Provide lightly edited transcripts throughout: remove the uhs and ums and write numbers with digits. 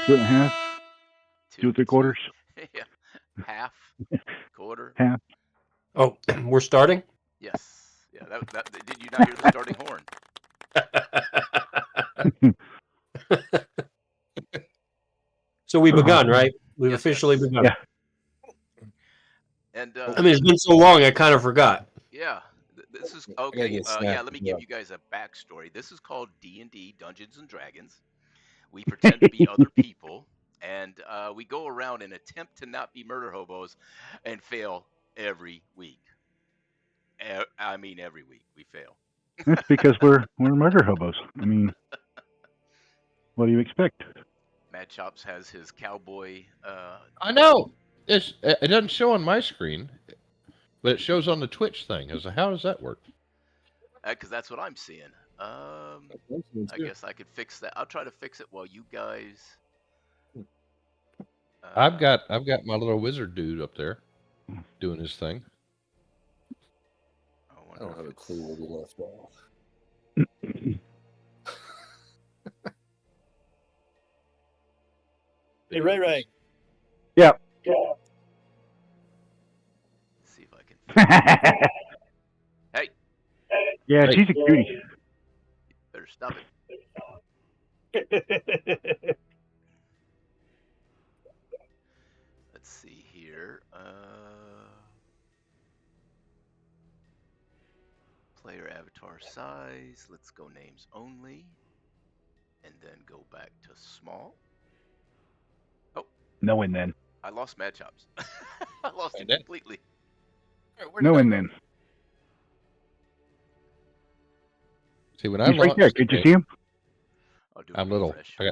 2 and a half, 2 Two, and 3 two, quarters, yeah, half, quarter. half. Oh, we're starting? Yes, yeah. That did you not hear the starting horn? So we've begun, right? We've Yes, officially yes. begun. Yeah. And I mean, it's been so long, I kind of forgot. yeah, this is I gotta okay. get a Yeah, snack let me as give well. you guys a backstory. This is called D&D Dungeons and Dragons. We pretend to be other people, and we go around and attempt to not be murder hobos, and fail every week. I mean, every week we fail. That's because we're murder hobos. I mean, what do you expect? Mad Chops has his cowboy. I know. It doesn't show on my screen, but it shows on the Twitch thing. How does that work? Because that's what I'm seeing. I guess I could fix that. I'll try to fix it while you guys. I've got my little wizard dude up there doing his thing. I don't have a clue where we left off. Hey, Ray. Yeah. See if I can. Hey. Yeah, Hey. she's a cutie. Better stop it. Let's see here. Player avatar size. Let's go names only. And then go back to small. Oh. No and then. I lost Mad Chops. I lost him completely. No and then. See, when I He's right there. Could you see him? I'm little. I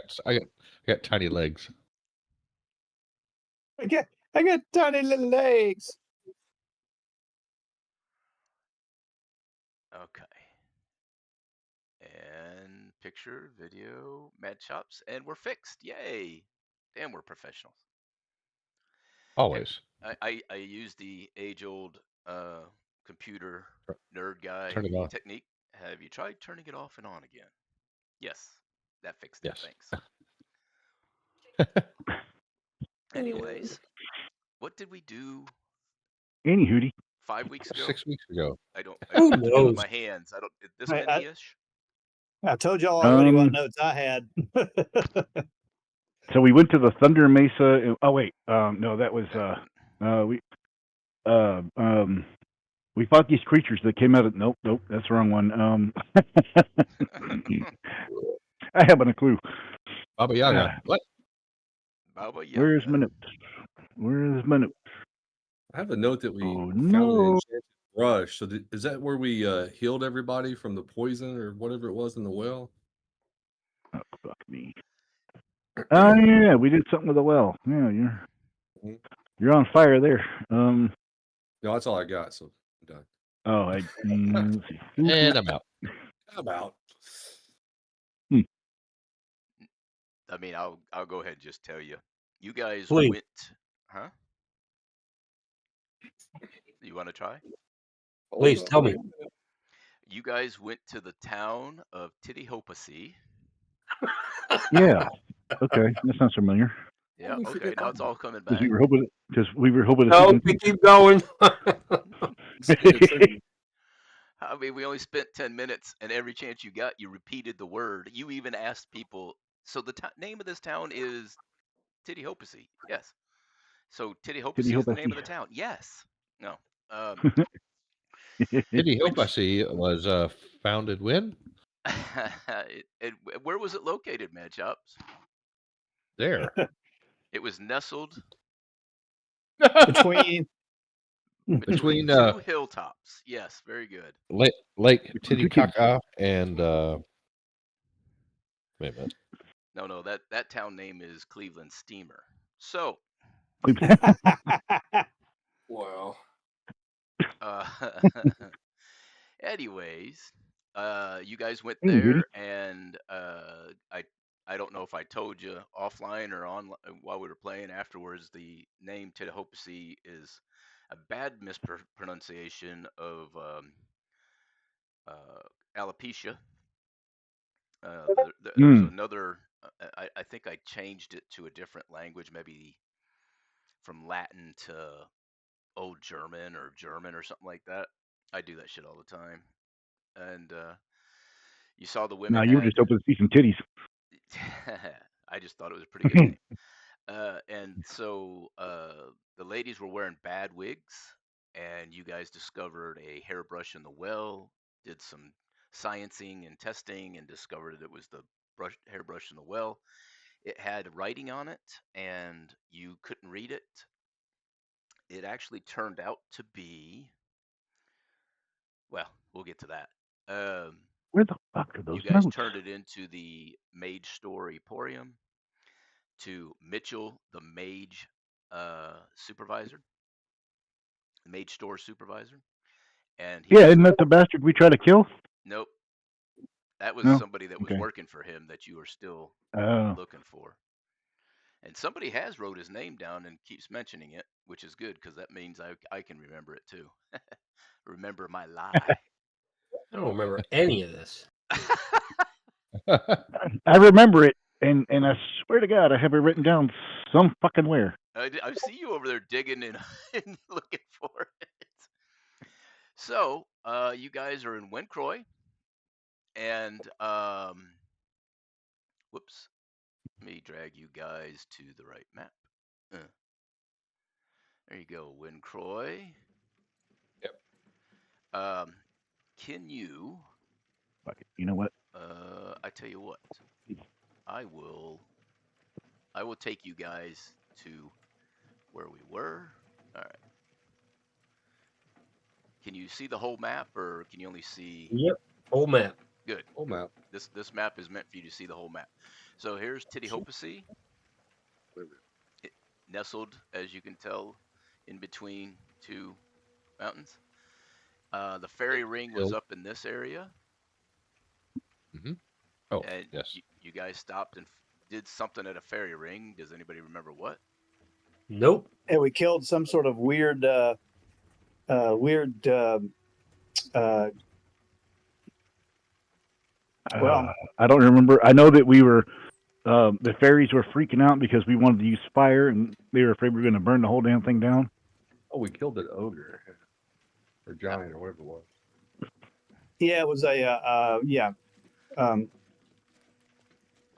got tiny legs. I got tiny little legs. Okay. And picture, video, Mad Chops, and we're fixed. Yay! Damn, we're professionals. Always. I use the age-old computer nerd guy Turn it on. technique. Have you tried turning it off and on again? Yes, that fixed it. Yes. Thanks. Anyways, what did we do? Any hootie. 5 weeks ago? 6 weeks ago. I don't Who have to do with knows? my hands. I don't. This I- many-ish. I told y'all already what notes I had. So we went to the Thunder Mesa. Oh wait, no, that was we fought these creatures that came out of. Nope, that's the wrong one. I haven't a clue. Baba Yaga. What? Baba Yaga. Where's my notes? Where's my notes? I have a note that we found an no. enchanted brush. So is that where we healed everybody from the poison or whatever it was in the well? Oh, fuck me. Oh yeah, we did something with the well. Yeah, you're on fire there. No, that's all I got. So I'm done. Oh, let's see. And I'm out. I'm out. I mean, I'll go ahead and just tell you. You guys Please. went, huh? You want to try? Please tell me. You guys went to the town of Tittyhopasee. Yeah. Okay, that sounds familiar. Yeah. Okay. Now it's all coming Because back. we were hoping. No, we keep going. I mean, we only spent 10 minutes, and every chance you got, you repeated the word. You even asked people. So the name of this town is Tittyhopasee. Yes. So Tittyhopasee is the name of the town. Yes. No. Tittyhopasee was founded when? Where was it located, Mad Chops? There. It was nestled between two hilltops. Yes, very good. Lake Titicaca and wait a minute. No, that town name is Cleveland Steamer. So, Wow. Anyways, you guys went there, and I don't know if I told you offline or on while we were playing afterwards. The name Tittyhopasee is a bad mispronunciation of alopecia. There's another I think I changed it to a different language, maybe from Latin to Old German or something like that. I do that shit all the time. And you saw the No, women you were had. just hoping to see some titties. I just thought it was a pretty good name. And so the ladies were wearing bad wigs, and you guys discovered a hairbrush in the well, did some sciencing and testing, and discovered that it was the hairbrush in the well. It had writing on it, and you couldn't read it. It actually turned out to be, well, we'll get to that. Where the fuck are those You guys notes? turned it into the Mage Store Emporium to Mitchell, the Mage supervisor, the Mage Store supervisor, and he Yeah, was isn't that the bastard we try to kill? nope. That was No? somebody that was Okay. working for him that you were still Oh. looking for. And somebody has wrote his name down and keeps mentioning it, which is good because that means I can remember it too. Remember my lie. I don't remember any of this. I remember it, and I swear to God, I have it written down some fucking where. I see you over there digging and, and looking for it. So, you guys are in Wincroy, and whoops, let me drag you guys to the right map. There you go, Wincroy. Yep. Can you? Fuck it. You know what? I tell you what, I will take you guys to where we were. All right. Can you see the whole map, or can you only see? Yep. Whole map. Good. Whole map. This map is meant for you to see the whole map. So here's Tittyhopasee, nestled, as you can tell, in between two mountains. The fairy ring was up in this area. Mm-hmm. Oh, and yes. You guys stopped and did something at a fairy ring. Does anybody remember what? Nope. And we killed some sort of weird, well, I don't remember. I know that we were, the fairies were freaking out because we wanted to use fire, and they were afraid we were going to burn the whole damn thing down. Oh, we killed an ogre or giant or whatever it was. yeah, it was a,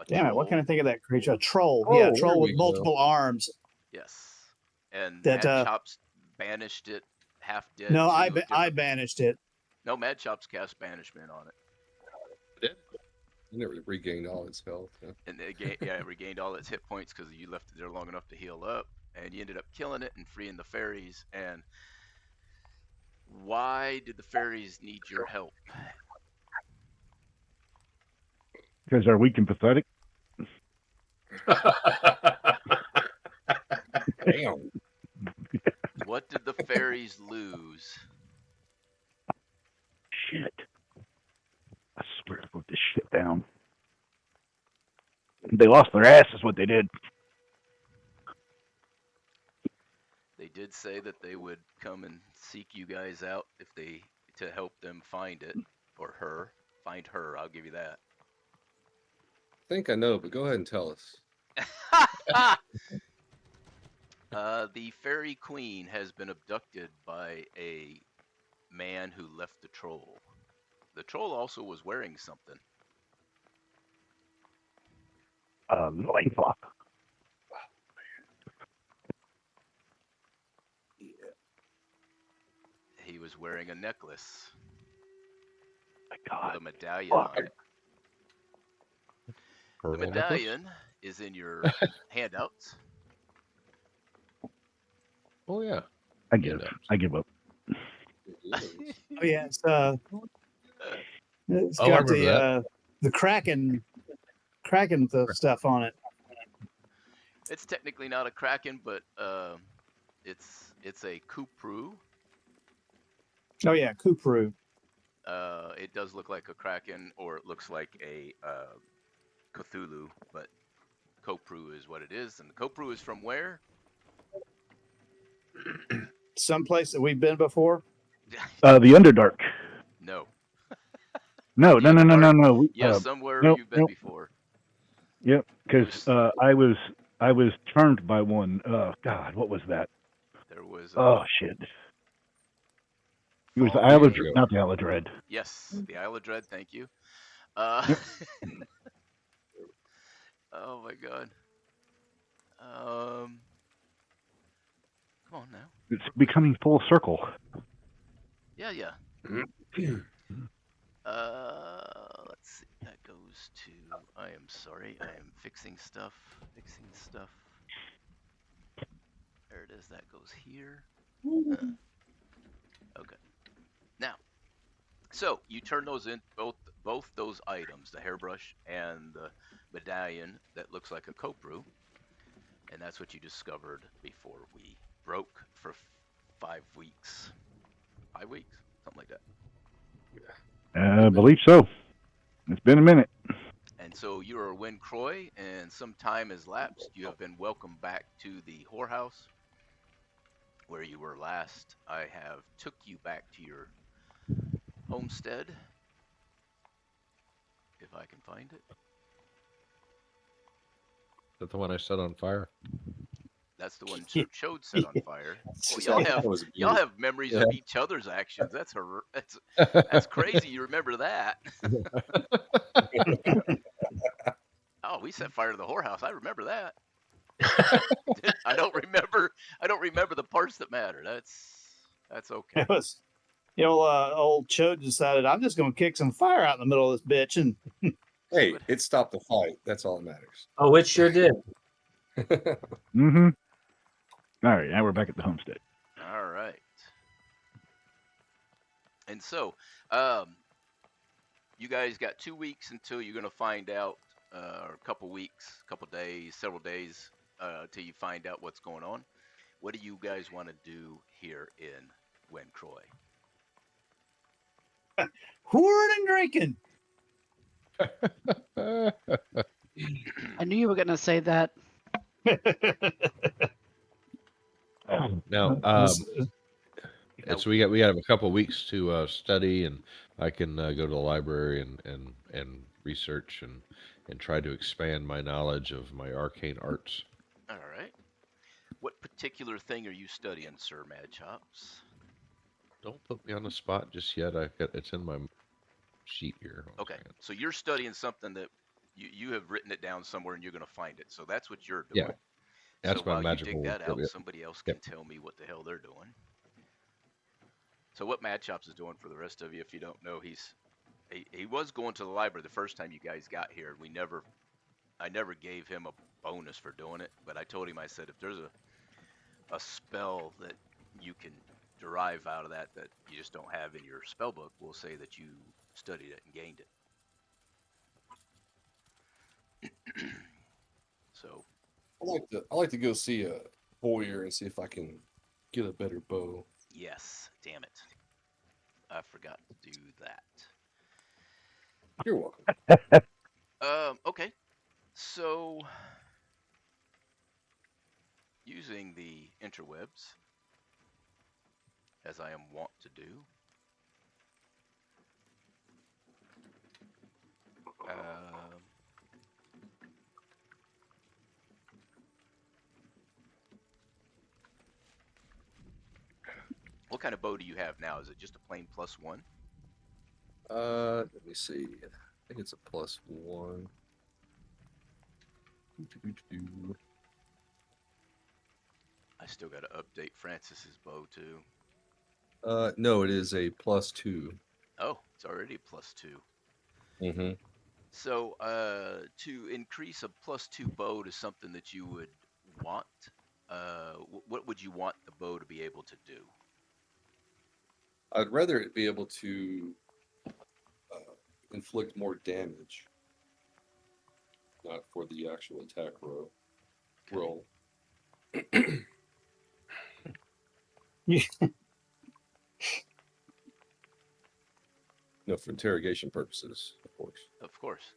damn it, what can I think of that creature? A troll. Oh, Yeah, a there troll with we multiple arms. Yes. And That, Mad Chops banished it half dead. No, to I a different- banished it. No, Mad Chops cast banishment on it. It never regained all its health. Yeah. And it regained all its hit points because you left it there long enough to heal up, and you ended up killing it and freeing the fairies. And why did the fairies need your help? Because they're weak and pathetic. Damn. What did the fairies lose? Shit. I swear to put this shit down. They lost their ass is what they did. They did say that they would come and seek you guys out to help them find it, or her. Find her, I'll give you that. I think I know, but go ahead and tell us. The fairy queen has been abducted by a man who left the troll. The troll also was wearing something. Loincloth. He was wearing a necklace My with God. a medallion on it. The Pearl necklace? medallion is in your handouts. Oh yeah. I give up. Oh yeah, it's Oh, I got remember the Kraken stuff on it. It's technically not a kraken, but it's a kupru. Oh yeah, Kupru. It does look like a kraken, or it looks like a Cthulhu, but Kopru is what it is. And the Kopru is from where? Someplace that we've been before. The Underdark. No. No. We, We, somewhere you've been nope. before. Yep, because I was charmed by one. God, what was that? There was Oh shit! It was the fall. Isle of Bingo. not the Isle of Dread. Yes, the Isle of Dread. Thank you. Uh, Yep. oh my God. Um, come on now. It's becoming full circle. Yeah, yeah. Let's see. That goes to. I am sorry. I am fixing stuff. Fixing stuff. There it is. That goes here. Okay. Now, so you turn those in both those items, the hairbrush and the medallion that looks like a kopru, and that's what you discovered before we broke for 5 weeks. 5 weeks, something like that. I believe so. It's been a minute. And so you are Win Croy, and some time has lapsed. You have been welcomed back to the whorehouse where you were last. I have took you back to your homestead, if I can find it. Is that the one I set on fire? That's the one Chode set on fire. Well, That was y'all beautiful. have memories Yeah. of each other's actions. That's crazy. You remember that? Oh, we set fire to the whorehouse. I remember that. I don't remember the parts that matter. That's okay. It was, old Chode decided I'm just going to kick some fire out in the middle of this bitch, and Hey, it stopped the fight. That's all that matters. Oh, it sure did. Mm-hmm. All right, now we're back at the homestead. All right. And so, you guys got 2 weeks until you're gonna find out, or a couple weeks, couple days, several days, till you find out what's going on. What do you guys want to do here in Wen Croy? whoring and drinking. I knew you were going to say that. Now, and so we got a couple of weeks to study, and I can go to the library and research and try to expand my knowledge of my arcane arts. All right. What particular thing are you studying, Sir Mad Chops? Don't put me on the spot just yet. It's in my sheet here. One Okay, second. so you're studying something that you have written it down somewhere and you're going to find it. So that's what you're doing. Yeah, that's so my while magical. you dig that out, Yep. somebody else can tell me what the hell they're doing. So what Mad Chops is doing for the rest of you, if you don't know, he was going to the library the first time you guys got here. I never gave him a bonus for doing it, but I told him, I said, if there's a spell that you can derive out of that you just don't have in your spell book, we'll say that you studied it and gained it. So I like to go see a warrior and see if I can get a better bow. yes, damn it, I forgot to do that. You're welcome. Okay, so using the interwebs, as I am wont to do, what kind of bow do you have now? Is it just a plain +1? Let me see. I think it's a +1. I still got to update Francis's bow too. No, it is a +2. Oh, it's already a +2. Mm-hmm. So, to increase a +2 bow to something that you would want, what would you want the bow to be able to do? I'd rather it be able to inflict more damage, not for the actual attack roll. No, for interrogation purposes, of course. Of course.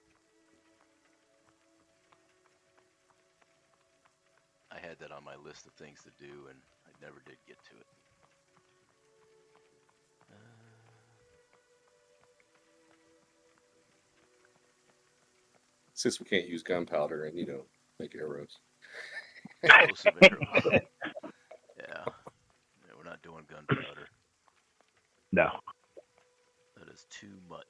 I had that on my list of things to do, and I never did get to it. Since we can't use gunpowder and make arrows. Explosive arrows. Yeah, we're not doing gunpowder. No. That is too much.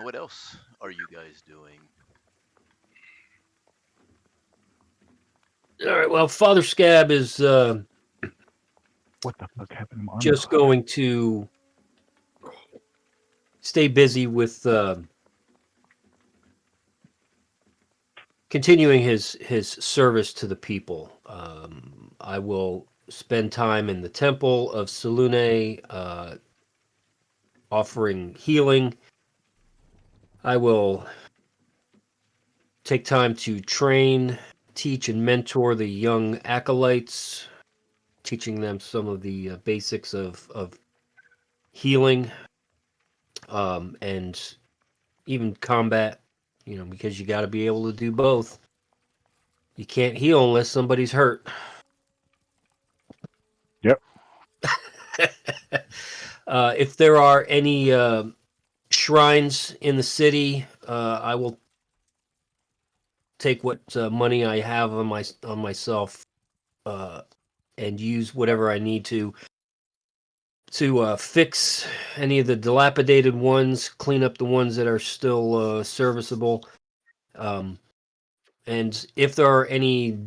What else are you guys doing? All right. Well, Father Scab is What the fuck happened to my armor? just going to stay busy with continuing his service to the people. I will spend time in the temple of Selune, offering healing. I will take time to train, teach, and mentor the young acolytes, teaching them some of the basics of healing, and even combat, because you got to be able to do both. You can't heal unless somebody's hurt. Yep. If there are any shrines in the city, I will take what money I have on myself and use whatever I need to fix any of the dilapidated ones, clean up the ones that are still serviceable. And if there are any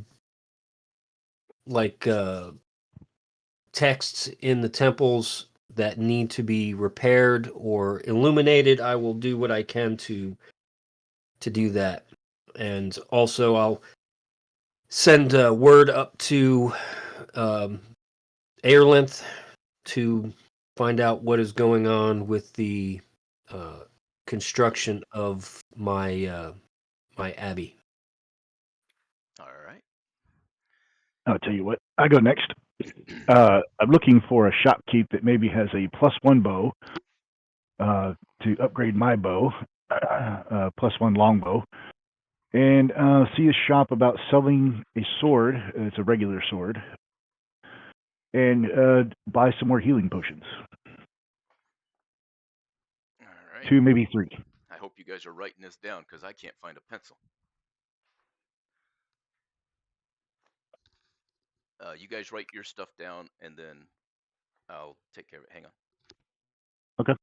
texts in the temples that need to be repaired or illuminated, I will do what I can to do that. And also I'll send word up to Airlength to find out what is going on with the construction of my my abbey. All right. I'll tell you what. I go next. I'm looking for a shopkeep that maybe has a +1 bow to upgrade my bow, +1 longbow, and see a shop about selling a sword. It's a regular sword, and buy some more healing potions. All right. 2, maybe 3. I hope you guys are writing this down because I can't find a pencil. You guys write your stuff down, and then I'll take care of it. Hang on. Okay.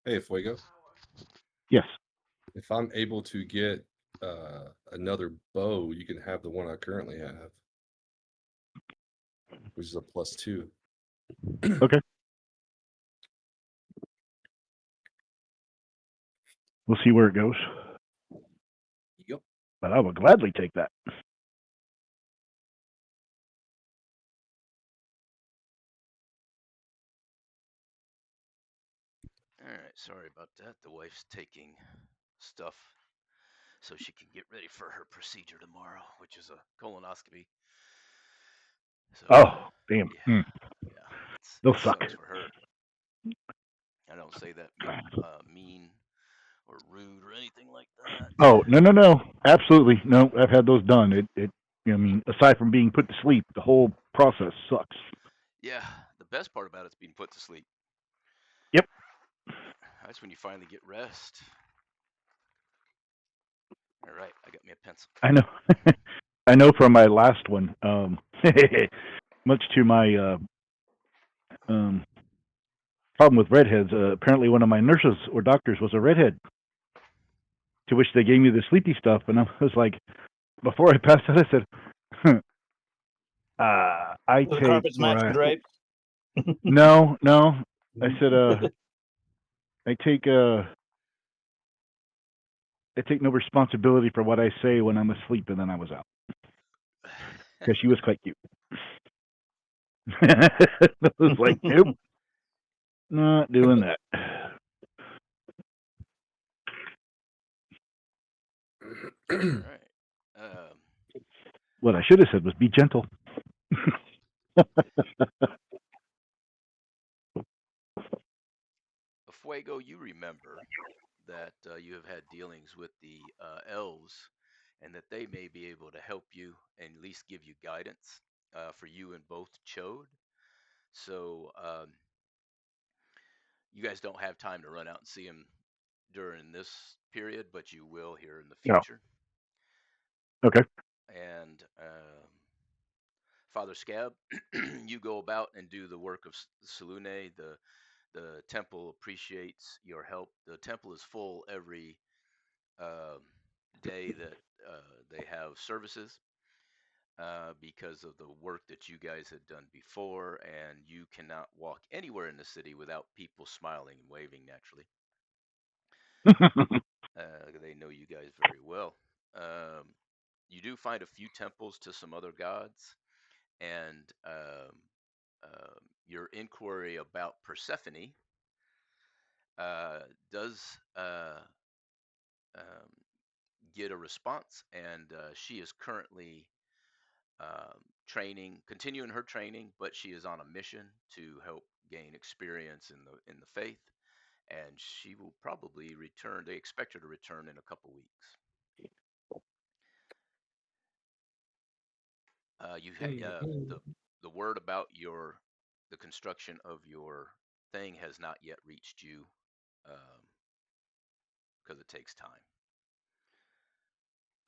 Hey, Fuego. Yes. If I'm able to get another bow, you can have the one I currently have, which is a +2. Okay. We'll see where it goes. Yep. But I will gladly take that. All right. Sorry about that. The wife's taking stuff so she can get ready for her procedure tomorrow, which is a colonoscopy. So, Oh, damn. Yeah. They'll It suck. sucks for her. I don't say that mean or rude or anything like that. Oh, no. Absolutely. No, I've had those done. Aside from being put to sleep, the whole process sucks. Yeah, the best part about it's being put to sleep. Yep. That's when you finally get rest. All right, I got me a pencil. I know. I know from my last one, much to my problem with redheads, apparently one of my nurses or doctors was a redhead, to which they gave me the sleepy stuff, and I was like, before I passed out, I said, I The take... carpet's matched the drapes. No. I said, I take no responsibility for what I say when I'm asleep, and then I was out. Because she was quite cute. I was like, nope, not doing that. All right. What I should have said was be gentle. Fuego, you remember that you have had dealings with the elves, and that they may be able to help you and at least give you guidance for you and both Chode. So you guys don't have time to run out and see him during this period, but you will here in the Yeah. future. Okay. And Father Scab, you go about and do the work of Salune. The temple appreciates your help. The temple is full every day that they have services because of the work that you guys had done before, and you cannot walk anywhere in the city without people smiling and waving naturally. They know you guys very well. You do find a few temples to some other gods, and your inquiry about Persephone does um, get a response, and she is currently continuing her training, but she is on a mission to help gain experience in the faith, and she will probably return. They expect her to return in a couple weeks. The word about the construction of your thing has not yet reached you because it takes time.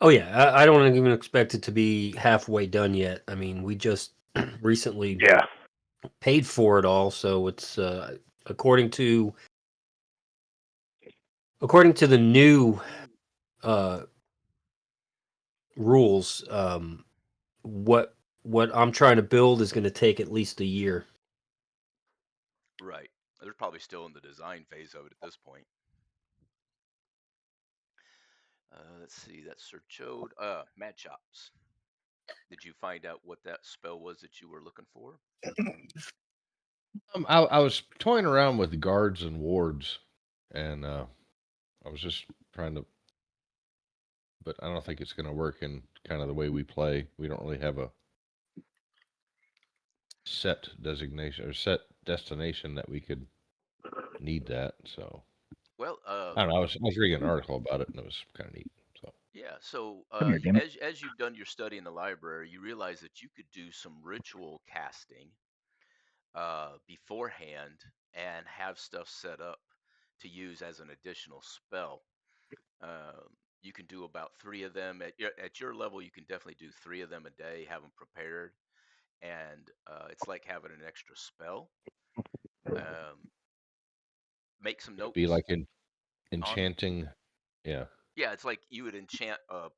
Oh yeah, I don't even expect it to be halfway done yet. I mean, we just recently Yeah. paid for it all, so it's according to the new rules. What I'm trying to build is going to take at least a year. Right. They're probably still in the design phase of it at this point. Let's see. That's Sir Chode. Mad Chops. Did you find out what that spell was that you were looking for? I was toying around with guards and wards, and I was just trying to, but I don't think it's going to work in kind of the way we play. We don't really have a set designation or set destination that we could need that. So Well, I don't know. I was reading an article about it, and it was kind of neat. So yeah. So Come here, damn it. as you've done your study in the library, you realize that you could do some ritual casting beforehand and have stuff set up to use as an additional spell. You can do about 3 of them at your level. You can definitely do 3 of them a day. Have them prepared, and it's like having an extra spell. Make some it'd be notes like on. enchanting. Yeah. Yeah, it's like you would enchant a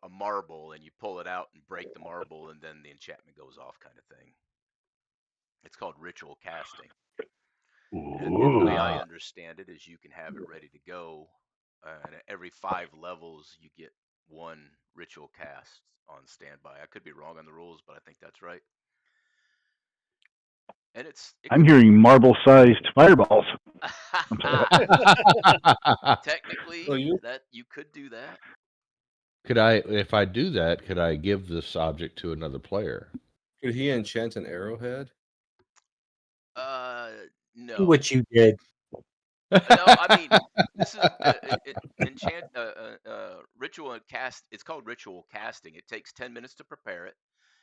marble, and you pull it out and break the marble, and then the enchantment goes off, kind of thing. It's called ritual casting. And the way I Ooh. understand it is you can have it ready to go, and at every 5 levels you get 1 ritual cast on standby. I could be wrong on the rules, but I think that's right. And it I'm could be hearing marble-sized fireballs. technically you that you could do that. Could I, if I do that, could I give this object to another player? could he enchant an arrowhead? No. What you did. No, I mean, this is ritual and cast. It's called ritual casting. It takes 10 minutes to prepare it,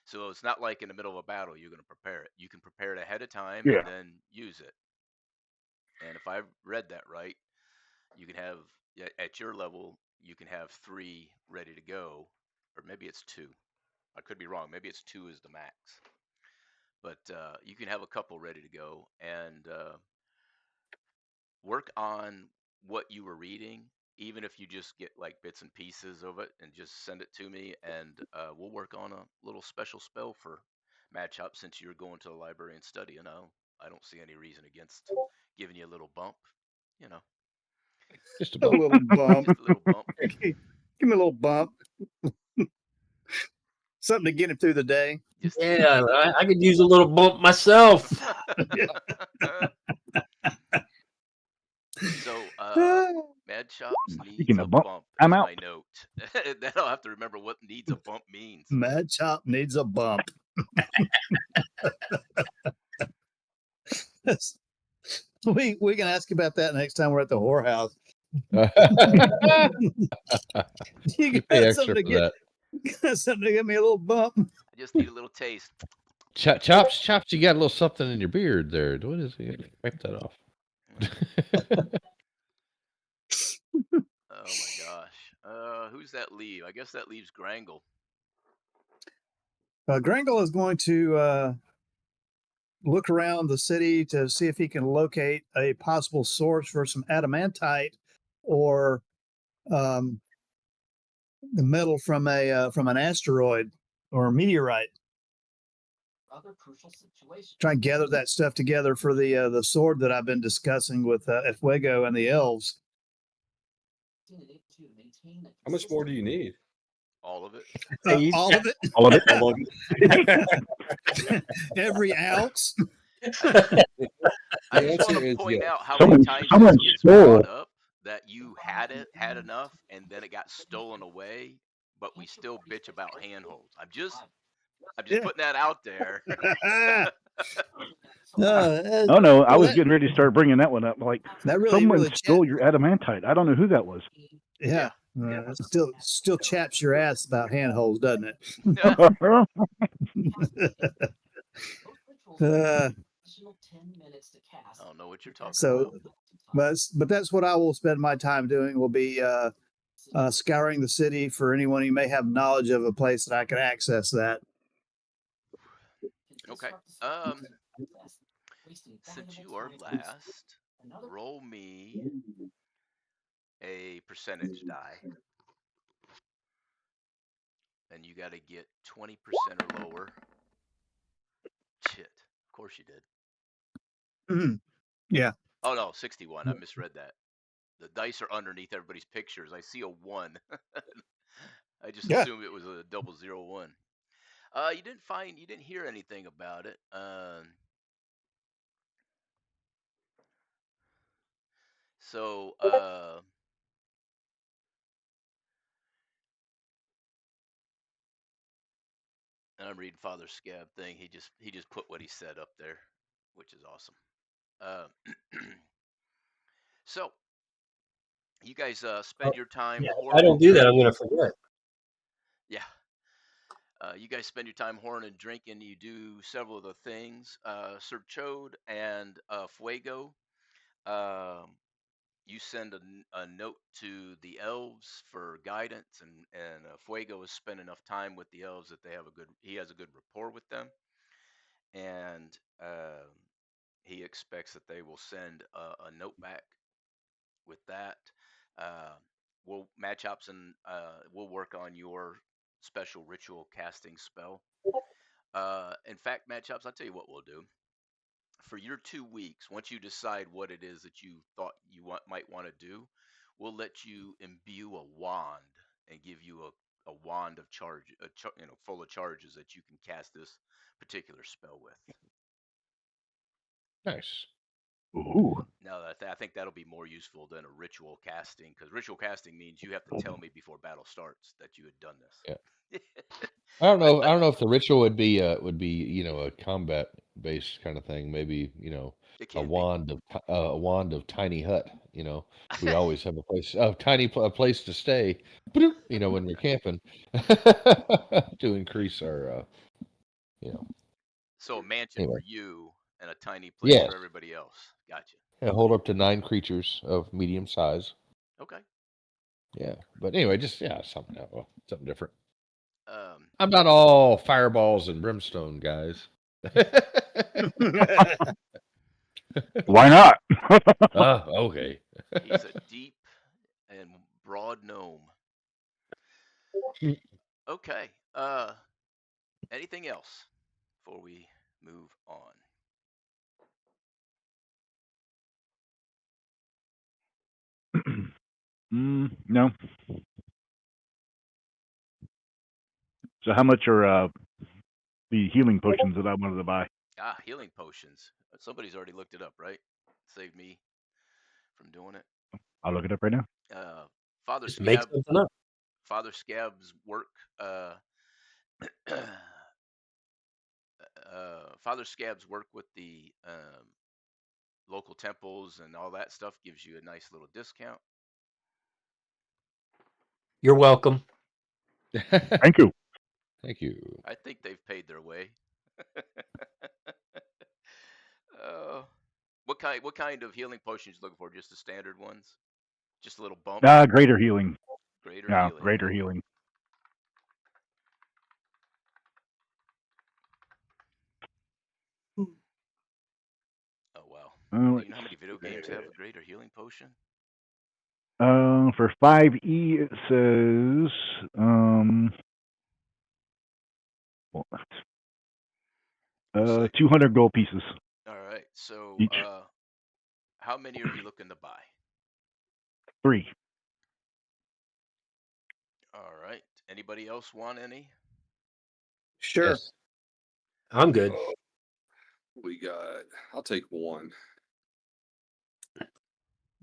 so it's not like in the middle of a battle you're going to prepare it. You can prepare it ahead of time Yeah. and then use it. And if I've read that right, you can have at your level you can have 3 ready to go, or maybe it's 2. I could be wrong. Maybe it's 2 is the max, but you can have a couple ready to go and work on what you were reading, even if you just get like bits and pieces of it and just send it to me, and we'll work on a little special spell for Mad Chop since you're going to the library and studying. I don't see any reason against giving you a little bump, you know, Just a A bump. little bump. just a little bump. Give me a little bump. Something to get him through the day. Just Yeah, I could use a little bump myself. So, Mad Chops needs Speaking a of bump, bump I'm is out. my note. Then I'll have to remember what needs a bump means. Mad Chop needs a bump. We can ask about that next time we're at the whorehouse. You You got pay extra something to for get that. got something to give me a little bump. I just need a little taste. Chops, you got a little something in your beard there. What is it? Wipe that off. Oh my gosh. Who's that leave? I guess that leaves Grangle. Grangle is going to look around the city to see if he can locate a possible source for some adamantite or um, the metal from an asteroid or a meteorite. Try and gather that stuff together for the sword that I've been discussing with Fuego and the elves. How much more do you need? All of it. All of it. All of it. All of it? Every ounce. I The just want answer to is point yes. out how many times Someone this gets stole. brought up that you had enough and then it got stolen away, but we still bitch about handholds. I'm just Yeah. putting that out there. Oh no, I was getting ready to start bringing that one up. Like that really someone really stole your adamantite. I don't know who that was. yeah. Still chaps your ass about handholds, doesn't it? I don't know what you're talking So, about. but that's what I will spend my time doing. Will be scouring the city for anyone who may have knowledge of a place that I could access that. Okay. Since you are last, roll me a percentage die. And you got to get 20% or lower. Shit. Of course you did. Mhm. Yeah. Oh no, 61. I misread that. The dice are underneath everybody's pictures. I see a 1. I just Yeah. assumed it was a 001. You didn't hear anything about it. So and I'm reading Father Scab thing. He just put what he said up there, which is awesome. So you guys spend your time If I whoring don't and do that, I'm drinking. going to forget. Yeah. You guys spend your time whoring and drinking. You do several of the things. Sir Chode and Fuego, you send a note to the elves for guidance, and Fuego has spent enough time with the elves that he has a good rapport with them, and he expects that they will send a note back with that. Uh, we'll match ups and we'll work on your special ritual casting spell. In fact, matchups, I'll tell you what we'll do. For your 2 weeks, once you decide what it is that you thought might want to do, we'll let you imbue a wand and give you a wand of charge, full of charges that you can cast this particular spell with. Nice. Ooh. Now, I think that'll be more useful than a ritual casting, because ritual casting means you have to tell me before battle starts that you had done this. Yeah. I don't know. I don't know if the ritual would be a combat based kind of thing. Maybe It a can be. wand of tiny hut. We always have a place to stay. When we're camping to increase our So a mansion anyway. for you and a tiny place Yes. for everybody else. Gotcha. Yeah, hold up to 9 creatures of medium size. Okay. Yeah, but anyway, just something different. Um, I'm not all fireballs and brimstone, guys. Why not? Okay. he's a deep and broad gnome. Okay. Anything else before we move on? No. So how much are the healing potions that I wanted to buy? Healing potions. Somebody's already looked it up, right? Saved me from doing it. I'll look it up right now. Father Just make Scab. something up. Father Scab's work. Father Scab's work with the local temples and all that stuff gives you a nice little discount. You're welcome. Thank you. Thank you. I think they've paid their way. uh, what kind of healing potions you looking for? Just the standard ones? Just a little bump? Greater healing. Greater Yeah, healing. greater Okay. healing. Oh wow. Uh, Do you know how many video games have a greater healing potion? For 5E, it says what? 200 gold pieces All right. So each. how many are you looking to buy? 3. All right. Anybody else want any? Sure. Yes. I'm good. I'll take one.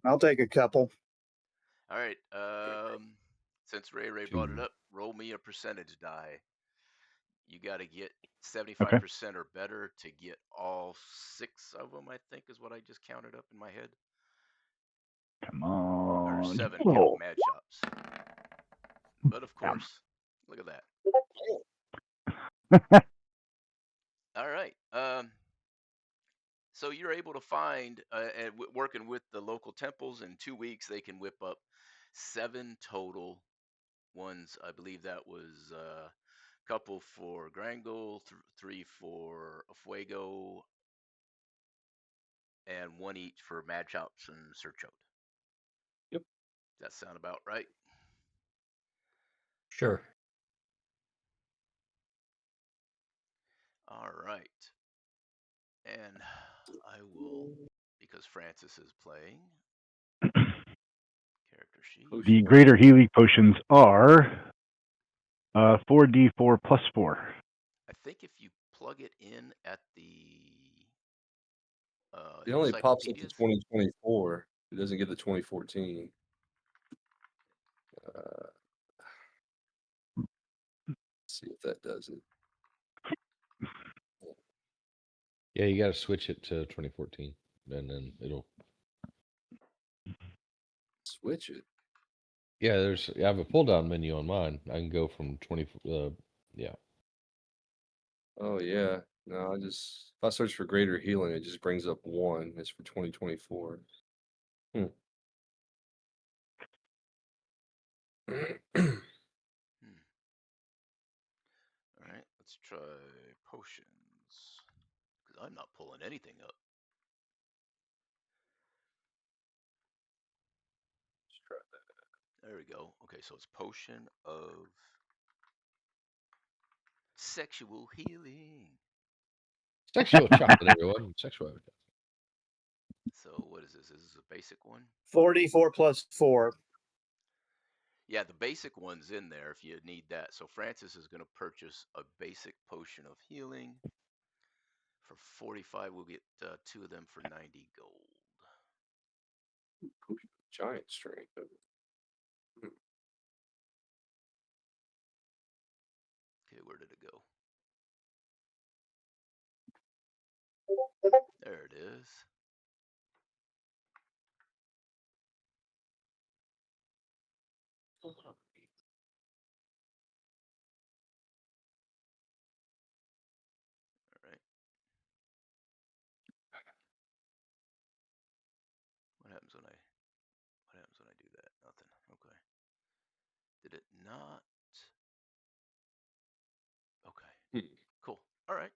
I'll take a couple. All right. Since Ray brought it up, roll me a percentage die. You got to get 75% or better to get all 6 of them, I think is what I just counted up in my head. Come Or on. 7 Oh. counting mad shops. But of course, look at that. All right. So you're able to find, and working with the local temples in 2 weeks, they can whip up 7 total ones. I believe that was a couple for Grangle, 3 for Fuego, and 1 each for Mad Chops and Sir Chode. Yep. Does that sound about right? Sure. All right. And I will, because Francis is playing, character sheet. The greater healing potions are 4d4 plus 4. I think if you plug it in at the It only pops up to encyclopedias. 2024. It doesn't get the 2014. See if that does it. Yeah, you got to switch it to 2014, and then it'll Switch it. Yeah, I have a pull down menu on mine. I can go from 20. Yeah. Oh yeah. No, if I search for greater healing, it just brings up 1. It's for 2024. All right, let's try potions, because I'm not pulling anything up. Let's try that. There we go. Okay, so it's potion of sexual healing. Sexual chocolate, everyone. Sexual. So what is this? This is a basic one? 44 plus 4. Yeah, the basic one's in there if you need that. So Francis is going to purchase a basic potion of healing. For 45, we'll get 2 of them for 90 gold. Giant strength. Okay, where did it go? There it is. All right. What happens when I do that? Nothing. Okay. Did it not? Okay. Cool. All right.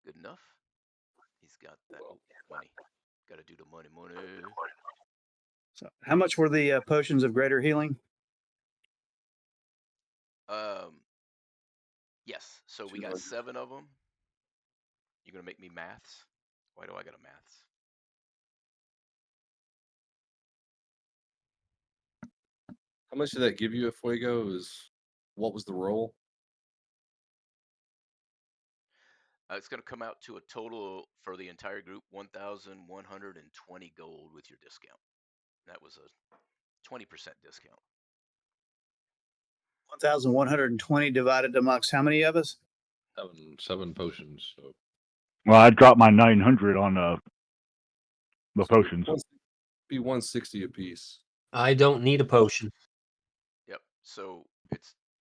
Good enough. He's got that money. Got to do the money. So, how much were the potions of greater healing? Yes. So we got 7 of them. You're gonna make me maths? Why do I got a maths? How much did that give you at Fuego? What was the roll? It's gonna come out to a total for the entire group 1,120 gold with your discount. That was a 20% discount. 1,120 divided amongst how many of us? 7 potions. So. Well, I dropped my 900 on The So potions. be 160 apiece. I don't need a potion. Yep. So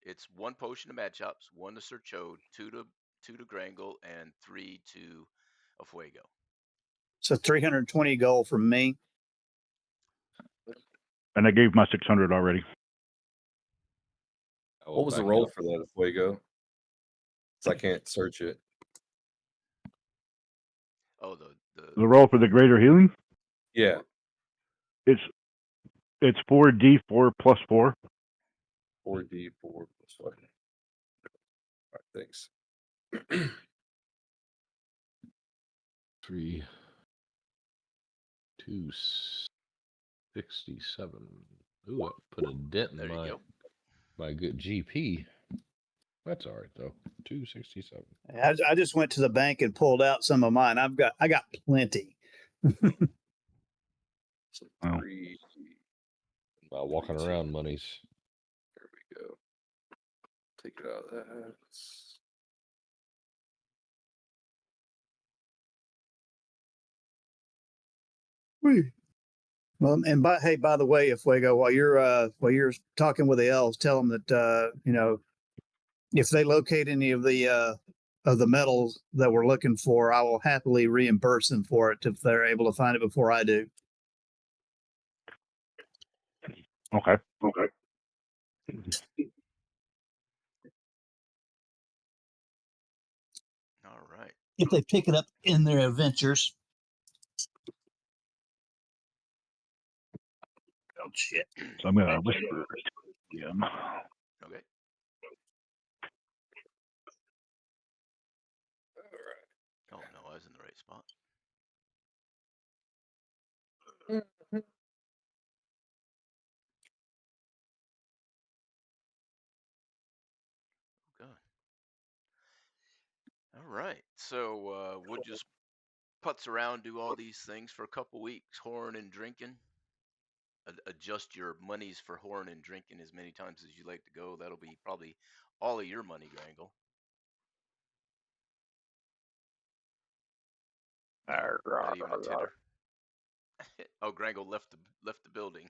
it's one potion to Mad Chops, one to Sir Chode, two to Grangle, and 3 to a Fuego. So 320 gold from me. And I gave my 600 already. What was the roll for that Fuego? Because I can't search it. Oh, The roll for the greater healing? Yeah. It's 4d4 plus 4. 4d4 plus 4. All right, thanks. 3, 267. Ooh, I put a dent in there you go. my good GP. That's all right though. 267. I just went to the bank and pulled out some of mine. I got plenty. So Wow. 3. Walking around monies. There we go. Take it out of that. Well, and by the way, if Fuego, while you're talking with the elves, tell them that if they locate any of the metals that we're looking for, I will happily reimburse them for it if they're able to find it before I do. Okay. All right. If they pick it up in their adventures. Oh shit! So I'm gonna whisper. Yeah. Okay. Oh no, I was in the right spot. Good. All right. So we'll just putz around, do all these things for a couple weeks, whoring and drinking. Adjust your monies for whoring and drinking as many times as you like to go. That'll be probably all of your money, Grangle. Not even a titter. Oh, Grangle left the building.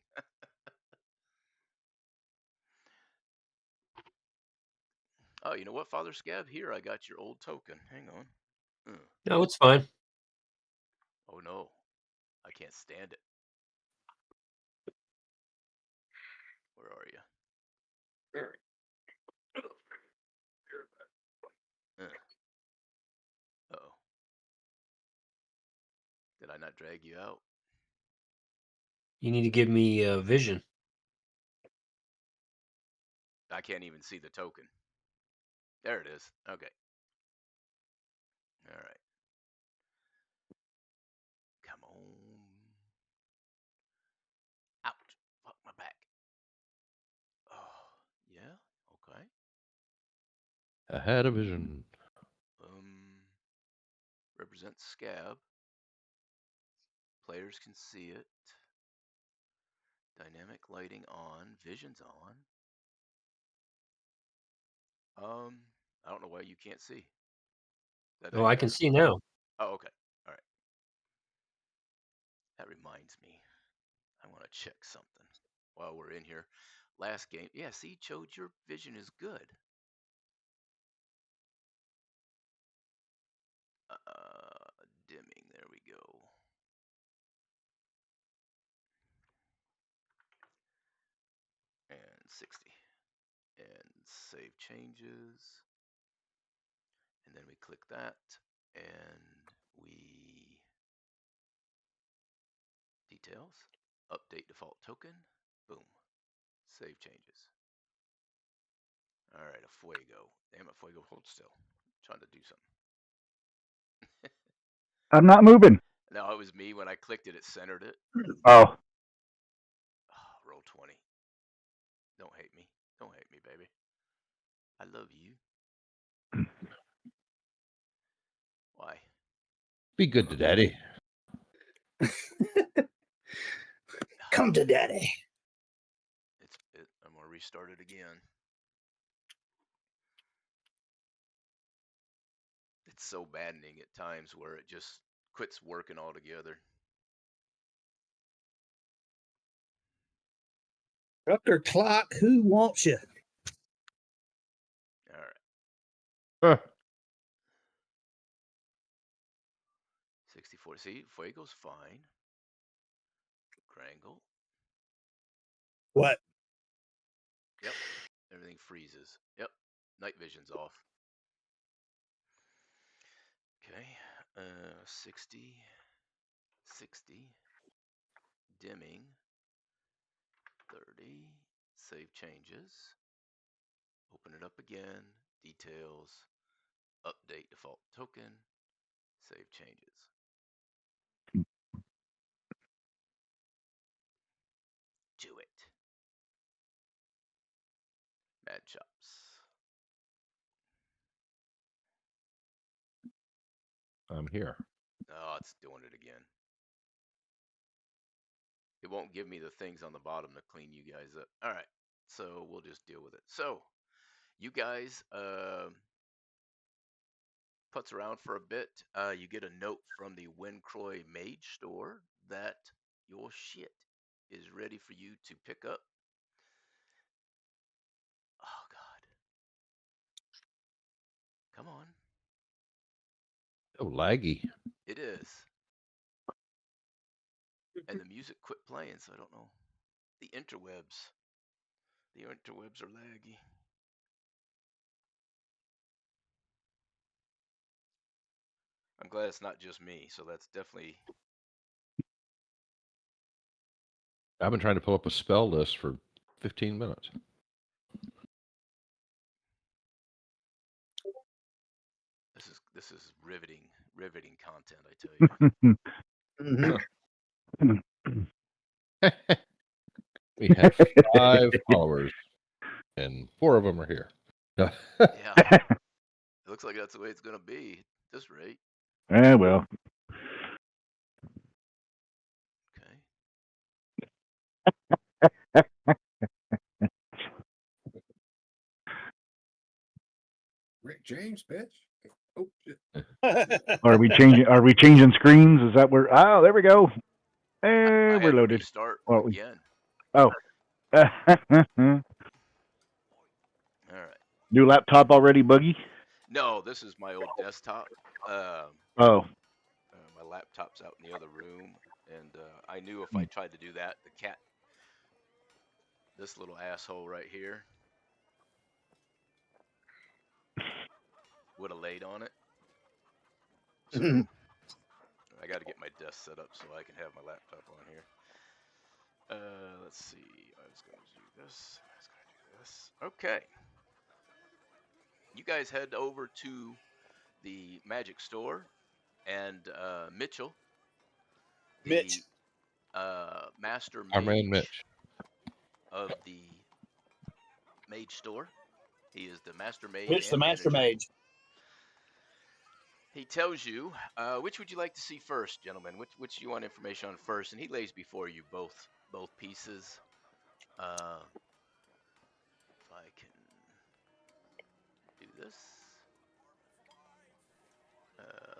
Oh, you know what, Father Scab? Here, I got your old token. Hang on. No, it's fine. Oh no, I can't stand it. Where are you? Uh-oh. Did I not drag you out? You need to give me a vision. I can't even see the token. There it is. Okay. All right. Come on. Ouch. Fuck my back. Oh, yeah. Okay. I had a vision. Represents Scab. Players can see it. Dynamic lighting on. Vision's on. I don't know why you can't see. Oh, I can see now. Oh, okay. All right. That reminds me. I want to check something while we're in here. Last game. Yeah, see, Chode, your vision is good. Dimming. There we go. And 60. And save changes. And then we click that. And we details. Update default token. Boom. Save changes. All right, a Fuego. Damn it, Fuego, hold still. I'm trying to do something. I'm not moving. No, it was me. When I clicked it, it centered it. Oh. Roll 20. Don't hate me. Don't hate me, baby. I love you. Why? Be good to daddy. Come to daddy. I'm going to restart it again. It's so maddening at times where it just quits working altogether. Dr. Clock, who wants you? All right. Huh. 64. See, Fuego's fine. Krangle. What? Yep. Everything freezes. Yep. Night vision's off. Okay. 60. 60. Dimming. 30. Save changes. Open it up again. Details. Update default token. Save changes. Do it. Mad Chops. I'm here. Oh, it's doing it again. It won't give me the things on the bottom to clean you guys up. All right. So we'll just deal with it. So you guys putz around for a bit. You get a note from the Wincroy Mage store that your shit is ready for you to pick up. Oh, God. Come on. Oh, laggy. It is. And the music quit playing, so I don't know. The interwebs. The interwebs are laggy. I'm glad it's not just me, so that's definitely... I've been trying to pull up a spell list for 15 minutes. This is riveting content, I tell you. We have 5 followers, and 4 of them are here. Yeah. It looks like that's the way it's going to be at this rate. Well. Okay. Rick James, bitch. Oh shit. Are we changing screens? Is that where? Oh, there we go. I We're had to loaded. restart Well, again. Oh. All right. New laptop already, Buggy? No, this is my old desktop. Oh. My laptop's out in the other room, and I knew if I tried to do that, the cat, this little asshole right here, would have laid on it. So I got to get my desk set up so I can have my laptop on here. Let's see. I was going to do this. I was going to do this. Okay. You guys head over to the Magic Store, and Mitchell, the Mitch. master Our man mage Mitch. of the Mage Store. He is the master mage Mitch, the and master manager. mage. He tells you, which would you like to see first, gentlemen? Which you want information on first? And he lays before you both pieces. If I can do this.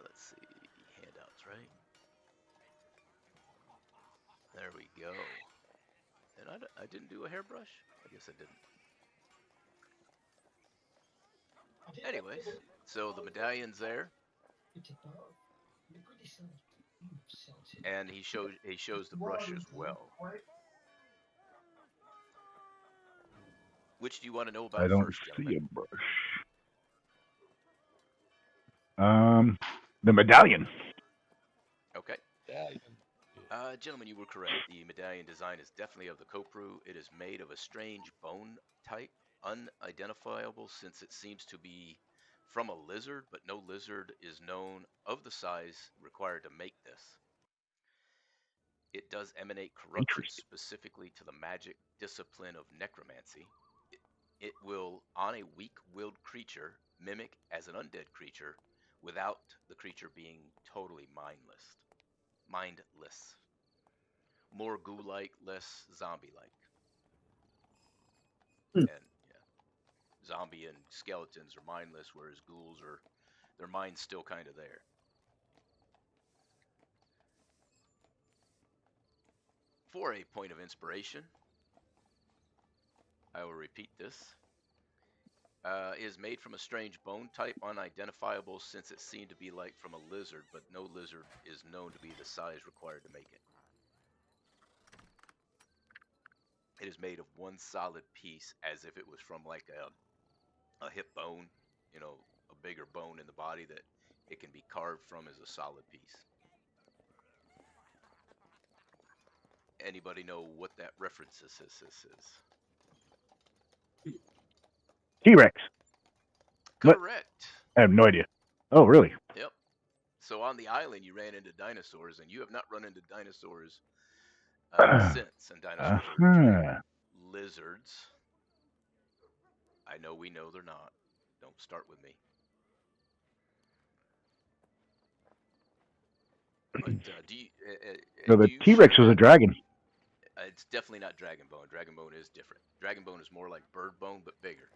Let's see, handouts, right? There we go. And I didn't do a hairbrush? I guess I didn't. Anyways, so the medallion's there. And he shows the brush as well. Which do you want to know about I don't first, see gentlemen? a brush. The medallion. Okay. Gentlemen, you were correct. The medallion design is definitely of the Kopru. It is made of a strange bone type, unidentifiable since it seems to be from a lizard, but no lizard is known of the size required to make this. It does emanate corruption specifically to the magic discipline of necromancy. It will, on a weak-willed creature, mimic as an undead creature without the creature being totally mindless. More ghoul-like, less zombie-like. And yeah, zombie and skeletons are mindless, whereas ghouls are, their mind's still kind of there. For a point of inspiration, I will repeat this. Is made from a strange bone type, unidentifiable since it seemed to be like from a lizard, but no lizard is known to be the size required to make it. It is made of one solid piece, as if it was from like a hip bone, a bigger bone in the body that it can be carved from as a solid piece. Anybody know what that reference is? T-Rex. What? Correct. I have no idea. Oh, really? Yep. So on the island, you ran into dinosaurs, and you have not run into dinosaurs since, and dinosaurs are giant Uh-huh. lizards. I know we know they're not. Don't start with me. But So do the you T-Rex share was a that? dragon. It's definitely not dragon bone. Dragon bone is different. Dragon bone is more like bird bone, but bigger.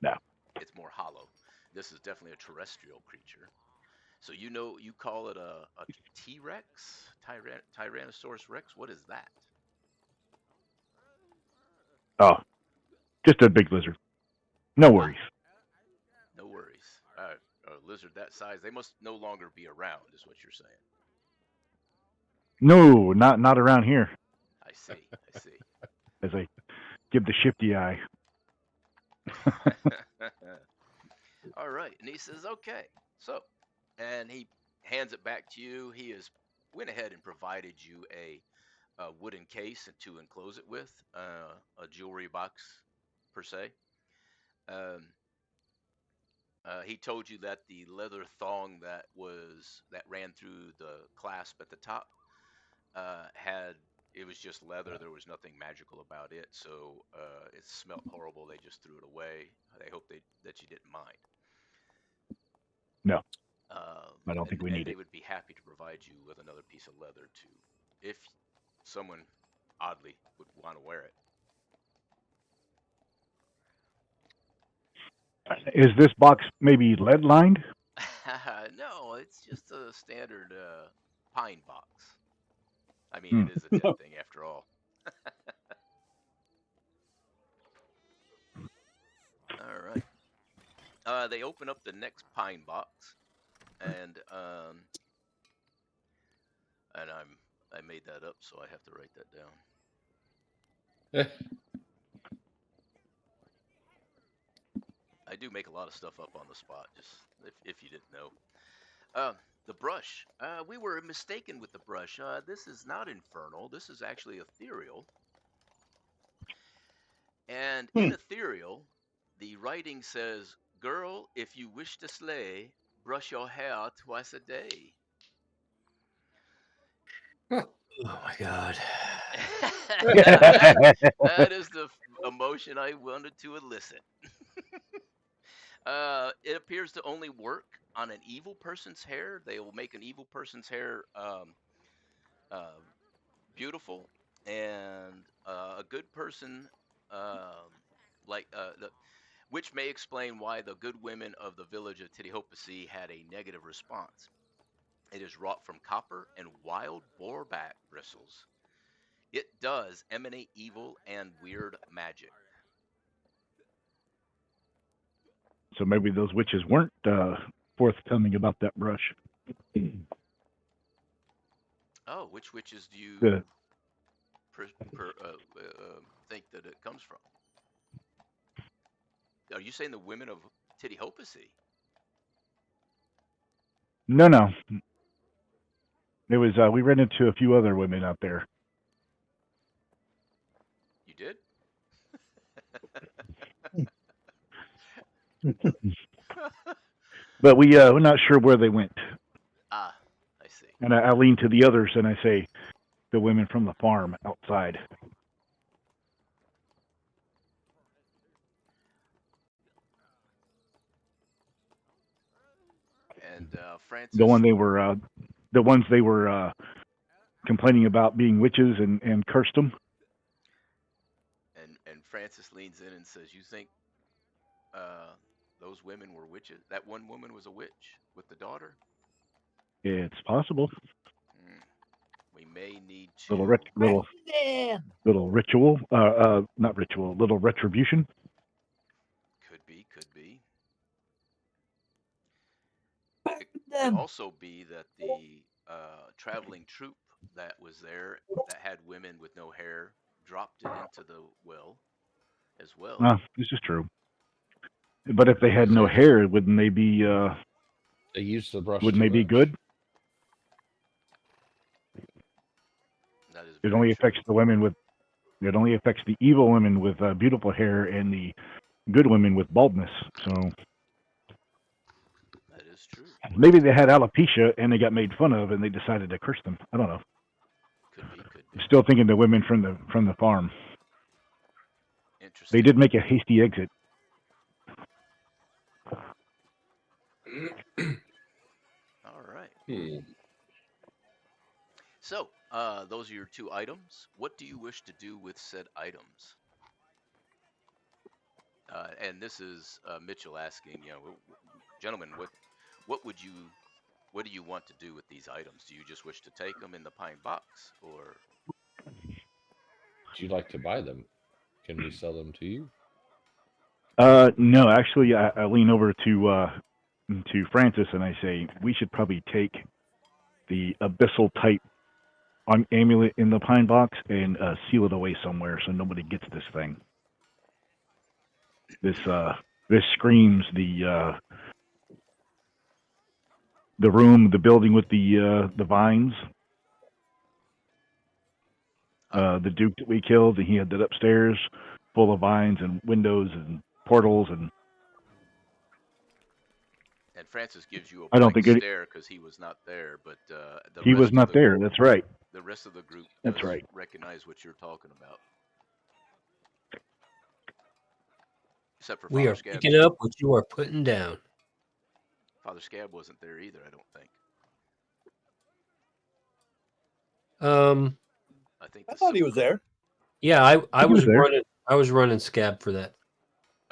No. It's more hollow. This is definitely a terrestrial creature. So you call it a T-Rex, Tyrannosaurus Rex. What is that? Oh, just a big lizard. No worries. No worries. A lizard that size, they must no longer be around, is what you're saying. No, not around here. I see. I see. As I give the shifty eye. All right. And he says, okay. So, and he hands it back to you. He has went ahead and provided you a wooden case to enclose it with, a jewelry box per se. Um, he told you that the leather thong that ran through the clasp at the top had it was just leather. There was nothing magical about it, so it smelt horrible. They just threw it away. They hope that you didn't mind. No, I don't think we And need they it. would be happy to provide you with another piece of leather too, if someone oddly would want to wear it. Is this box maybe lead lined? No, it's just a standard pine box. I mean, it is a dead thing after all. All right. They open up the next pine box, and I made that up, so I have to write that down. I do make a lot of stuff up on the spot, just if you didn't know. The brush. We were mistaken with the brush. This is not infernal. This is actually ethereal. And in ethereal, the writing says, "Girl, if you wish to slay, brush your hair twice a day." Oh my god. that is the emotion I wanted to elicit. It appears to only work on an evil person's hair. They will make an evil person's hair uh, beautiful, and a good person, um, which may explain why the good women of the village of Titihopasi had a negative response. It is wrought from copper and wild boar back bristles. It does emanate evil and weird magic. So maybe those witches weren't forthcoming about that brush. Oh, which witches do you The, think that it comes from? Are you saying the women of Titihopasi? no. It was we ran into a few other women out there. You did? But we're not sure where they went. Ah, I see. And I lean to the others and I say, the women from the farm outside. And Francis. The ones they were complaining about being witches and cursed them. And Francis leans in and says, "You think those women were witches? That one woman was a witch with the daughter?" It's possible. we may need Little to. little ritual. Not ritual. Little retribution. Could be. It could also be that the traveling troupe that was there that had women with no hair dropped it into the well as well. This is true. But if they had Is no there- hair, wouldn't they be? They use the brush Wouldn't too they be much. good? That is It very only true. affects the women with. It only affects the evil women with beautiful hair and the good women with baldness. So That is true. maybe they had alopecia and they got made fun of, and they decided to curse them. I don't know. Could be. I'm still thinking the women from the farm. Interesting. They did make a hasty exit. All right. Hmm. So, those are your 2 items. What do you wish to do with said items? And this is Mitchell asking, gentlemen, what do you want to do with these items? Do you just wish to take them in the pine box, or Would you like to buy them? Can we sell them to you? No, actually, I lean over to Francis and I say we should probably take the abyssal type on amulet in the pine box and seal it away somewhere so nobody gets this thing. This screams the room, the building with the vines. The Duke that we killed, and he had that upstairs full of vines and windows and portals, and Francis gives you a I don't blank think stare because he was not there, but he was not there. That's right. the rest of the group does That's right. recognize what you're talking about. Except for We Father are Scab. picking up what you are putting down. Father Scab wasn't there either, I don't think. I think I thought he was there. Yeah, I He was was there. running. I was running Scab for that.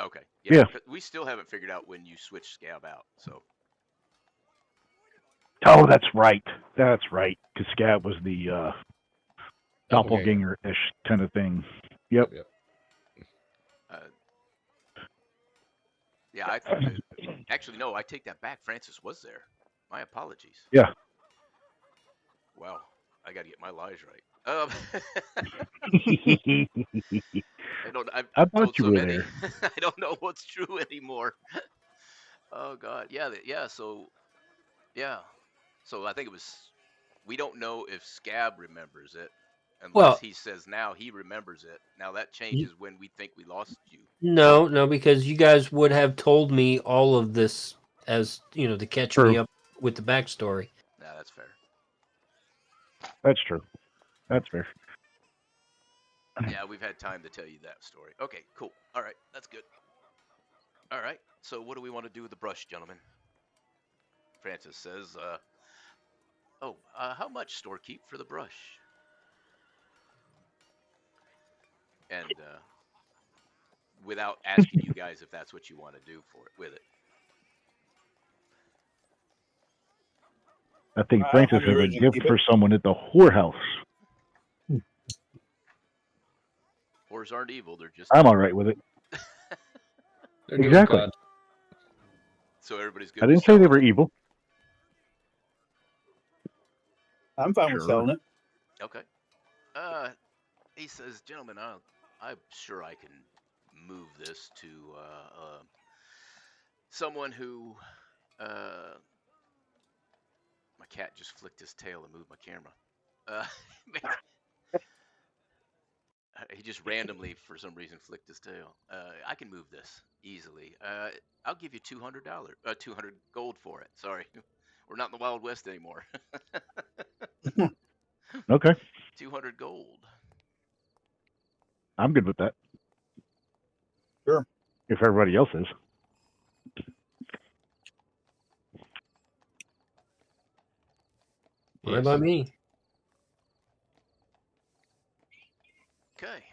Okay. Yeah. 'Cause we still haven't figured out when you switch Scab out. So Oh, that's right. That's right. Because Scab was the doppelganger-ish kind of thing. Yep. yeah, actually no, I take that back. Francis was there. My apologies. Yeah. Wow, I got to get my lies right. I've I thought told you so were many. there. I don't know what's true anymore. Oh God, yeah. So I think it was. We don't know if Scab remembers it, unless Well- he says now he remembers it. Now that changes when we think we lost you. No, because you guys would have told me all of this as to catch me True. up with the backstory. Nah, that's fair. That's true. That's fair. Yeah, we've had time to tell you that story. Okay, cool. All right, that's good. All right, so what do we want to do with the brush, gentlemen? Francis says, how much storekeep for the brush? And without asking you guys if that's what you want to do with it. I think I Francis have the has a original gift keep it. for someone at the whorehouse. Whores aren't evil; they're just. I'm all right with it. They're doing Exactly. God. So everybody's good. I with didn't say they selling were it? evil. I'm fine with Sure. selling it. Okay. He says, gentlemen, I'm sure I can move this to someone who. My cat just flicked his tail and moved my camera. He just randomly, for some reason, flicked his tail. I can move this easily. I'll give you $200, 200 gold for it. Sorry, we're not in the Wild West anymore. Okay. 200 gold. I'm good with that. Sure. If everybody else is. Fine by me. Okay.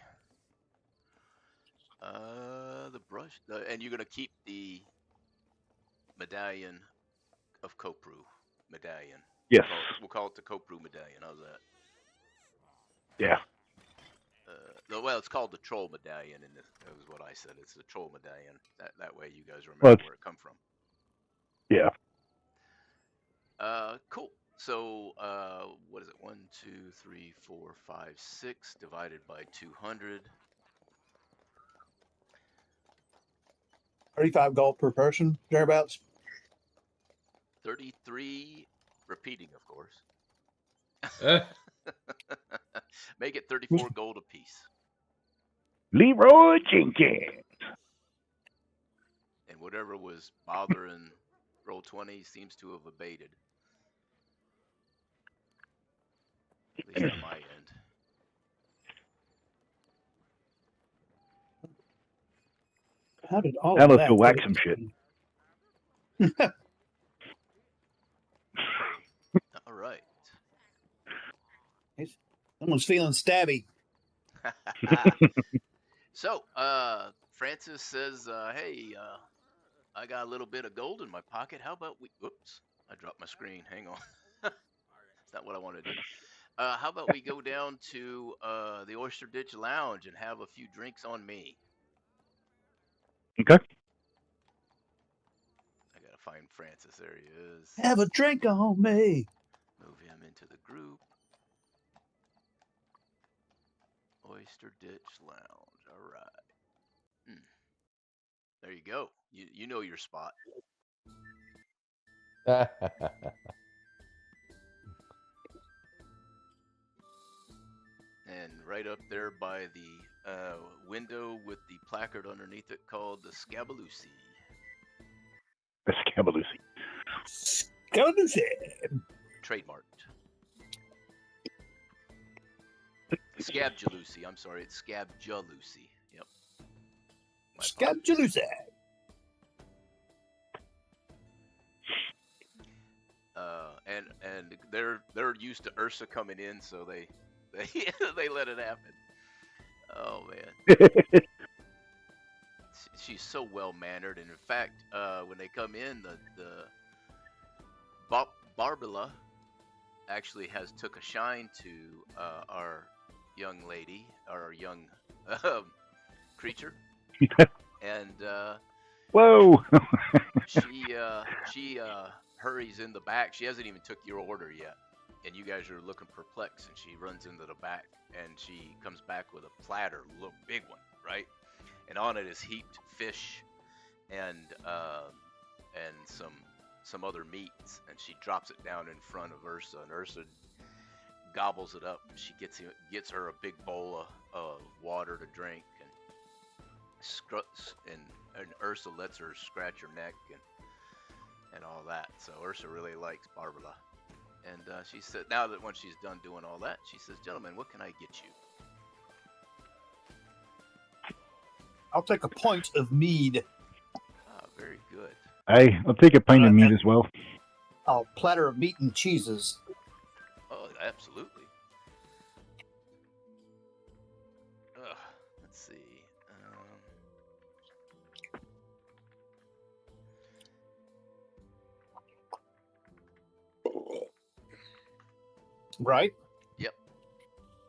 The brush, and you're gonna keep the medallion of Kopru medallion. Yes. We'll call it the Kopru medallion. How's that? Yeah. Well, it's called the troll medallion, and that was what I said. It's the troll medallion. That way you guys remember Well, where it come from. Yeah. Cool. So, what is it? 1, 2, 3, 4, 5, 6 divided by 200. 35 gold per person, thereabouts. 33, repeating, of course. Eh, Make it 34 gold apiece. Leroy Jenkins. And whatever was bothering roll 20 seems to have abated. At least on my end. How did all Now of let's that go whack fit? some shit. All right. Someone's feeling stabby. So, Francis says, hey, I got a little bit of gold in my pocket. How about we, whoops, I dropped my screen. Hang on. That's not what I wanted to do. How about we go down to the Oyster Ditch Lounge and have a few drinks on me? Okay. I gotta find Francis. There he is. Have a drink on me. Move him into the group. Oyster Ditch Lounge. All right. There you go. You know your spot. And right up there by the window with the placard underneath it called the Scabalusi. The Scabalusi. Scabalusi. Trademarked. Scabjalusi. I'm sorry, it's Scabjalusi. Yep. My apologies. Scabalusi. And they're used to Ursa coming in, so they they let it happen. Oh man. She's so well mannered, and in fact, when they come in, the Barbara actually has took a shine to our young lady, our young creature, and Whoa. she hurries in the back. She hasn't even took your order yet, and you guys are looking perplexed. And she runs into the back, and she comes back with a platter, a little big one, right? And on it is heaped fish and some other meats. And she drops it down in front of Ursa, and Ursa gobbles it up. She gets her a big bowl of water to drink, and Ursa lets her scratch her neck and all that. So Ursa really likes Barbara. And she said, now that when she's done doing all that, she says, "Gentlemen, what can I get you?" I'll take a pint of mead. Ah, very good. I'll take a pint of meat as well. A platter of meat and cheeses. Oh, absolutely. Let's see. Right? Yep.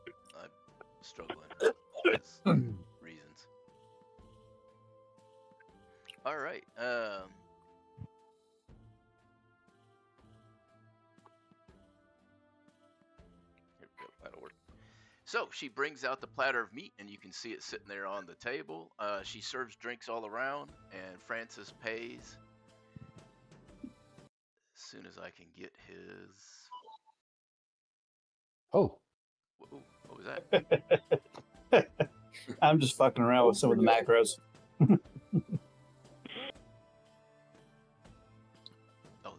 I'm struggling. Because reasons. All right. Here we go. That'll work. So she brings out the platter of meat, and you can see it sitting there on the table. She serves drinks all around, and Francis pays. As soon as I can get his. Oh, Whoa, what was that? I'm just fucking around with some of the macros. Oh,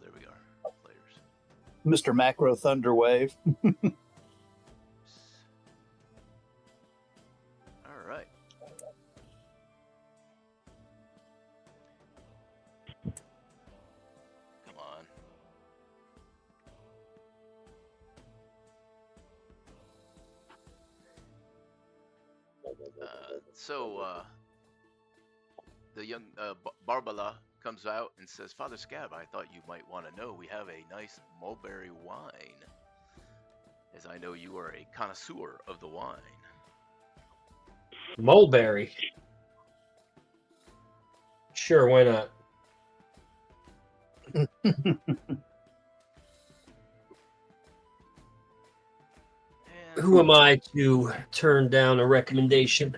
there we are. Players. Mr. Macro Thunderwave. All right. Come on. The young Barbara comes out and says, "Father Scab, I thought you might want to know we have a nice mulberry wine." as I know you are a connoisseur of the wine. Mulberry. Sure, why not? And, Who am I to turn down a recommendation?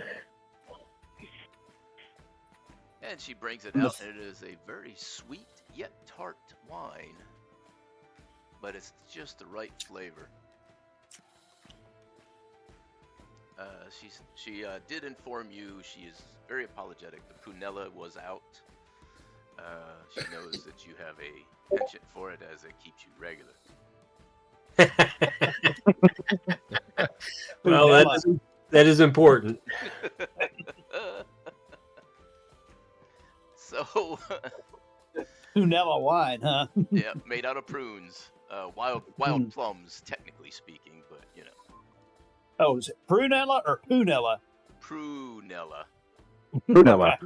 and she brings it out, and it is a very sweet yet tart wine, but it's just the right flavor. She did inform you she is very apologetic. The Prunella was out. She knows that you have a penchant for it as it keeps you regular. Well, that is important. So, Prunella wine, huh? yeah, made out of prunes, wild plums, technically speaking, but you know. Oh, is it Prunella or Punella? Prunella. Prunella.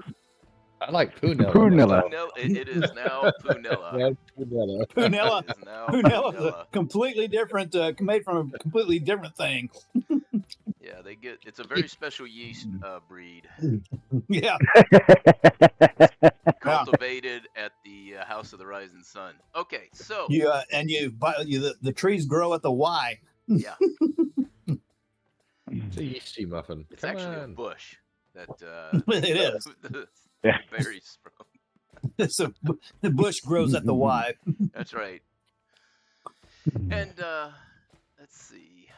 I like Punella. Prunella. It is now Prunella. Yeah, Punella. Punella. It is now Punella is a Prunella. completely different, made from a completely different thing. Yeah, it's a very special yeast breed, Yeah. cultivated at the House of the Rising Sun. Okay, so The trees grow at the Y. yeah, It's a yeasty muffin. it's Come actually a on. bush that It is. the Yeah. berries from. The bush grows at the Y. That's right. And let's see,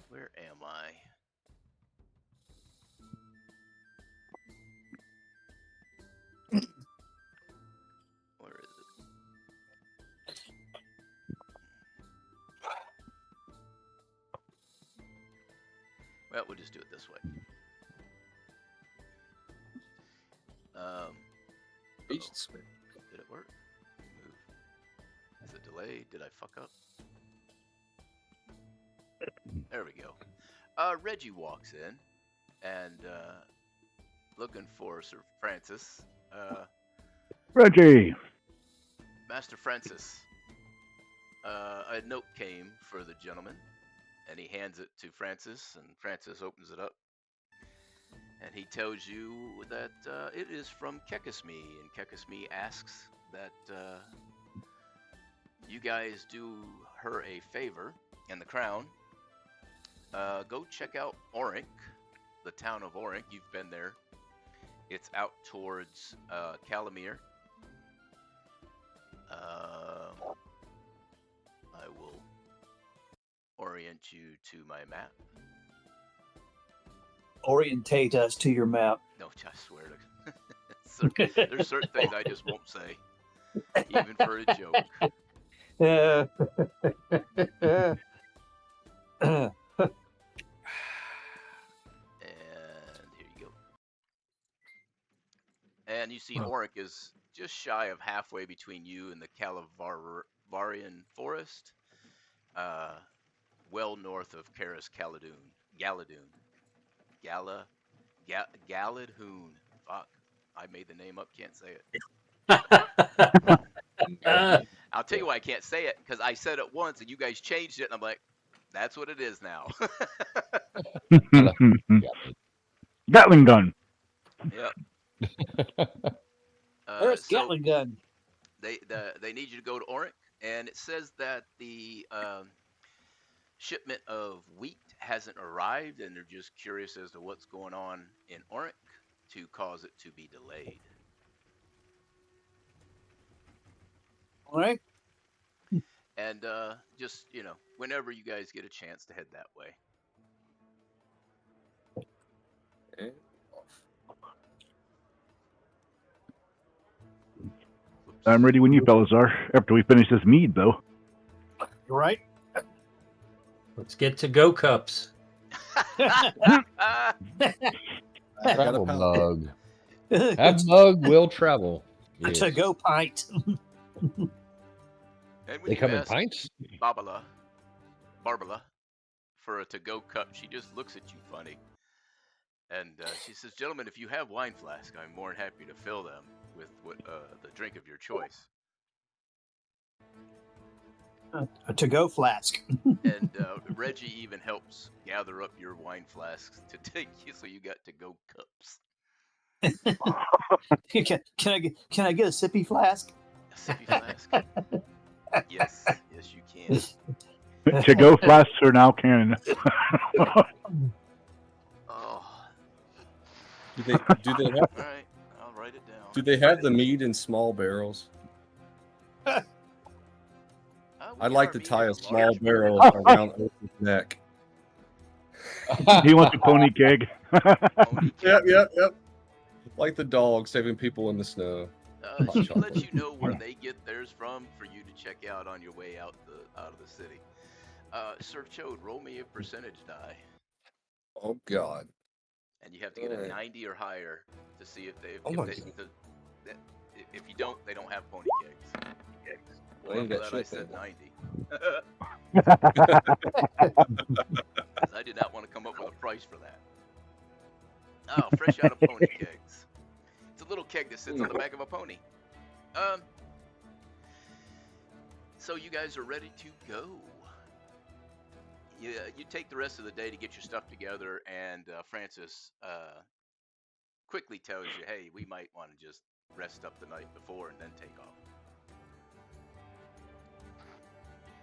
where am I? Where is it? Well, we'll just do it this way. Agent Smith. Did it work? Move. Is it delayed? Did I fuck up? There we go. Reggie walks in and looking for Sir Francis. Reggie. Master Francis. A note came for the gentleman, and he hands it to Francis, and Francis opens it up. And he tells you that it is from Kekisme, and Kekisme asks that you guys do her a favor, and the crown. Go check out Orink, the town of Orink. You've been there. It's out towards Calamere. I will orient you to my map. Orientate us to your map. No, I swear to. There's certain things I just won't say, even for a joke. And here you go. And you see Orink is just shy of halfway between you and the Calavarian Forest, well north of Karis Galadhoon. Galadhoon. Fuck. I made the name up, can't say it. I'll tell you why I can't say it, because I said it once and you guys changed it, and I'm like, that's what it is now. Gatling gun. Yep. There's Gatling gun. They need you to go to Orink, and it says that the shipment of wheat hasn't arrived, and they're just curious as to what's going on in Orink to cause it to be delayed. All right. And just, whenever you guys get a chance to head that way. Okay. Whoops. I'm ready when you fellas are. After we finish this mead, though. You right? Let's get to go cups. Travel mug. Have mug will travel. A Yes. to-go pint. And when They you come in ask pints? Barbara, for a to-go cup, she just looks at you funny. And she says, gentlemen, if you have wine flasks, I'm more than happy to fill them with the drink of your choice. A to-go flask. And Reggie even helps gather up your wine flasks to take you, so you got to-go cups. Can I get a sippy flask? A sippy flask. Yes, you can. To-go flasks are now canon. Oh, Do they have all right. I'll write it down. do they have the mead in small barrels? I'd like to tie a small barrel around Oprah's neck. He wants a pony keg. Pony keg. Yep. Like the dog saving people in the snow. She lets you know where they get theirs from for you to check out on your way out of the city. Sir Chode, roll me a percentage die, Oh God. and you have to get a 90 or higher to see if they. Oh if, my they God. if you don't, they don't have pony kegs. I ain't For got that, I shit said then. 90. 'Cause I did not want to come up with a price for that. Oh, fresh out of pony kegs. It's a little keg that sits on the back of a pony. So you guys are ready to go. You take the rest of the day to get your stuff together, and Francis quickly tells you, hey, we might want to just rest up the night before and then take off.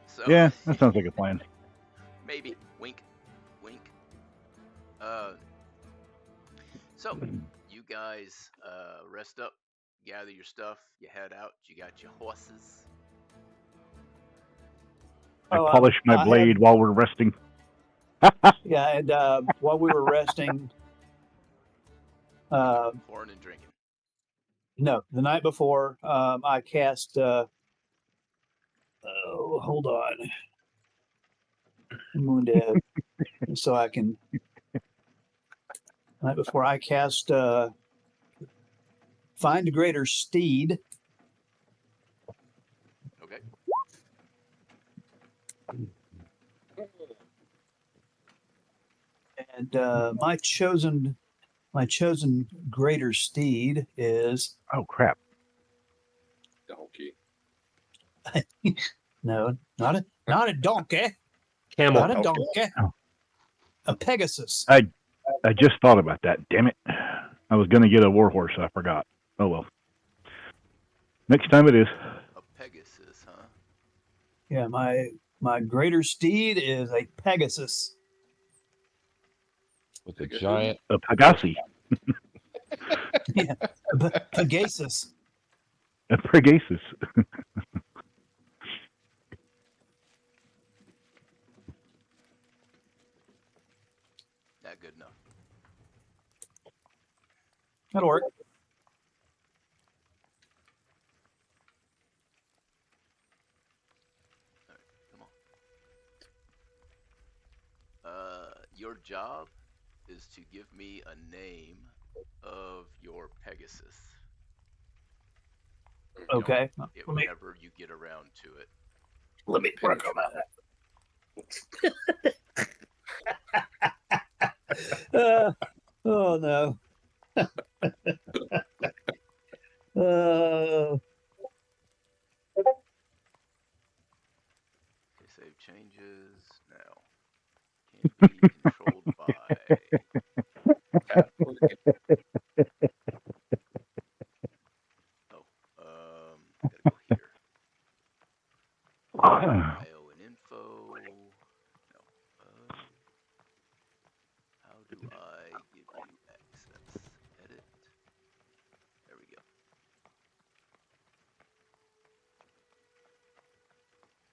So, Yeah, that sounds like a plan. maybe. Wink. Wink. So, you guys rest up, gather your stuff, you head out, you got your horses. I polish my blade while we're resting. Yeah, and while we were resting, Pouring and drinking. no, the night before, I cast. Hold on, I'm going to so I can. The night before, I cast Find Greater Steed. Okay. And my chosen greater steed is Oh crap! Donkey. no, not a donkey, Camel. not a donkey, Oh. a Pegasus. I just thought about that. Damn it! I was gonna get a warhorse. I forgot. Oh well. Next time it is. A Pegasus, huh? Yeah, my greater steed is a Pegasus. With a giant. A Pegasi. Yeah, Pegasus. A Pegasus. Not good enough. That'll work. Come on. Your job is to give me a name of your Pegasus. Okay. Whenever you get around to it. Let me work on that. Oh no. Okay, save changes now. Can't be controlled by. Gotta go here. IO and info. No. How do I give you access? Edit. There we go.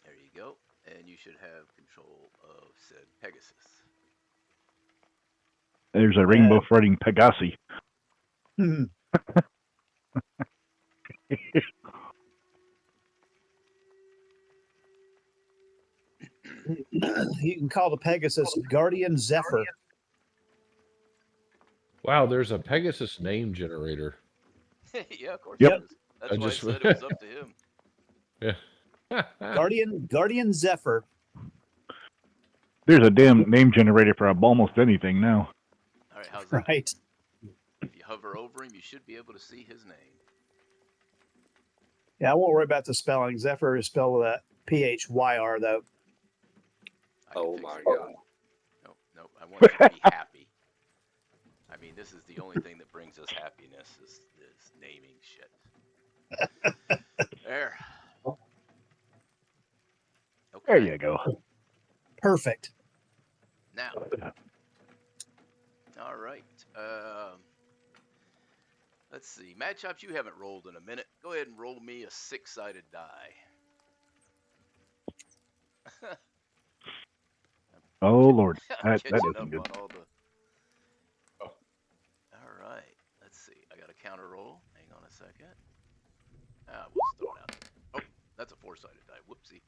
There you go. And you should have control of said Pegasus. There's a rainbow threading Pegasi. You can call the Pegasus Guardian Zephyr. Wow, there's a Pegasus name generator. Yeah, of course. Yep. It is. That's I why just- I said it was up to him. Yeah. Guardian Zephyr. There's a damn name generator for almost anything now. All right, how's that? Right. If you hover over him, you should be able to see his name. Yeah, I won't worry about the spelling. Zephyr is spelled with that PHYR though. I can Oh fix my it. god. Nope. I want you to be happy. I mean, this is the only thing that brings us happiness is this naming shit. There. Okay. There you go. Perfect. Now. All right. Let's see. Mad Chops, you haven't rolled in a minute. Go ahead and roll me a 6-sided die. Oh Lord, I'm that catching isn't up good. on all the. All right. Let's see. I got a counter roll. Hang on a second. We'll just throw it out. Oh, that's a 4-sided die. Whoopsie.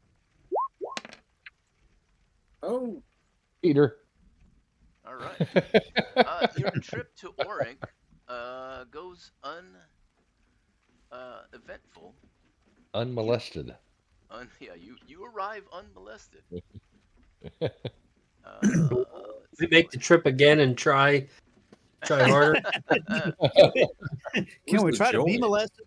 Oh, Peter. All right. Your trip to Orink goes eventful. Unmolested. Yeah, you arrive unmolested. We make the trip again and try harder. Can we the try to be joy? molested?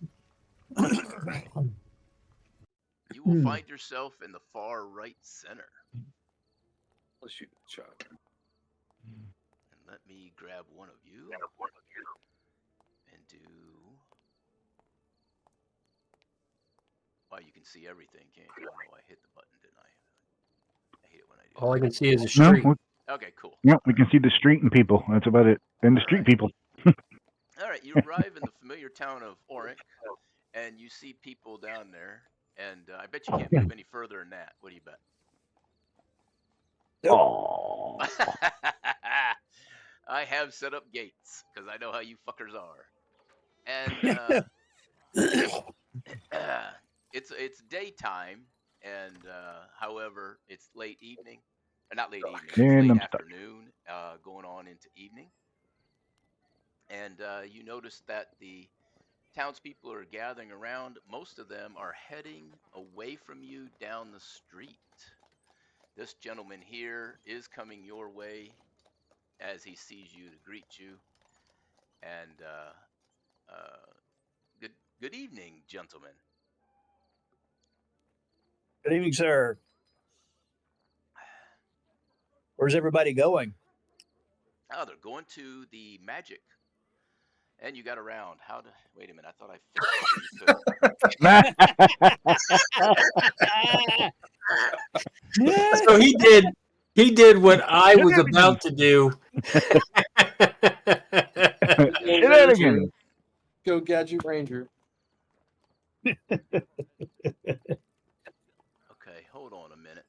You will find yourself in the far right center. Let's shoot the shot. And let me grab one of you and do. Wow, you can see everything, can't you? Oh no, I hit the button, didn't I? I hate it when I do. All I can see is a No, street. Okay, cool. yeah, we can see the street and people. That's about it. And the street Alright. people. All right, you arrive in the familiar town of Orink, and you see people down there. And I bet you can't move any further than that. What do you bet? Oh, I have set up gates because I know how you fuckers are. And it's daytime, and however, it's late evening, or not late evening. It's and late I'm stuck. afternoon, going on into evening. And you notice that the townspeople are gathering around. Most of them are heading away from you down the street. This gentleman here is coming your way as he sees you to greet you. And good evening, gentlemen. Good evening, sir. Where's everybody going? Oh, they're going to the magic. And you got around. Wait a minute. I thought I fixed it so you could. So he did what I was about to do. Shenanigans. Go Gadget Ranger. Okay, hold on a minute.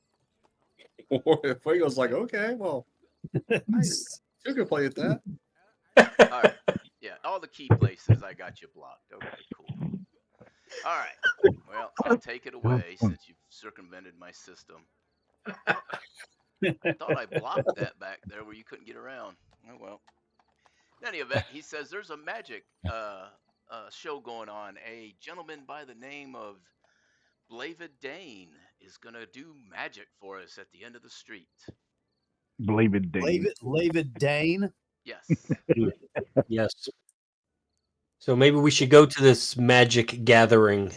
Fuego's like, okay, well, you can play at that. All right. Yeah, all the key places I got you blocked. Okay, cool. All right. Well, I'll take it away since you've circumvented my system. I thought I blocked that back there where you couldn't get around. Oh well. In any event, he says there's a magic show going on. A gentleman by the name of Blavid Dane is gonna do magic for us at the end of the street. Blavid Dane. Blavid Dane. Yes. Yes. So maybe we should go to this magic gathering.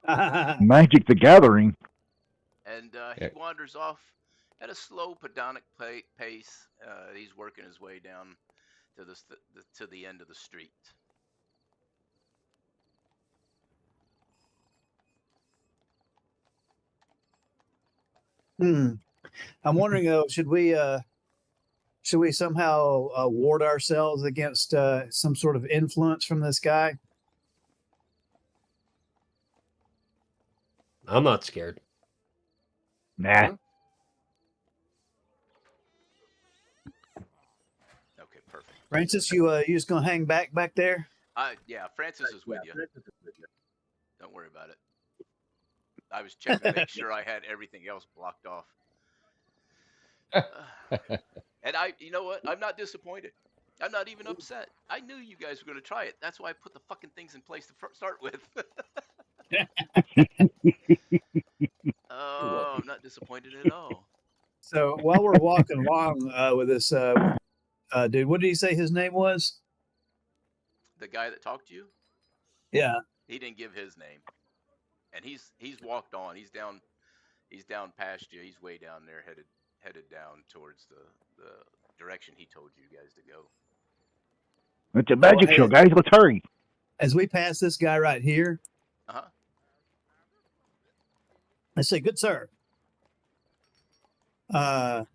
Magic the Gathering. And he wanders off at a slow, pedonic pace. He's working his way down to the end of the street. I'm wondering, should we somehow ward ourselves against some sort of influence from this guy? I'm not scared. Nah. Okay, perfect. Francis, you just gonna hang back there? Yeah, Francis is with you. Don't worry about it. I was checking to make sure I had everything else blocked off. And you know what? I'm not disappointed. I'm not even upset. I knew you guys were going to try it. That's why I put the fucking things in place to start with. Oh, I'm not disappointed at all. So while we're walking along with this dude, what did he say his name was? The guy that talked to you? Yeah. He didn't give his name. and he's walked on. He's down past you. He's way down there, headed down towards the direction he told you guys to go. It's a magic show, guys. Let's hurry. As we pass this guy right here, Uh-huh. I say, "Good sir, my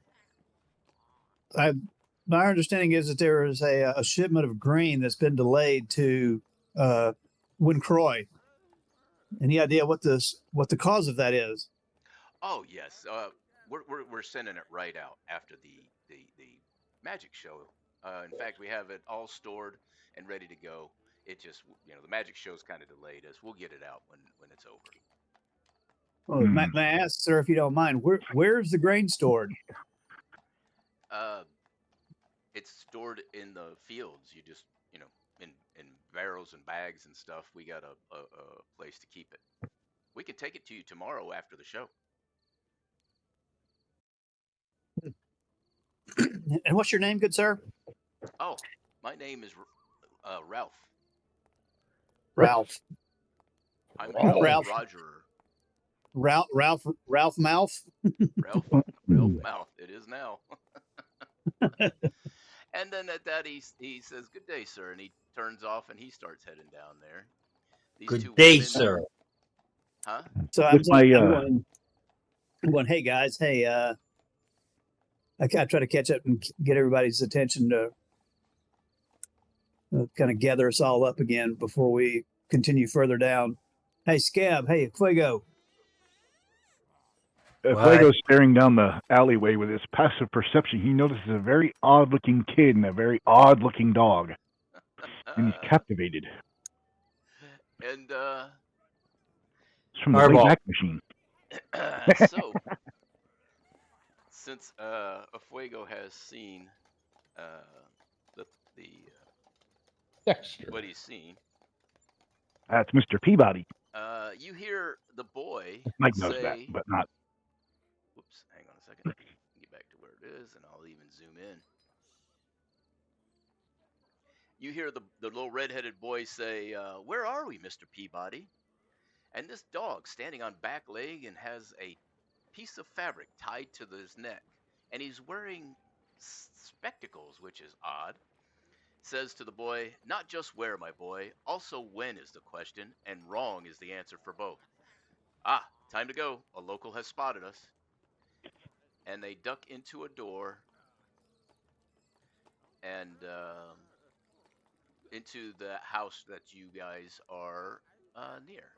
understanding is that there is a shipment of grain that's been delayed to Wincroy. Any idea what the cause of that is?" Oh yes, we're sending it right out after the magic show. In fact, we have it all stored and ready to go. It just, the magic show's kind of delayed us. We'll get it out when it's over. Well, may I ask, sir, if you don't mind, where's the grain stored? It's stored in the fields. You just, in barrels and bags and stuff. We got a place to keep it. We can take it to you tomorrow after the show. And what's your name, good sir? Oh, my name is Ralph. Ralph. I'm Ralph. Roger. Ralph Mouth. Ralph Mouth. It is now. And then at that he says, "Good day, sir," and he turns off and he starts heading down there. These Good two day, women, sir. Huh? So I'm going, "Hey guys, hey, I try to catch up and get everybody's attention to kind of gather us all up again before we continue further down. Hey, Scab. Hey, Fuego." Fuego's staring down the alleyway with his passive perception. He notices a very odd-looking kid and a very odd-looking dog, and he's captivated. And it's from the Wayback Machine. So, since Fuego has seen what he's seen, that's Mr. Peabody. you hear the boy Mike say, knows that, but not. Whoops, hang on a second. Get back to where it is, and I'll even zoom in. You hear the little red-headed boy say, "Where are we, Mr. Peabody?" And this dog, standing on back leg and has a piece of fabric tied to his neck, and he's wearing spectacles, which is odd, says to the boy, "Not just where, my boy, also when is the question, and wrong is the answer for both. Ah, time to go. A local has spotted us." And they duck into a door and into the house that you guys are near.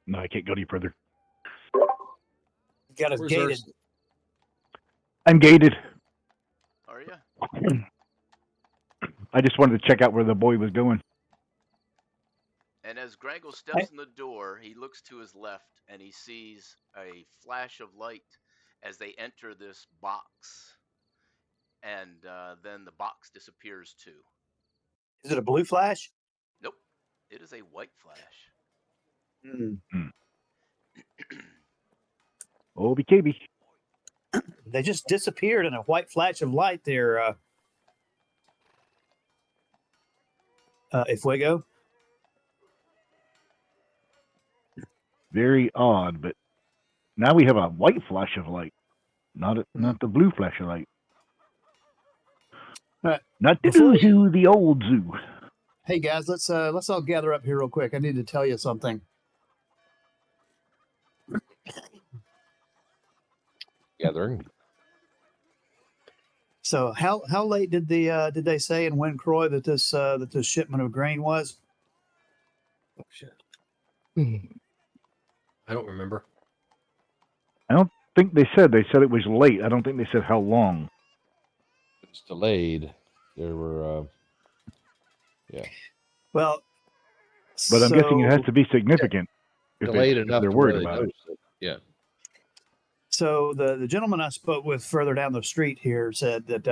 No, I can't go any further. Got us gated. I'm gated. Are you? I just wanted to check out where the boy was going. And as Grangle steps in the door, he looks to his left and he sees a flash of light as they enter this box. And then the box disappears too. Is it a blue flash? Nope. It is a white flash. Oh, BKB. They just disappeared in a white flash of light there, Fuego. Very odd, but now we have a white flash of light, not the blue flash of light. Not the zoo, the old zoo. Hey guys, let's all gather up here real quick. I need to tell you something. Gathering. So how late did they say in Wincroy that this shipment of grain was? Oh shit. I don't remember. I don't think they said. They said it was late. I don't think they said how long. It's delayed. There were, yeah. Well, but I'm guessing it has to be significant. Yeah. Delayed enough. They're worried about it. Yeah. So the gentleman I spoke with further down the street here said that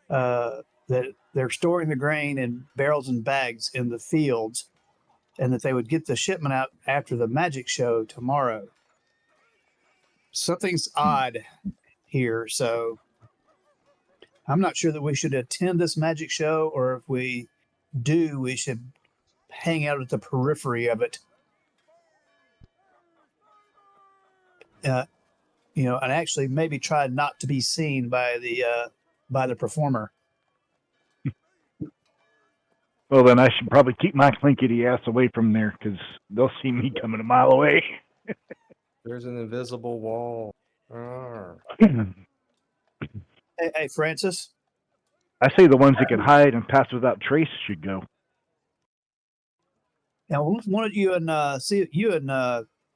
that they're storing the grain in barrels and bags in the fields, and that they would get the shipment out after the magic show tomorrow. Something's odd here, so I'm not sure that we should attend this magic show or if we do, we should hang out at the periphery of it. And actually maybe try not to be seen by the performer. Well, then I should probably keep my clinkety ass away from there because they'll see me coming a mile away. There's an invisible wall. Arr. Hey, Francis. I say the ones that can hide and pass without trace should go. Now, why don't you and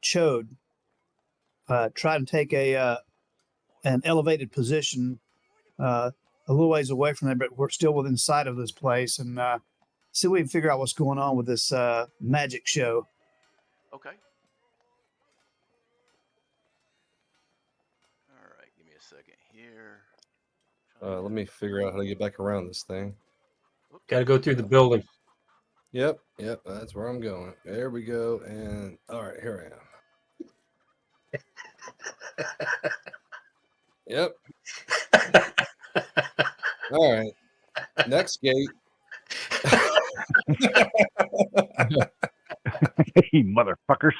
Chode try and take an elevated position a little ways away from there, but we're still within sight of this place, and see if we can figure out what's going on with this magic show. Okay. All right, give me a second here. Let me figure out how to get back around this thing. Got to go through the building. Yep, that's where I'm going. There we go. And all right, here I am. Yep. All right. Next gate. Hey, motherfuckers.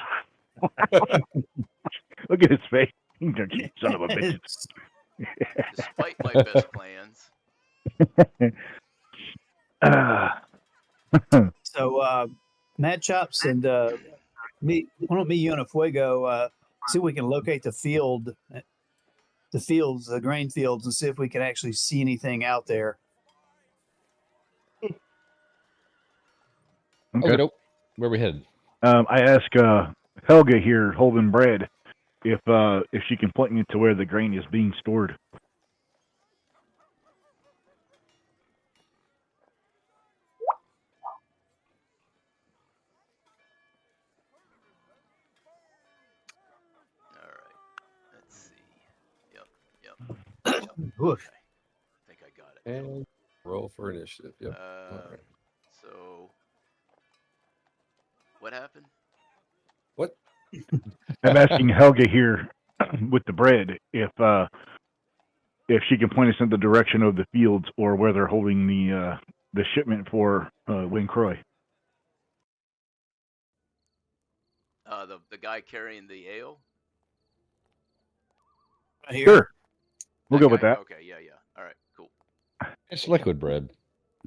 Look at his face. Son of a bitch. Despite my best plans. So, Mad Chops and me, why don't me, you, and Fuego see if we can locate the grain fields, and see if we can actually see anything out there. Okay, dope. Where we headed? I asked Helga here, holding bread, if she can point me to where the grain is being stored. All right. Let's see. Yep. Okay. I think I got it. And roll for initiative. Yep. Right. So, what happened? What? I'm asking Helga here with the bread if she can point us in the direction of the fields or where they're holding the shipment for Wayne Croy. The guy carrying the ale? Here. Sure. We'll That go guy? with that. Okay, yeah. All right, cool. It's liquid bread.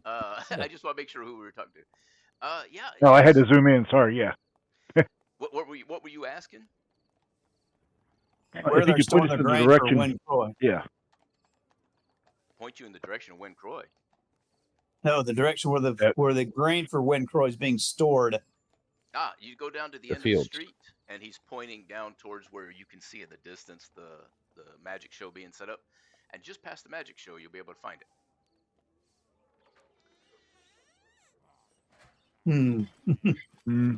I just want to make sure who we were talking to. Yeah. No, I had to zoom in. Sorry, yeah. What were you asking? Where If you they're could storing point us the in the grain direction, for Win Croy. yeah. Point you in the direction of Win Croy. No, the direction where the grain for Win Croy is being stored. You go down to the end fields. of the street, and he's pointing down towards where you can see in the distance the magic show being set up, and just past the magic show, you'll be able to find it.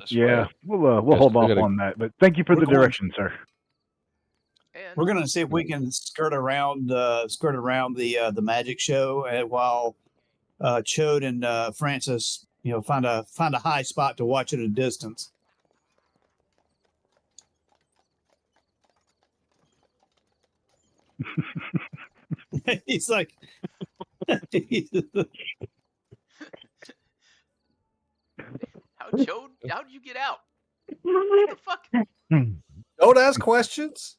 Yeah, Right. we'll hold off on that. But thank you for the direction, sir. And we're going to see if we can skirt around the magic show, while Chode and Francis, find a high spot to watch at a distance. He's like, how'd you get out? What the fuck? Don't ask questions.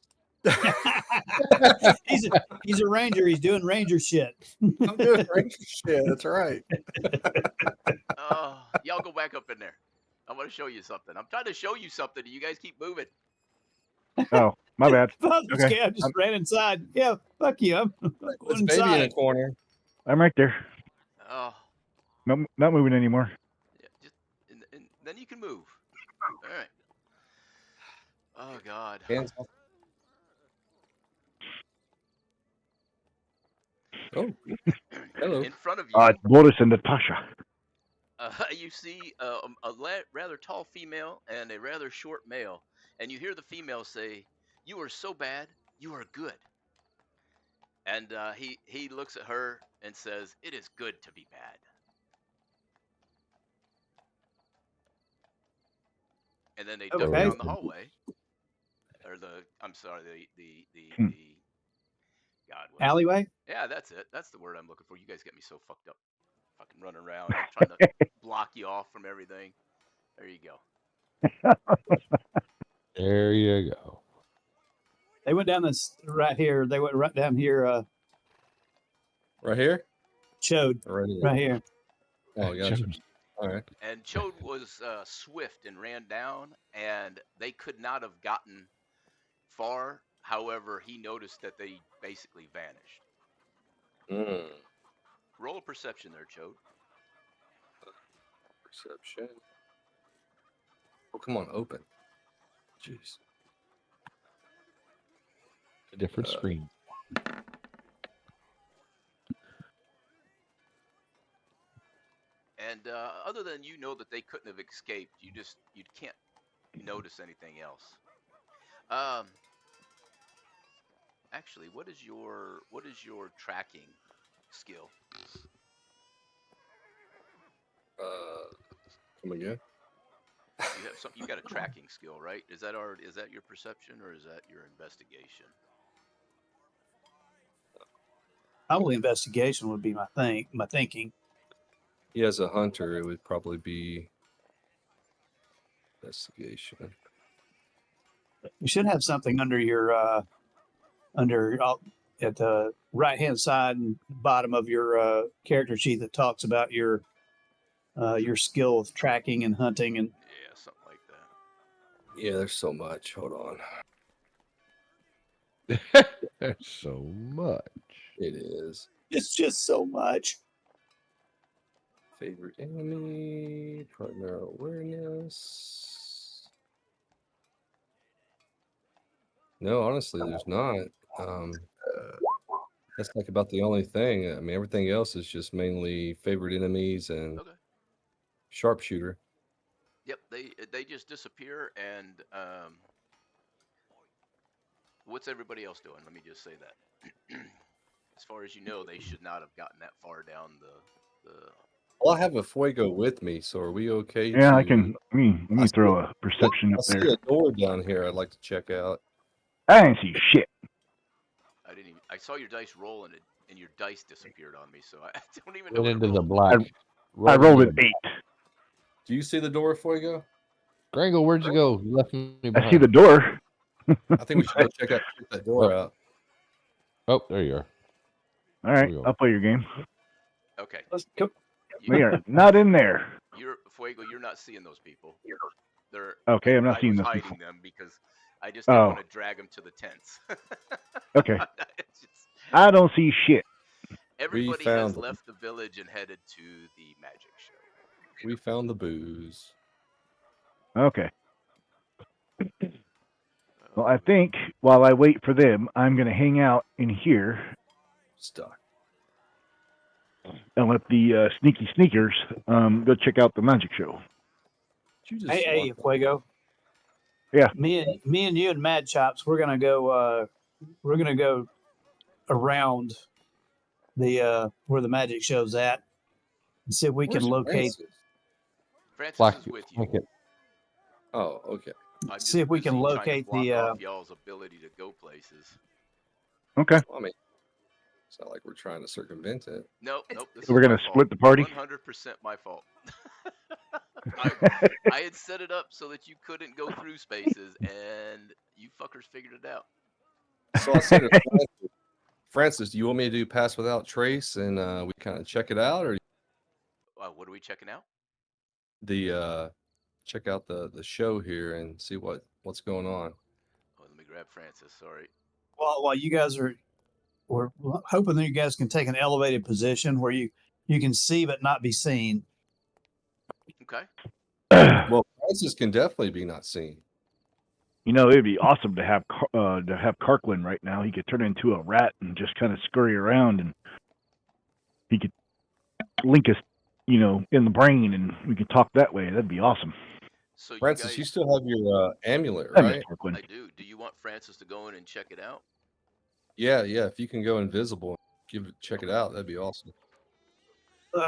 he's a ranger. He's doing ranger shit. I'm doing ranger shit. That's right. Y'all go back up in there. I want to show you something. I'm trying to show you something, and you guys keep moving. Oh, my bad. Okay. I just ran inside. Yeah, fuck you. I'm It's baby in a corner. I'm right there. Oh. No, not moving anymore. Yeah, and then you can move. All right. Oh God. Hands off. Oh, hello. In front of you, It's Boris and Natasha. you see a rather tall female and a rather short male, and you hear the female say, "You are so bad, you are good." And he looks at her and says, "It is good to be bad." And then they duck Okay. down the hallway, or the God, alleyway. Yeah, that's it. That's the word I'm looking for. You guys get me so fucked up. fucking running around. I'm trying to block you off from everything. There you go. There you go. They went down this right here. They went right down here. Right here? Chode Right here. right here. Oh, gotcha. All right. And Chode was swift and ran down, and they could not have gotten far. However, he noticed that they basically vanished. Mm. Roll a perception there, Chode. Perception. Oh, come on, open. Jeez. A different screen. And other than you know that they couldn't have escaped, you can't notice anything else. Actually, what is your tracking skill? Come again? You have you got a tracking skill, right? Is that your perception or is that your investigation? Probably investigation would be my thinking. He has a hunter. It would probably be investigation. You should have something under your at the right hand side and bottom of your character sheet that talks about your skill of tracking and hunting and Yeah, something like that. Yeah, there's so much. Hold on. That's so much. It is. it's just so much. Favorite enemy, partner awareness. No, honestly, there's not. That's like about the only thing. I mean, everything else is just mainly favorite enemies and Okay. sharpshooter. Yep, they just disappear. And what's everybody else doing? Let me just say that. As far as you know, they should not have gotten that far down the. Well, I have a Fuego with me, so are we okay? Yeah, I can. Let me throw a perception I up see there. a door down here I'd like to check out. I didn't see shit. I didn't even. I saw your dice roll and your dice disappeared on me, so I don't even know. Went what into to the roll. black. I rolled an into the- 8. Do you see the door, Fuego? Grangle, where'd you go? You left me behind. I see the door. I think we should go check that door out. Oh, there you are. All right, we go. I'll play your game. Okay. Let's go. We are not in there. You're Fuego. You're not seeing those people. They're Okay, I'm not I seeing was those hiding people. them because I just didn't Oh. want to drag them to the tents. Okay. It's just- I don't see shit. everybody found has them. left the village and headed to the magic show. We found the booze. Okay. Well, I think while I wait for them, I'm going to hang out in here Stuck. and let the sneaky sneakers go check out the magic show. Did you just Hey, walk Fuego. Yeah. Me and you and Mad Chops, we're gonna go around the where the magic show's at and see if we can Where's locate. Francis Black. is with you. Like it. Oh, okay. I'm See if we can busy trying to locate block the, off y'all's ability to go places. Okay. Well, I mean, it's not like we're trying to circumvent it. Nope. This So we're is going my to split the fault. party? 100% my fault. I had set it up so that you couldn't go through spaces, and you fuckers figured it out. So I said, Francis, do you want me to do Pass Without Trace and we kind of check it out, or What are we checking out? the check out the show here and see what's going on? Oh, let me grab Francis. Sorry. While you guys we're hoping that you guys can take an elevated position where you can see but not be seen. Okay. Well, Francis can definitely be not seen. You know, it'd be awesome to have Karklin right now. He could turn into a rat and just kind of scurry around, and he could link us, in the brain, and we could talk that way. That'd be awesome. So Francis, you still have your amulet, I miss right? Karklin. I do. Do you want Francis to go in and check it out? Yeah. If you can go invisible, check it out. That'd be awesome.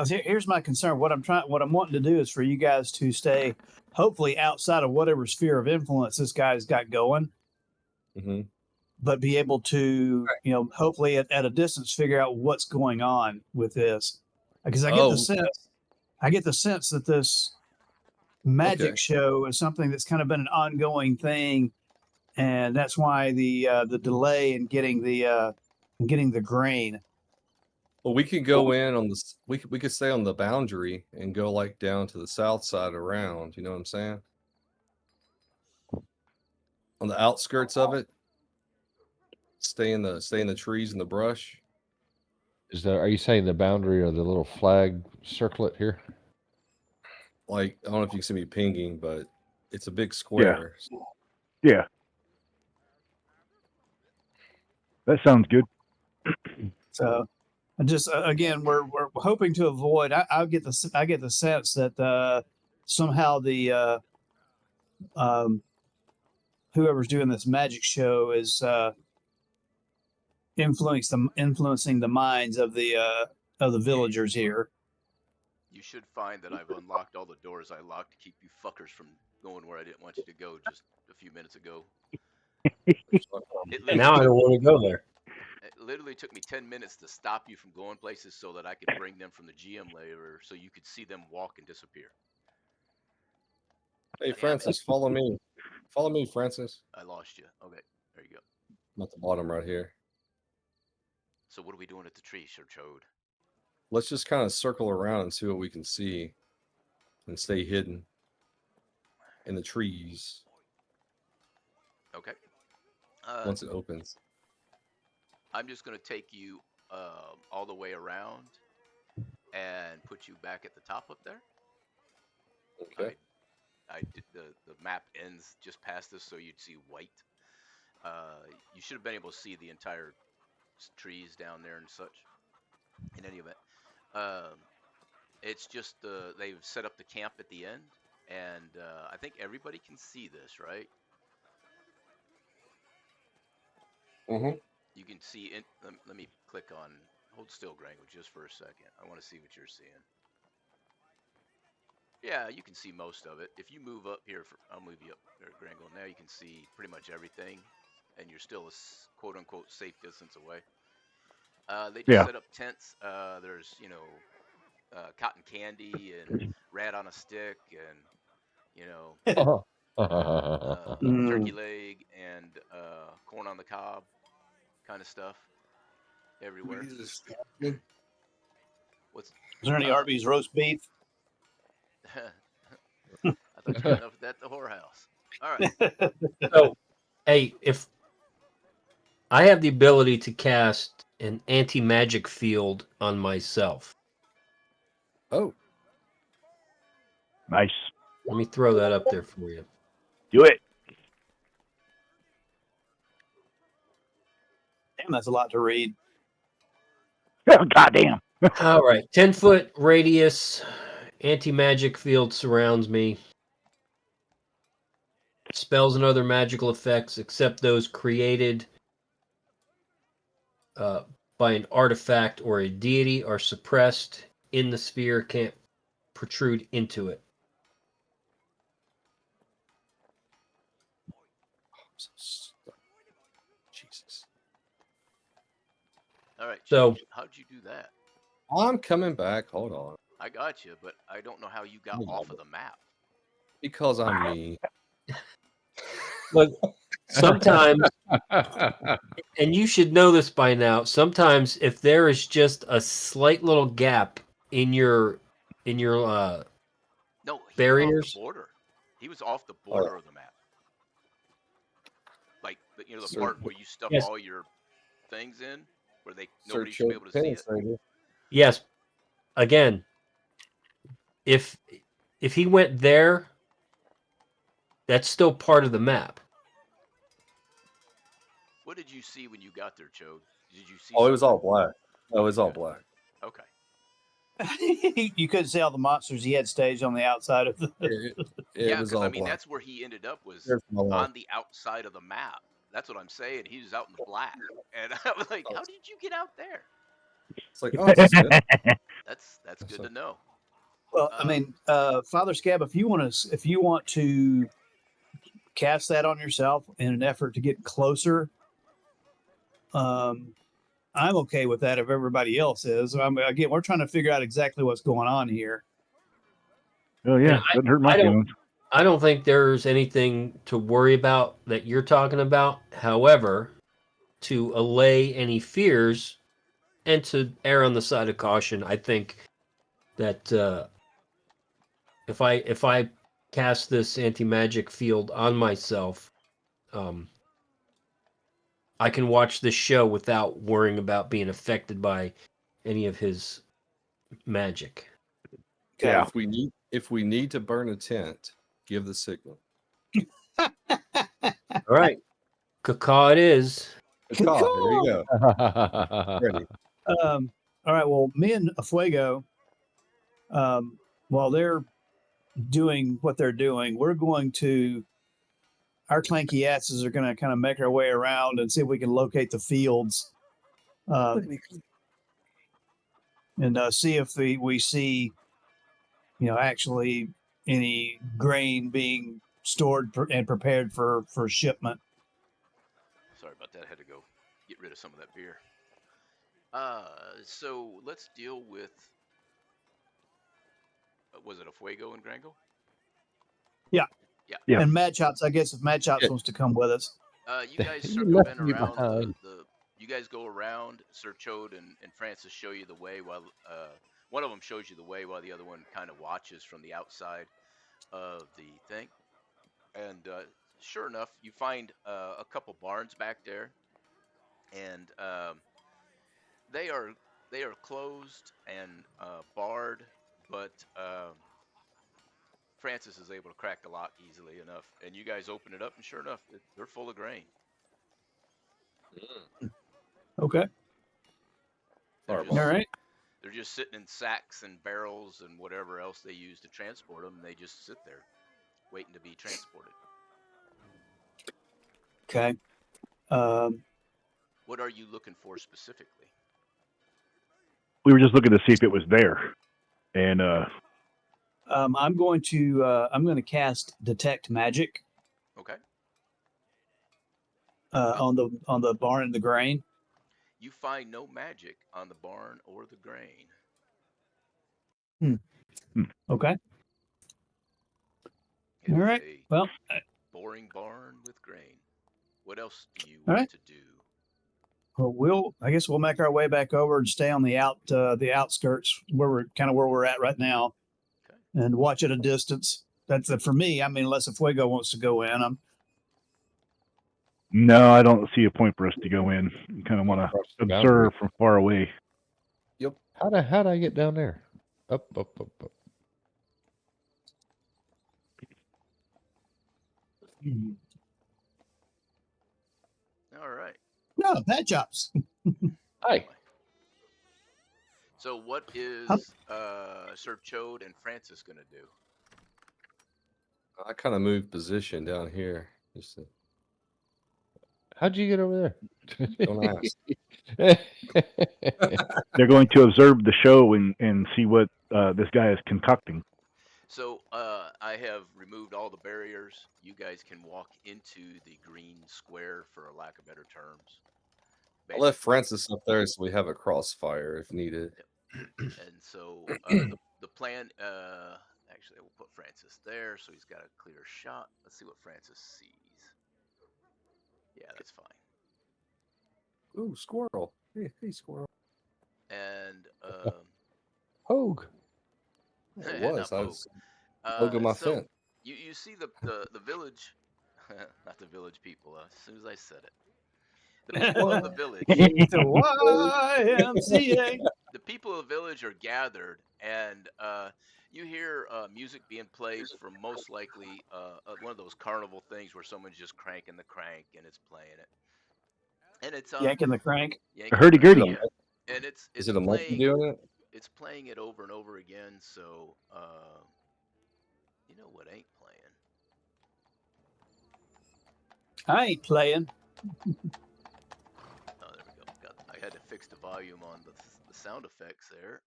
Here's my concern. What I'm wanting to do is for you guys to stay, hopefully, outside of whatever sphere of influence this guy's got going, Mm-hmm. but be able to, hopefully at a distance, figure out what's going on with this. because I get the sense that this magic show is something that's kind of been an ongoing thing, and that's why the delay in getting the grain. Well, we could go in on this. We could stay on the boundary and go like down to the south side around. You know what I'm saying? On the outskirts of it, stay in the trees and the brush. Are you saying the boundary or the little flag circlet here? Like, I don't know if you can see me pinging, but it's a big square. Yeah. That sounds good. So, just again, we're hoping to avoid. I get the sense that somehow the whoever's doing this magic show is influencing the minds of the villagers here. You should find that I've unlocked all the doors I locked to keep you fuckers from going where I didn't want you to go just a few minutes ago. Now I don't want to go there. It literally took me 10 minutes to stop you from going places so that I could bring them from the GM layer so you could see them walk and disappear. Hey, Francis, follow me. Follow me, Francis. I lost you. Okay, there you go. I'm at the bottom right here. So what are we doing at the tree, Sir Chode? Let's just kind of circle around and see what we can see and stay hidden in the trees. Okay. Once it opens. I'm just going to take you all the way around and put you back at the top up there. Okay. I did the map ends just past this, so you'd see white. You should have been able to see the entire trees down there and such. In any event, it's just they've set up the camp at the end, and I think everybody can see this, right? Mm-hmm. You can see it. Let me click on. Hold still, Grango, just for a second. I want to see what you're seeing. Yeah, you can see most of it. If you move up here, I'll move you up there, Grango. Now you can see pretty much everything, and you're still a quote-unquote safe distance away. They just set up tents. There's, cotton candy and rat on a stick and, turkey leg and corn on the cob kind of stuff everywhere. Is there any Arby's roast beef? I thought you got enough of that at the whorehouse. All right. So, hey, if I have the ability to cast an anti-magic field on myself. Oh. Nice. Let me throw that up there for you. Do it. Damn, that's a lot to read. Oh, goddamn. All right. 10-foot radius. Anti-magic field surrounds me. Spells and other magical effects, except those created by an artifact or a deity, are suppressed in the sphere, can't protrude into it. Jesus. All right. So, how'd you do that? I'm coming back. Hold on. I got you, but I don't know how you got off of the map. Because I'm me. Look, sometimes, and you should know this by now, sometimes if there is just a slight little gap in your no, barriers. Was off the border. He was off the border of the map. Like the part where you stuff all your things in, where nobody should be able to see it. Right. Yes. Again, if he went there, that's still part of the map. What did you see when you got there, Chode? Did you see? Oh, it was all black. Oh, it was all black. Okay. You couldn't see all the monsters he had staged on the outside of the. It was all I mean, black. that's where he ended up, was on the outside of the map. That's what I'm saying. He was out in the black, and I was like, "How did you get out there?" It's like, oh, this is good. That's good to know. Well, I mean, Father Scab, if you want to cast that on yourself in an effort to get closer, I I'm okay with that if everybody else is. Again, we're trying to figure out exactly what's going on here. Oh yeah, I- doesn't hurt my I don't- feelings. I don't think there's anything to worry about that you're talking about. However, to allay any fears and to err on the side of caution, I think that if I cast this anti-magic field on myself, I can watch this show without worrying about being affected by any of his magic. Okay. Yeah. If we need to burn a tent, give the signal. All right, caw it is. Caw, there you go. Ready. All right. Well, me and Fuego, while they're doing what they're doing, we're going to, our clanky asses are going to kind of make our way around and see if we can locate the fields, and see if we see, actually any grain being stored and prepared for shipment. Sorry about that. I had to go get rid of some of that beer. So let's deal with. Was it a Fuego and Grango? Yeah. Yeah. Yeah. And Mad Chops, I guess if Mad Chops Yeah. wants to come with us. You guys You circumvent left me around behind. you guys go around. Sir Chode and Francis show you the way while one of them shows you the way while the other one kind of watches from the outside of the thing. And sure enough, you find a couple barns back there, and they are closed and barred, but Francis is able to crack the lock easily enough. And you guys open it up, and sure enough, they're full of grain. Okay. They're All just, right. they're just sitting in sacks and barrels and whatever else they use to transport them. They just sit there, waiting to be transported. Okay. What are you looking for specifically? We were just looking to see if it was there, and I'm going to cast Detect Magic Okay. on the barn and the grain. You find no magic on the barn or the grain. Okay. It All is right. a Well, boring barn with grain. What else do you All want right. to do? I guess we'll make our way back over and stay on the outskirts where we're at right now, Okay. and watch at a distance. That's for me. I mean, unless if Fuego wants to go in, no, I don't see a point for us to go in. Kind of want to Across the observe boundary. from far away. Yep. How'd I get down there? Up. All right. no Mad Chops. Hi. So what is Sir Chode and Francis going to do? I kind of moved position down here. Just to, How'd you get over there? don't ask. They're going to observe the show and see what this guy is concocting. So I have removed all the barriers. You guys can walk into the green square, for a lack of better terms. I left Francis up there so we have a crossfire if needed. And so the plan, actually, we'll put Francis there so he's got a clear shot. Let's see what Francis sees. Yeah, that's fine. Ooh, squirrel. Hey, squirrel. And Hogue. It not was. I Pogue. was poking my So fence. you see the village, not the village people. As soon as I said it, the people of the village. The YMCA. The people of the village are gathered, and you hear music being played from most likely one of those carnival things where someone's just cranking the crank and it's playing it, and it's Yanking the crank. yanking the Hurdy-gurdy. crank, and it's Is it a monkey playing. doing it? It's playing it over and over again. So you know what ain't playing? I ain't playing. Oh, there we go. I had to fix the volume on the sound effects there.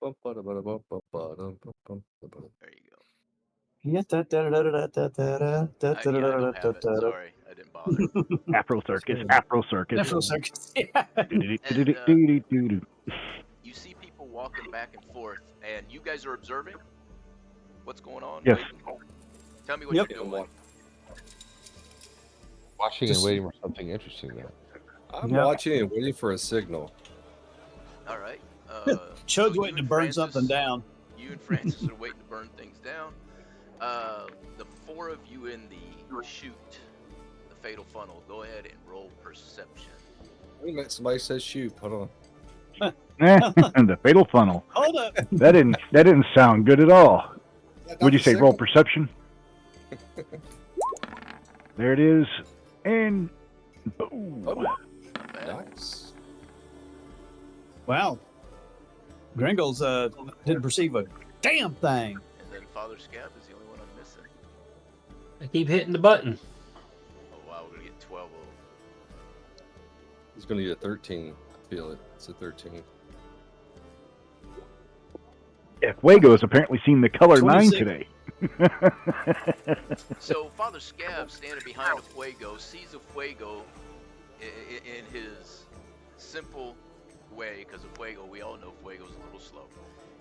There you go. Yeah, I don't have it. Sorry, I didn't bother. Afro Circus. Afro Circus. Afro Circus. Yeah. Do-do-do-do-do-do-do. You see people walking back and forth, and you guys are observing what's going on. Yes. Waiting. Tell me what Yep. you're doing. Watching Just- and waiting for something interesting there. I'm Yeah. watching and waiting for a signal. All right. Chud's so waiting to burn something down. You and Francis are waiting to burn things down. The four of you in the chute, the fatal funnel, go ahead and roll perception. Wait a minute, somebody says shoot. Hold on. And the fatal funnel. Hold up. That didn't sound good at all. Not Would you the say roll signal. perception? There it is. And boom. Oh, Not bad. nice. Wow. Gringles didn't perceive a damn thing. And then Father Scab is the only one I'm missing. I keep hitting the button. Oh wow, we're gonna get 12 of them. He's going to get a 13. I feel it. It's a 13. Yeah, Fuego's apparently seen the color 26. 9 today. So Father Scab, standing behind a Fuego, sees a Fuego in his simple way, because a Fuego, we all know Fuego's a little slow.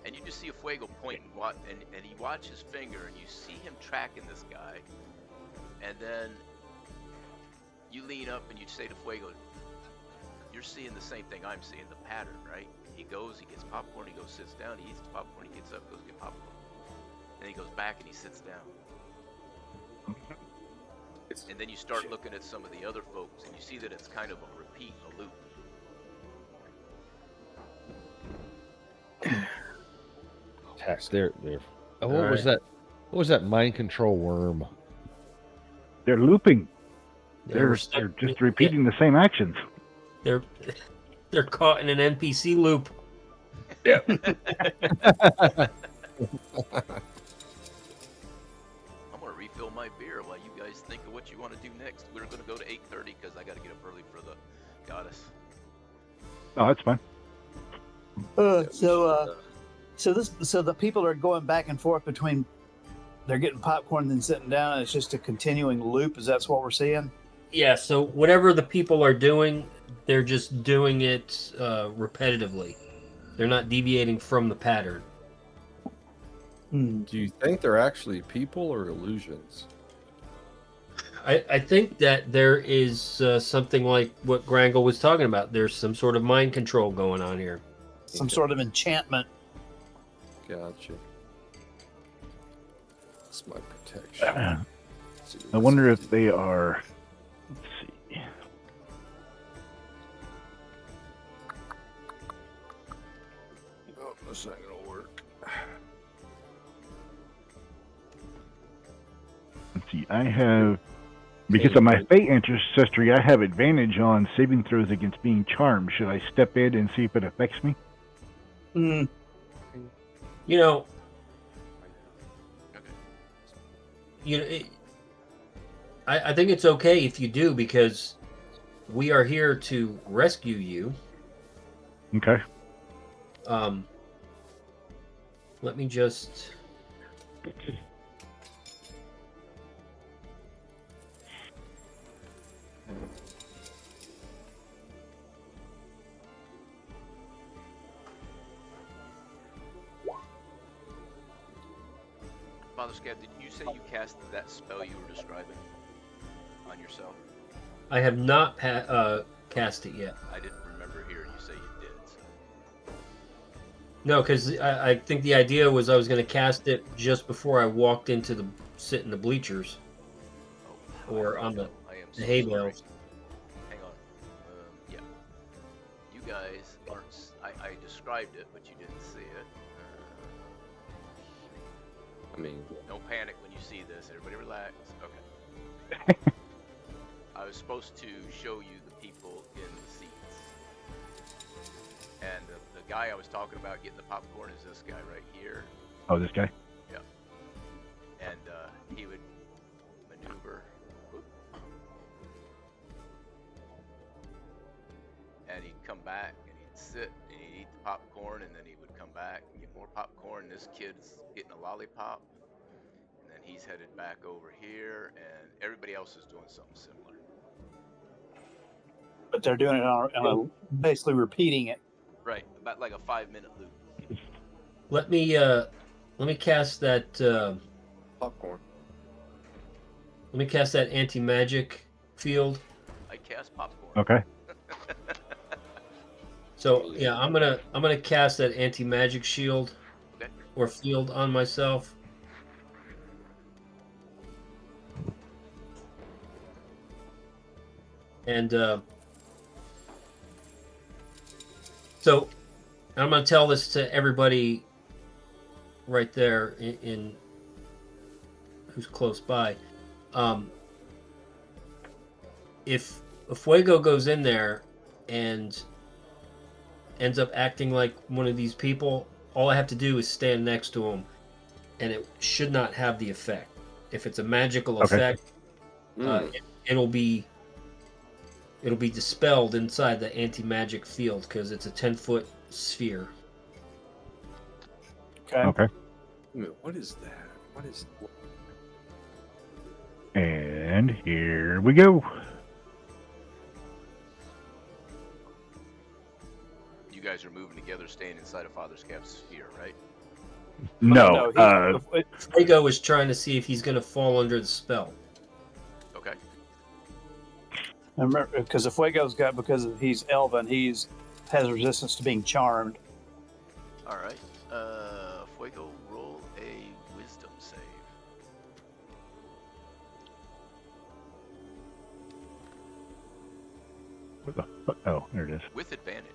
And you just see a Fuego point and he watches his finger, and you see him tracking this guy. And then you lean up and you say to Fuego, you're seeing the same thing I'm seeing, the pattern, right? He goes, he gets popcorn, he goes, sits down, he eats the popcorn, he gets up, goes get popcorn. And he goes back and he sits down. And then you start looking at some of the other folks, and you see that it's kind of a repeat, a loop. Tax there. Oh, All what was right. that? What was that mind control worm? They're looping. Yeah, They're we're stuck- just repeating the same actions. They're caught in an NPC loop. I'm gonna refill my beer while you guys think of what you want to do next. We're gonna go to 8:30 because I got to get up early for the goddess. Oh, that's fine. So the people are going back and forth between they're getting popcorn and then sitting down, and it's just a continuing loop. Is that what we're seeing? Yeah, so whatever the people are doing, they're just doing it repetitively. They're not deviating from the pattern. Hmm. Do you think they're actually people or illusions? I think that there is something like what Grangle was talking about. There's some sort of mind control going on here. Some sort of enchantment. Gotcha. That's my protection. See I what's wonder in if they are. Let's see. Oh, that's not gonna work. Let's see. I have, because of my fate ancestry, I have advantage on saving throws against being charmed. Should I step in and see if it affects me? Hmm. You know, Okay. I think it's okay if you do, because we are here to rescue you. Okay. Let me just. Father Scab, did you say you cast that spell you were describing on yourself? I have not cast it yet. I didn't remember hearing you say you did. So. No, because I think the idea was I was going to cast it just before I walked into the sit in the bleachers Oh, or on the I am the so hay sorry. bales. Hang on. Yeah. You guys aren't. I described it, but you didn't see it. I mean, No panic when you see this. Everybody relax. Okay. I was supposed to show you the people in the seats. And the guy I was talking about getting the popcorn is this guy right here. Oh, this guy. And he would maneuver. Whoop. And he'd come back and he'd sit and he'd eat the popcorn, and then he would come back and get more popcorn. This kid's getting a lollipop. And then he's headed back over here, and everybody else is doing something similar. But they're doing it on basically repeating it. Right, about like a 5-minute loop. Let me cast that. Popcorn. Let me cast that anti-magic field. I cast popcorn. Okay. So yeah, I'm gonna cast that anti-magic shield Okay. or field on myself. And so I'm gonna tell this to everybody right there in who's close by. If Fuego goes in there and ends up acting like one of these people, all I have to do is stand next to him, and it should not have the effect. If it's a magical effect, it'll be dispelled inside the anti-magic field because it's a 10-foot sphere. Okay. Okay. What is that? What is? And here we go. You guys are moving together, staying inside of Father Scab's sphere, right? No. Fuego is trying to see if he's going to fall under the spell. Okay. Remember, because if Fuego's got, because he's elven, has resistance to being charmed. All right. Fuego, roll a wisdom save. What the fuck? Oh, there it is. With advantage.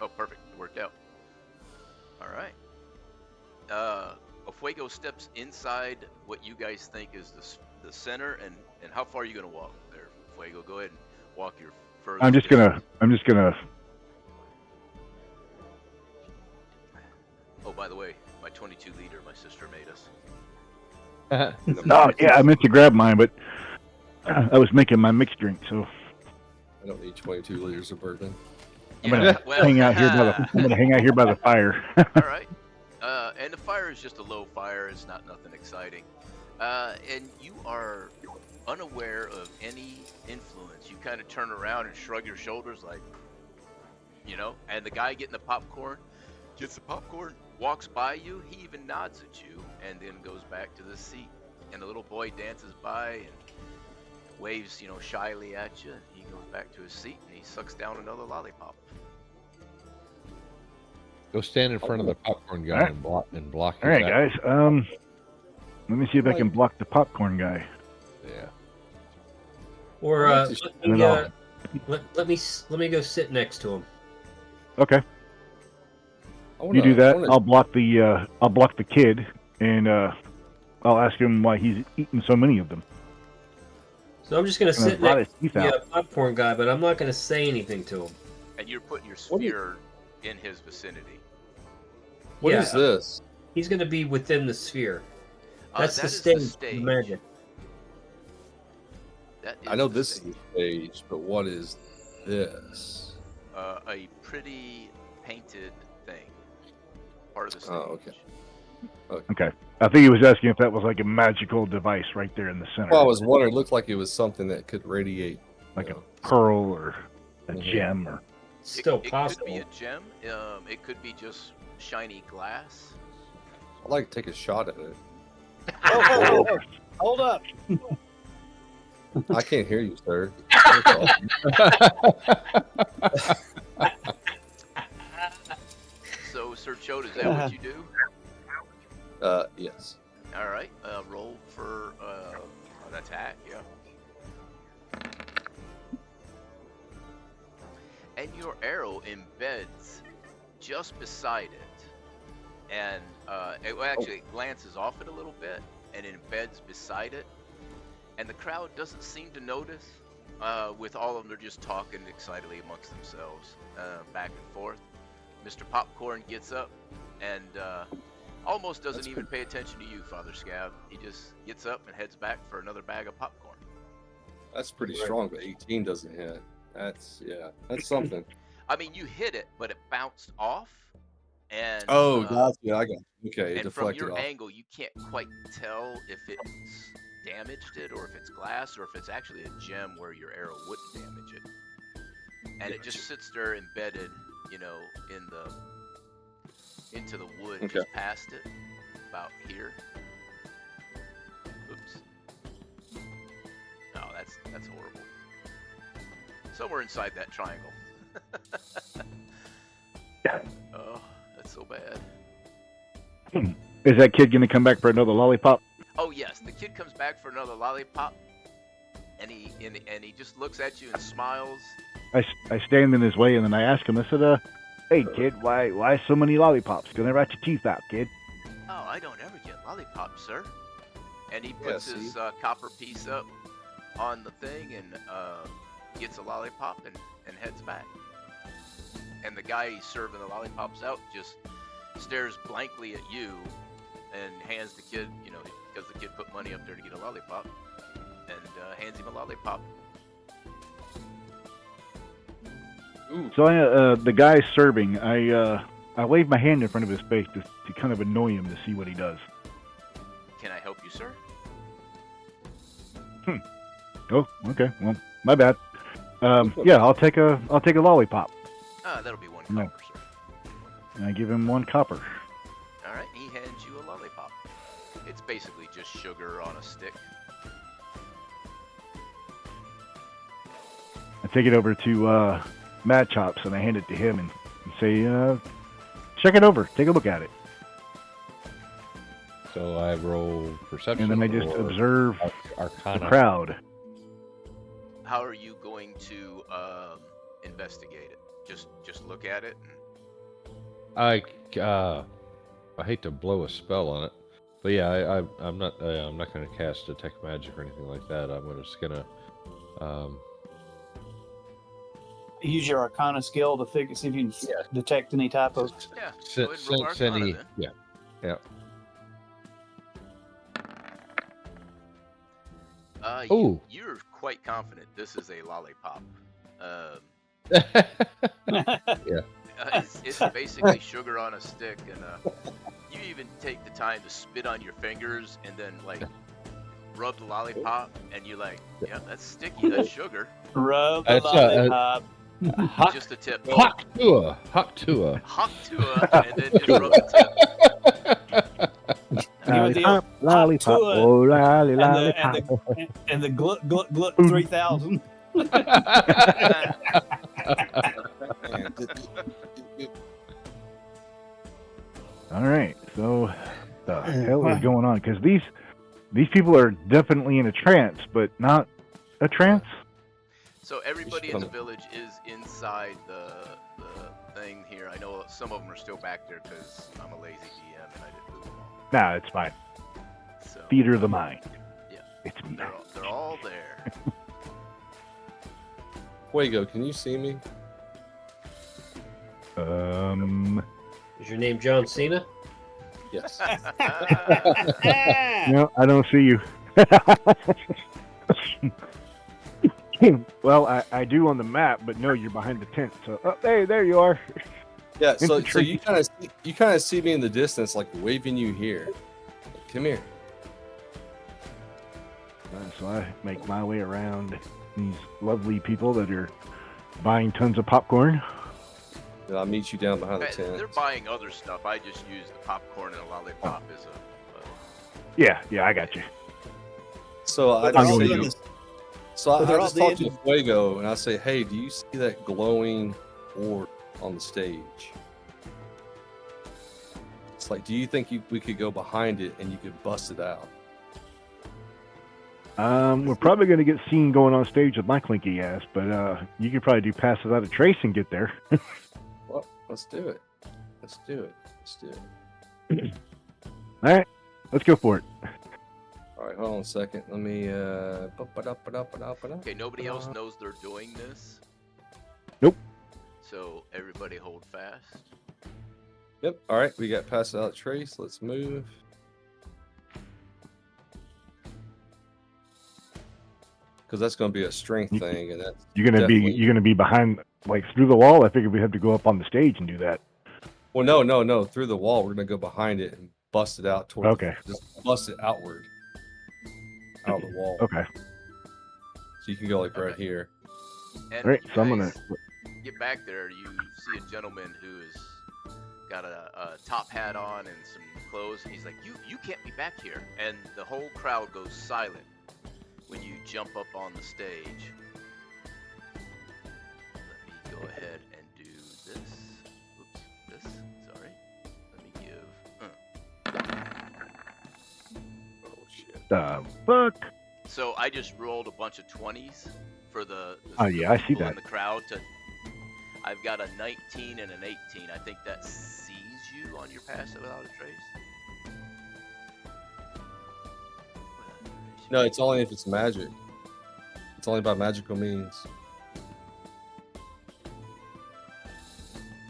Oh, perfect. It worked out. All right. Fuego steps inside what you guys think is the center, and how far are you going to walk there, Fuego? Go ahead and walk your furthest. I'm just gonna. Oh, by the way, my 22 liter, my sister made us. Oh yeah, I meant to grab mine, but I was making my mixed drink, so I don't need 22 liters of bourbon. I'm gonna hang out here by the fire. All right. And the fire is just a low fire. It's nothing exciting. And you are unaware of any influence. You kind of turn around and shrug your shoulders like, and the guy getting the popcorn gets the popcorn, walks by you. He even nods at you and then goes back to the seat. And the little boy dances by and waves, shyly at you. He goes back to his seat and he sucks down another lollipop. Go stand in front of the popcorn guy and block. All right, guys. Let me see if I can block the popcorn guy. Yeah. Or let me go sit next to him. Okay. You do that. I'll block the kid, and I'll ask him why he's eating so many of them. So I'm just gonna sit next to the popcorn guy, but I'm not gonna say anything to him. And you're putting your sphere in his vicinity. What is this? He's going to be within the sphere. That's that the is stage. the stage. Magic. I know this is the stage, but what is this? A pretty painted thing. Part of the stage. Oh, okay. Okay. I think he was asking if that was like a magical device right there in the center. Well, I was wondering. It looked like it was something that could radiate, like a pearl or a gem, or still possible. It could be a gem. It could be just shiny glass. I'd like to take a shot at it. Oh, hold up. I can't hear you, sir. So, Sir Chode, is that what you do? Yes. All right. Roll for an attack. Yeah. And your arrow embeds just beside it, and it glances off it a little bit, and it embeds beside it, and the crowd doesn't seem to notice. With all of them, they're just talking excitedly amongst themselves, back and forth. Mr. Popcorn gets up and almost doesn't even pay attention to you, Father Scab. He just gets up and heads back for another bag of popcorn. That's pretty strong, but 18 doesn't hit. That's something. I mean, you hit it, but it bounced off, And Oh, gotcha. I got you. Okay, it and from deflected your off. angle, you can't quite tell if it's damaged it or if it's glass or if it's actually a gem where your arrow wouldn't damage it. And it just sits there embedded, in into the wood Okay. just past it, about here. Oops. No, that's horrible. Somewhere inside that triangle. Yeah. Oh, that's so bad. Is that kid going to come back for another lollipop? Oh yes, the kid comes back for another lollipop, and he just looks at you and smiles. I stand in his way and then I ask him. I said, "Hey kid, why so many lollipops? Gonna rot your teeth out, kid." Oh, I don't ever get lollipops, sir. And he puts his copper piece up on the thing and gets a lollipop and heads back. And the guy he's serving the lollipops out just stares blankly at you and hands the kid, because the kid put money up there to get a lollipop, and hands him a lollipop. Ooh. So the guy serving, I wave my hand in front of his face to kind of annoy him to see what he does. Can I help you, sir? Oh, okay. Well, my bad. Yeah, I'll take a lollipop. That'll be one copper, sir. And I give him 1 copper. All right, he hands you a lollipop. It's basically just sugar on a stick. I take it over to Mad Chops and I hand it to him and say, check it over. Take a look at it. So I roll perception. And then I just or observe Arcana. the crowd. How are you going to investigate it? Just look at it. I hate to blow a spell on it, but yeah, I'm not going to cast detect magic or anything like that. I'm just going to Use your Arcana skill to see if you can detect any type of. Yeah. Go ahead and roll sense Arcana any. then. Yeah. You're quite confident this is a lollipop. It's basically sugar on a stick, and you even take the time to spit on your fingers and then rub the lollipop, and you're like, yeah, that's sticky, that's sugar. Rub the lollipop. Just a tip. Hawk to and then just rub the tip. Lollipop, oh, lollipop. And the glut 3000. All right, so the hell is going on? Because these people are definitely in a trance, but not a trance. So everybody in the village is inside the thing here. I know some of them are still back there because I'm a lazy DM and I didn't move them all. Nah, it's fine. So, Theater of the mind. Yeah, it's me. They're all there. Fuego, can you see me? Is your name John Cena? Yes. No, I don't see you. Well, I do on the map, but no, you're behind the tent. So, hey, there you are. Yeah. So you kind of see me in the distance, like waving you here. Come here. So I make my way around these lovely people that are buying tons of popcorn. And I'll meet you down behind the tent. They're buying other stuff. I just use the popcorn and a lollipop as a. Yeah, I got you. So I I'll just go say, I just talk to Fuego and I say, hey, do you see that glowing orb on the stage? It's like, do you think we could go behind it and you could bust it out? We're probably going to get seen going on stage with my clinky ass, but you could probably do pass without a trace and get there. Well, let's do it. All right, let's go for it. All right, hold on a second. Let me. Okay, nobody else knows they're doing this. Nope. So everybody hold fast. Yep. All right, we got pass without trace. Let's move. Because that's going to be a strength thing, and that's you're gonna be behind, like through the wall. I figured we have to go up on the stage and do that. Well, no. Through the wall, we're gonna go behind it and bust it out toward. Okay. Just bust it outward, out of the wall. Okay. So you can go like right Okay. here. And All right. when So I'm you gonna. guys get back there, you see a gentleman who is got a top hat on and some clothes. He's like, you can't be back here. And the whole crowd goes silent when you jump up on the stage. Let me go ahead and do this. Oops, this. Sorry. Let me give. Oh shit. Fuck. So I just rolled a bunch of 20s for the Oh, yeah, I see people that. in the crowd. I've got a 19 and an 18. I think that sees you on your pass without a trace. No, it's only if it's magic. It's only by magical means.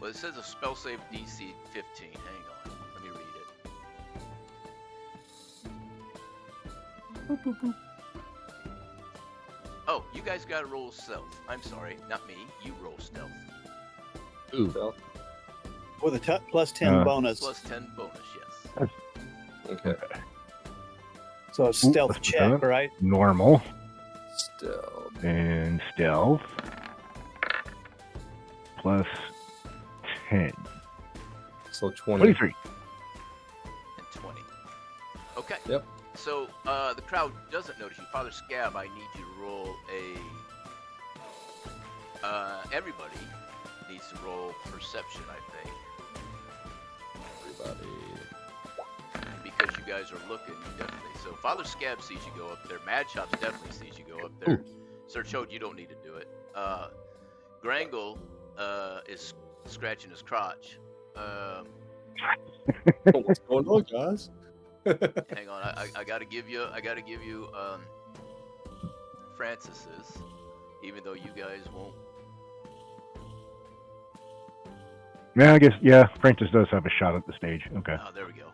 Well, it says a spell save DC 15. Hang on. Let me read it. Oh, you guys got to roll stealth. I'm sorry, not me. You roll stealth. Ooh. So, With a plus 10 bonus. Plus 10 bonus, yes. okay. So a stealth what's check, that? right? Normal Still. and stealth plus 10. So 20. 23. And 20. Okay. Yep. So the crowd doesn't notice you. Father Scab, I need you to roll a... everybody needs to roll perception, I think. Everybody. Because you guys are looking, you definitely... So Father Scab sees you go up there. Mad Chops definitely sees you go up there. Sir Chode, you don't need to do it. Grangle is scratching his crotch. What's going on, guys? Hang on, I gotta give you Francis's, even though you guys won't. Yeah, I guess. Yeah, Francis does have a shot at the stage. Okay. Oh, there we go.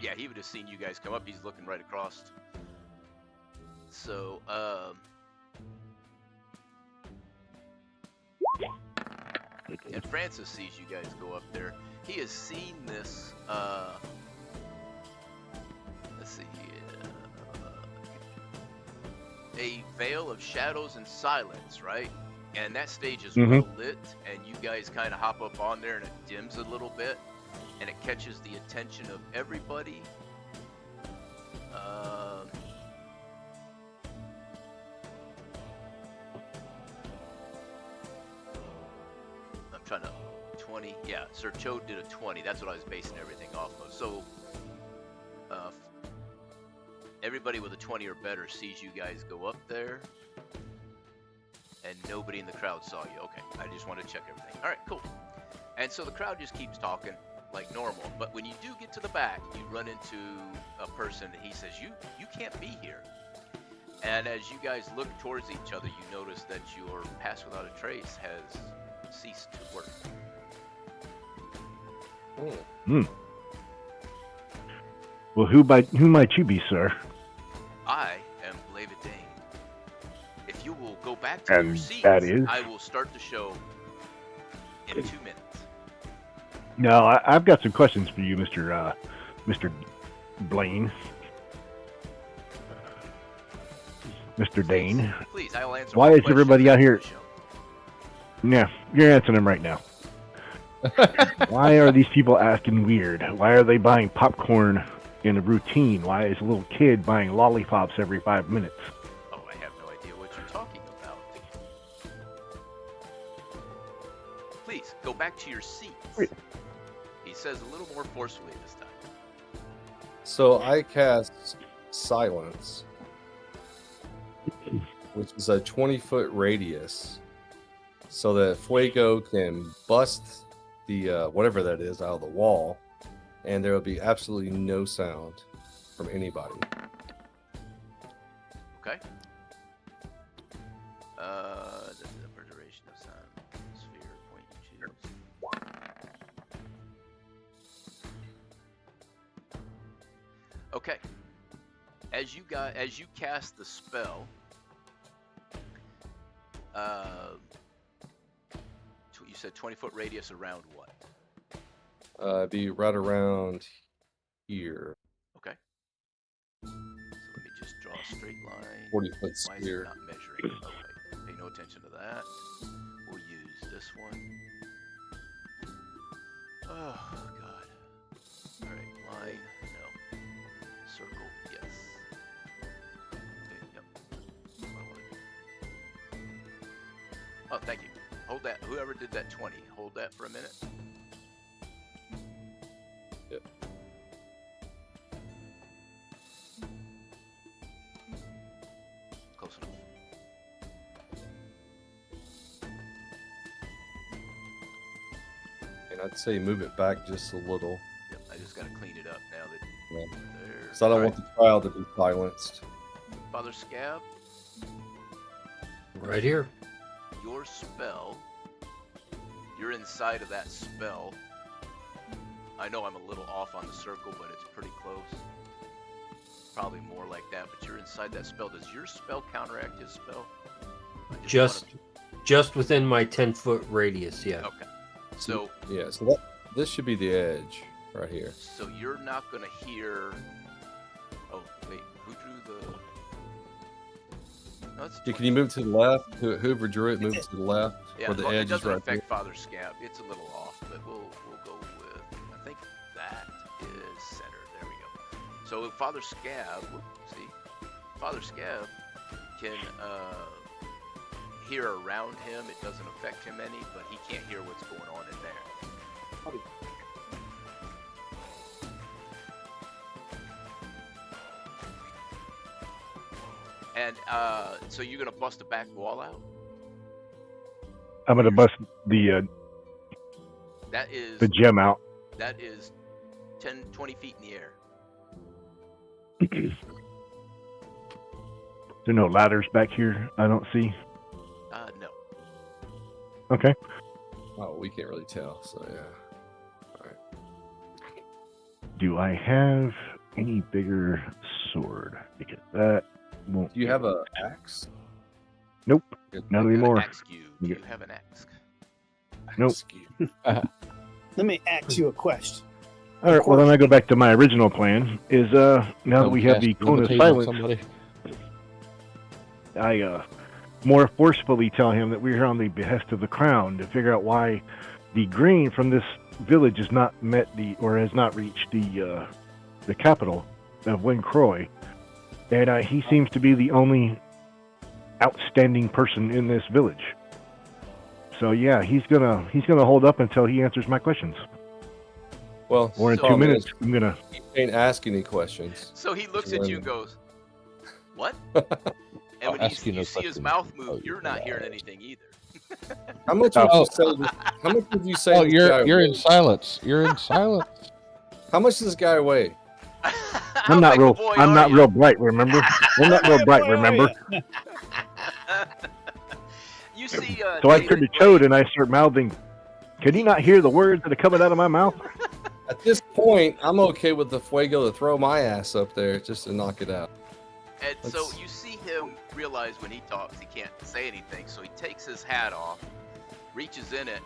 Yeah, he would have seen you guys come up. He's looking right across. So, and Francis sees you guys go up there. He has seen this. Let's see here. A veil of shadows and silence, right? And that stage is well lit, and you guys kind of hop up on there, and it dims a little bit, and it catches the attention of everybody. I'm trying to 20. Yeah, Sir Chode did a 20. That's what I was basing everything off of. So, everybody with a 20 or better sees you guys go up there. And nobody in the crowd saw you. Okay, I just want to check everything. All right, cool. And so the crowd just keeps talking like normal. But when you do get to the back, you run into a person and he says, you can't be here. And as you guys look towards each other, you notice that your pass without a trace has ceased to work. Well, who might you be, sir? I am Blavidane. If you will go back to your And seats, that is? I will start the show in 2 minutes. No, I've got some questions for you, Mr. Blaine. Mr. Dane. Please, I will answer. Why all is questions everybody out after here? the show. Yeah, you're answering them right now. Why are these people acting weird? Why are they buying popcorn in a routine? Why is a little kid buying lollipops every 5 minutes? Oh, I have no idea what you're talking about. Please, go back to your seats. He says a little more forcefully this time. So I cast Silence, which is a 20-foot radius, so that Fuego can bust the whatever that is out of the wall, and there will be absolutely no sound from anybody. Okay. The preservation of sound sphere point you choose. Okay. As you cast the spell, you said 20-foot radius around what? Be right around here. Okay. So let me just draw a straight line. 40-foot Why is it sphere. not measuring? Okay. Pay no attention to that. We'll use this one. Oh, God. All right. Line. No. Circle. Yes. Okay. Yep. What I want to do. Oh, thank you. Hold that. Whoever did that 20, hold that for a minute. Yep. Close enough. And I'd say move it back just a little. Yep. I just got to clean it up now that Yeah. there. Because I don't All want the child to be silenced. right. Father Scab, Right here. your spell. You're inside of that spell. I know I'm a little off on the circle, but it's pretty close. Probably more like that, but you're inside that spell. Does your spell counteract his spell? Just within my 10-foot radius, yeah. Okay. So Yeah, so this should be the edge right here. so you're not gonna hear. Oh wait, who drew the? No, it's Yeah, can you move to the left? Whoever drew it, move to the left. Yeah, where the well, edge it is doesn't right affect here. Father Scab. It's a little off, but we'll go with. I think that is centered. There we go. So Father Scab, see, Father Scab can hear around him. It doesn't affect him any, but he can't hear what's going on in there. And so you're gonna bust the back wall out. I'm gonna bust the That is gem out. that is 10, 20 feet in the air. There are no ladders back here. I don't see. No. Okay. Oh, we can't really tell. So yeah. All right. Do I have any bigger sword? Because that won't. Do you have a axe? Nope. Good. Not I've got an anymore. axe cube. Do you have an axe? Nope. Axe cube. Let me ask you a question. All right. Well, then I go back to my original plan. Is now that we have the cone of Levitate on silence, somebody. I more forcefully tell him that we're here on the behest of the crown to figure out why the grain from this village has not met has not reached the capital of Wincroy, and he seems to be the only outstanding person in this village. So yeah, he's gonna hold up until he answers my questions. Well, Or in So- 2 problem minutes, is, I'm gonna. you can't ask any questions. So he looks at you and goes, "What?" And when ask you you no see his questions. mouth Oh, move, you're not hearing yeah. anything either. How much would you say? How much would you say? Oh, this guy you're in weighs? silence. You're in silence. How much does this guy weigh? I'm not real. I'm not real bright. Remember? I'm not real bright. Remember? You see, So I David turn to Blaine- Chode and I start mouthing. Can you not hear the words that are coming out of my mouth? At this point, I'm okay with the Fuego to throw my ass up there just to knock it out. And so Let's- you see him realize when he talks, he can't say anything. So he takes his hat off, reaches in it,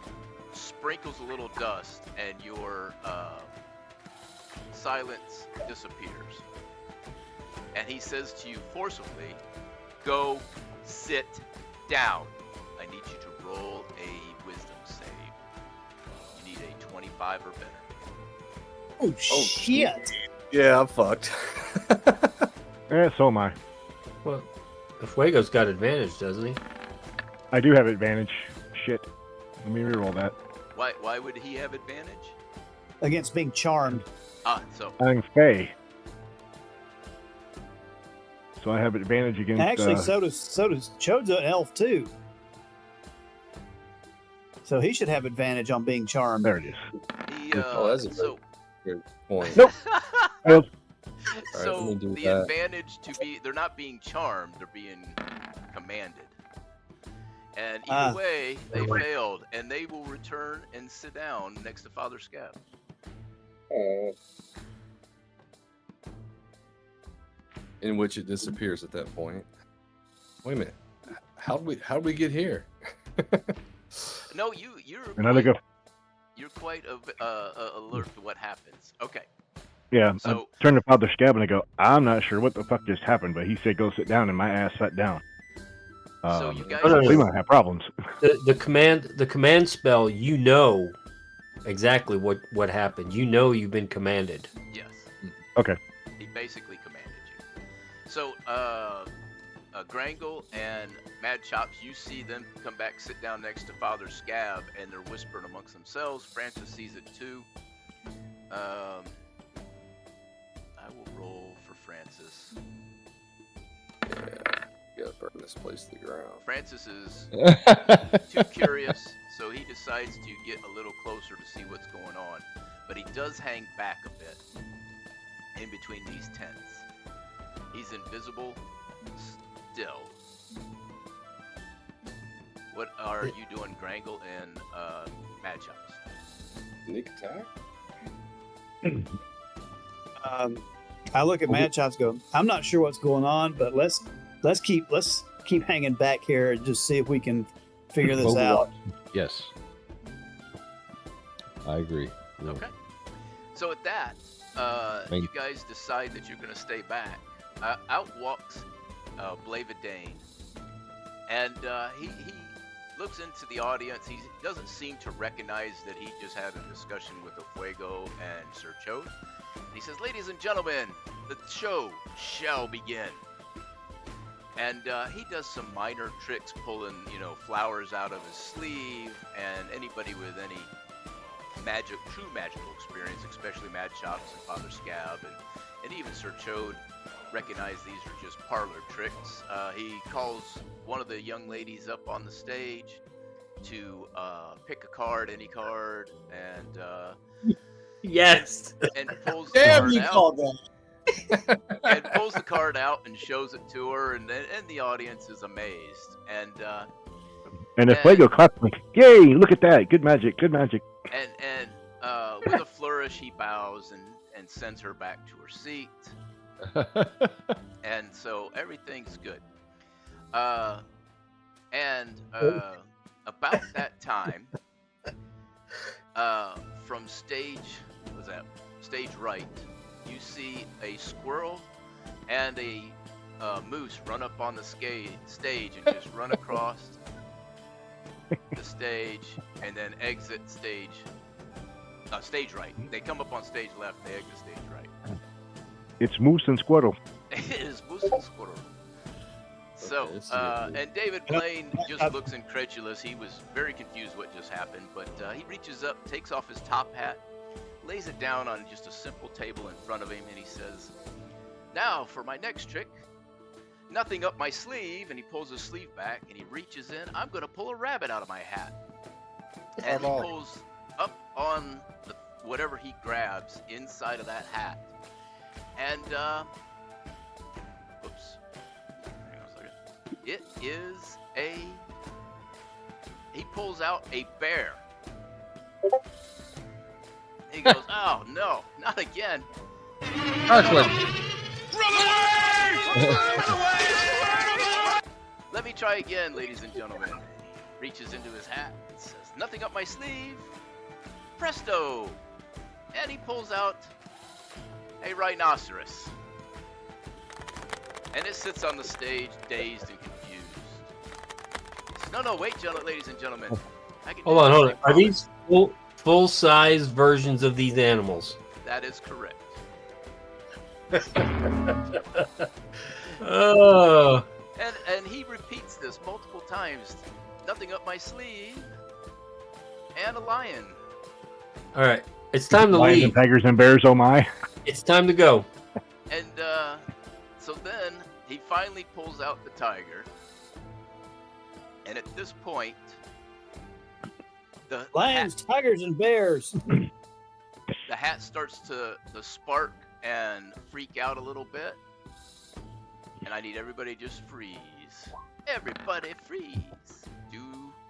sprinkles a little dust, and your silence disappears. And he says to you forcibly, "Go sit down. I need you to roll a wisdom save. You need a 25 or better." Oh, shit. Yeah, I'm fucked. So am I. Well, the Fuego's got advantage, doesn't he? I do have advantage. Shit. Let me reroll that. Why would he have advantage? Against being charmed. So I'm Fey. So I have advantage against. Actually, so does Chode's an elf too. So he should have advantage on being charmed. There it is. he Oh, that's a so Good point. Nope. Failed. so let me do the that. advantage they're not being charmed, they're being commanded. And either way, they failed, and they will return and sit down next to Father Scab. In which it disappears at that point. Wait a minute. How did we get here? No, you're And I look up. You're quite alert to what happens. Okay. Yeah, I So turned to Father Scab and I go, I'm not sure what the fuck just happened, but he said go sit down, and my ass sat down. so you guys. no, no, We no. might have problems. The command spell, you know exactly what happened. You know you've been commanded. Yes. Okay. He basically commanded you. So, Grangle and Mad Chops, you see them come back, sit down next to Father Scab, and they're whispering amongst themselves. Francis sees it too. I will roll for Francis. Yeah, gotta burn this place to the ground. Francis is too curious, so he decides to get a little closer to see what's going on. But he does hang back a bit in between these tents. He's invisible still. What are you doing, Grangle and Mad Chops? Sneak attack? I look at Mad Chops, go, I'm not sure what's going on, but let's keep hanging back here and just see if we can figure this out. Yes. I agree. Yeah. Okay. So at that, you guys decide that you're going to stay back. Out walks Blavadane, and he looks into the audience. He doesn't seem to recognize that he just had a discussion with Fuego and Sir Chode. He says, "Ladies and gentlemen, the show shall begin." And he does some minor tricks, pulling, flowers out of his sleeve, and anybody with any true magical experience, especially Mad Chops and Father Scab, and even Sir Chode, recognize these are just parlor tricks. He calls one of the young ladies up on the stage to pick a card, any card, and Yes. and pulls Damn, the you card called out. that. And pulls the card out and shows it to her, and the audience is amazed. And And if Fuego claps, like, yay, look at that. Good magic, good magic. and with a flourish, he bows and sends her back to her seat. And so everything's good. And about that time, from stage right, you see a squirrel and a moose run up on the stage and just run across the stage and then exit stage right. They come up on stage left, they exit stage right. It's Moose and Squirtle. It is Moose and Squirtle. So, and David Blaine just looks incredulous. He was very confused what just happened, but he reaches up, takes off his top hat, lays it down on just a simple table in front of him, and he says, "Now for my next trick. Nothing up my sleeve," and he pulls his sleeve back, and he reaches in. "I'm going to pull a rabbit out of my hat." And he pulls up on whatever he grabs inside of that hat. And, oops. Hang on a second. It is he pulls out a bear. He goes, "Oh, no, not again." Let me try again, ladies and gentlemen. Reaches into his hat and says, "Nothing up my sleeve." Presto! And he pulls out a rhinoceros. And it sits on the stage, dazed and confused. He says, No, wait, ladies and gentlemen. I can Hold on. Are these full-size versions of these animals? That is correct. Oh. And he repeats this multiple times. "Nothing up my sleeve." And a lion. All right. It's time to Lions leave. and tigers and bears, oh my. It's time to go. And so then he finally pulls out the tiger. And at this point, the Lions, tigers, and bears. the hat starts to spark and freak out a little bit. And I need everybody to just freeze. Everybody freeze. Do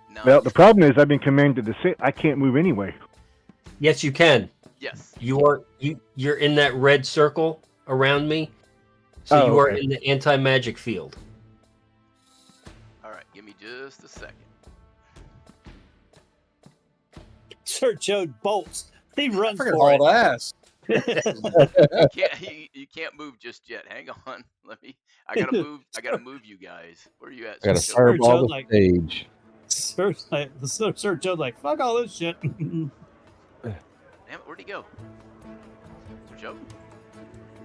not. Well, the problem is I've been commanded to sit. I can't move anyway. Yes, you can. Yes. You're in that red circle around me. So you are in the anti-magic field. All right, give me just a second. Sir Chode bolts. He runs Freaking for it. hauled ass. You can't move just yet. Hang on. I gotta move you guys. Where are you at, I got to Sir Joe? fireball Joe, the like- stage. Sir Chode's like, fuck all this shit. Damn it, where'd he go? Sir Joe?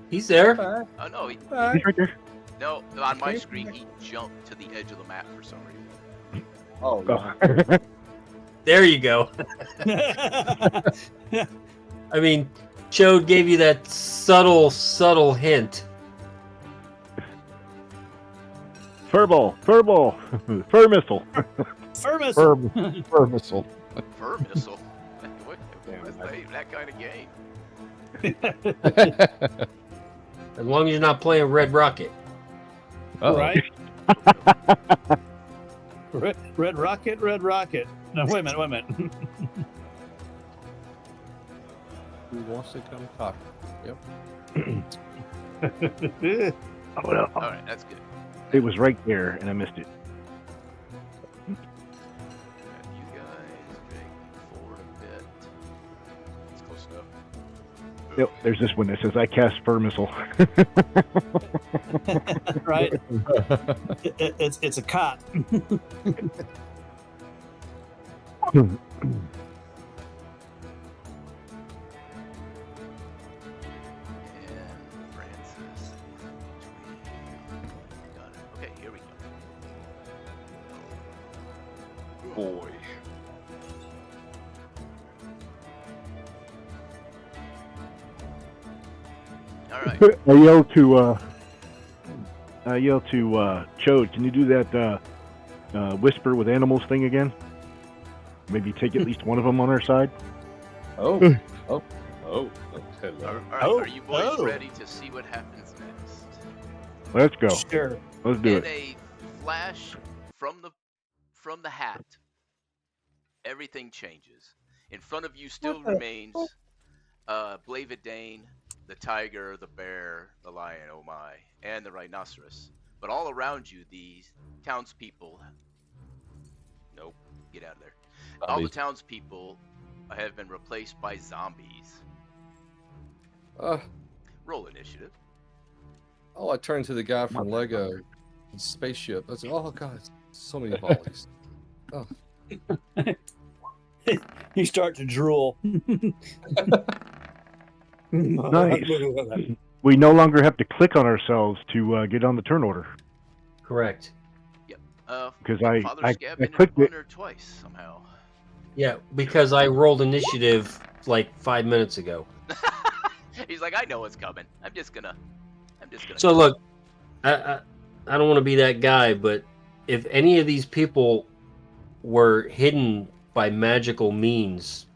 He's there. Oh no, He's right there. no. On my screen, he jumped to the edge of the map for some reason. Oh, Oh. There you go. I mean, Chode gave you that subtle hint. Furball, fur missile. Firmus. Fur missile. Fur missile. What is that kind of game? As long as you're not playing Red Rocket. Uh-oh. Right? Red Rocket. No, wait a minute. who wants to come talk? Yep. Oh, no. All right, that's good. It was right there, and I missed it. Got you guys drag forward a bit. It's close enough. Yep, there's this one that says I cast fur missile. Right? It's a cot. And Francis is between. Got it. Okay, here we go. Boy. All right. I yell to Chode, can you do that whisper with animals thing again? Maybe take at least one of them on our side. Oh. All Hello. right. Oh, Are you boys oh. ready to see what happens next? Let's go. Sure. Let's do In it. a flash from the hat, everything changes. In front of you still remains Blavidane, the tiger, the bear, the lion, oh my, and the rhinoceros. But all around you, these townspeople. Nope, get out of there. All the Zombies. townspeople have been replaced by zombies. Roll initiative. Oh, I turned to the guy from Lego spaceship. I said, "Oh God, so many volleys." You start to drool. Nice. We no longer have to click on ourselves to get on the turn order. Correct. Because Father I Scab ended clicked it. one or twice somehow. Yeah, because I rolled initiative like 5 minutes ago. He's like, I know what's coming. I'm just gonna. So look, I don't want to be that guy, but if any of these people were hidden by magical means,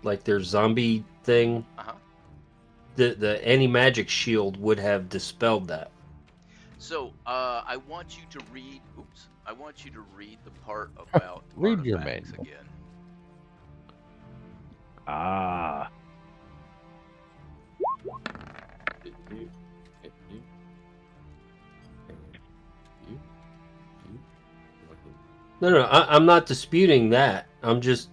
like their zombie thing, Uh-huh. the anti-magic shield would have dispelled that. So, I want you to read. Oops. I want you to read the part about Read your artifacts manual. again. Ah. No, I'm not disputing that. I'm just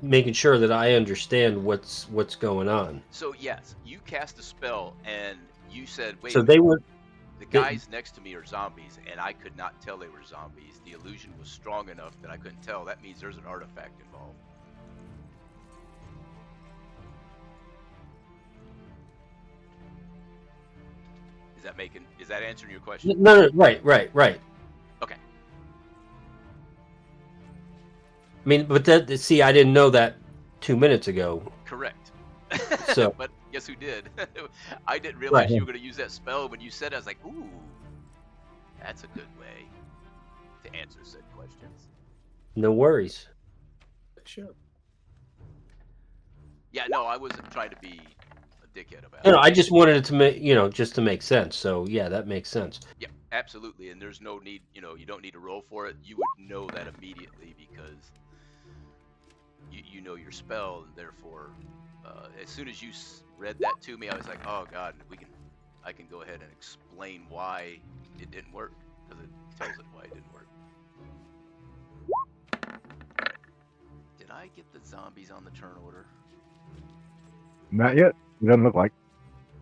making sure that I understand what's going on. So yes, you cast a spell, and you said, "Wait, So they were. the guys next to me are zombies," and I could not tell they were zombies. The illusion was strong enough that I couldn't tell. That means there's an artifact involved. Is that answering your question? No, right. Okay. I mean, but see, I didn't know that 2 minutes ago. Correct. So- but guess who did? I didn't realize Right. you were going to use that spell. When you said it, I was like, ooh, that's a good way to answer said questions. No worries. Sure. Yeah, no, I wasn't trying to be a dickhead about No, it. I just wanted it to make just to make sense. So yeah, that makes sense. Yeah, absolutely. And there's no need, you don't need to roll for it. You would know that immediately because you know your spell, and therefore, as soon as you read that to me, I was like, oh God, I can go ahead and explain why it didn't work, because it tells it why it didn't work. I get the zombies on the turn order? Not yet. It doesn't look like.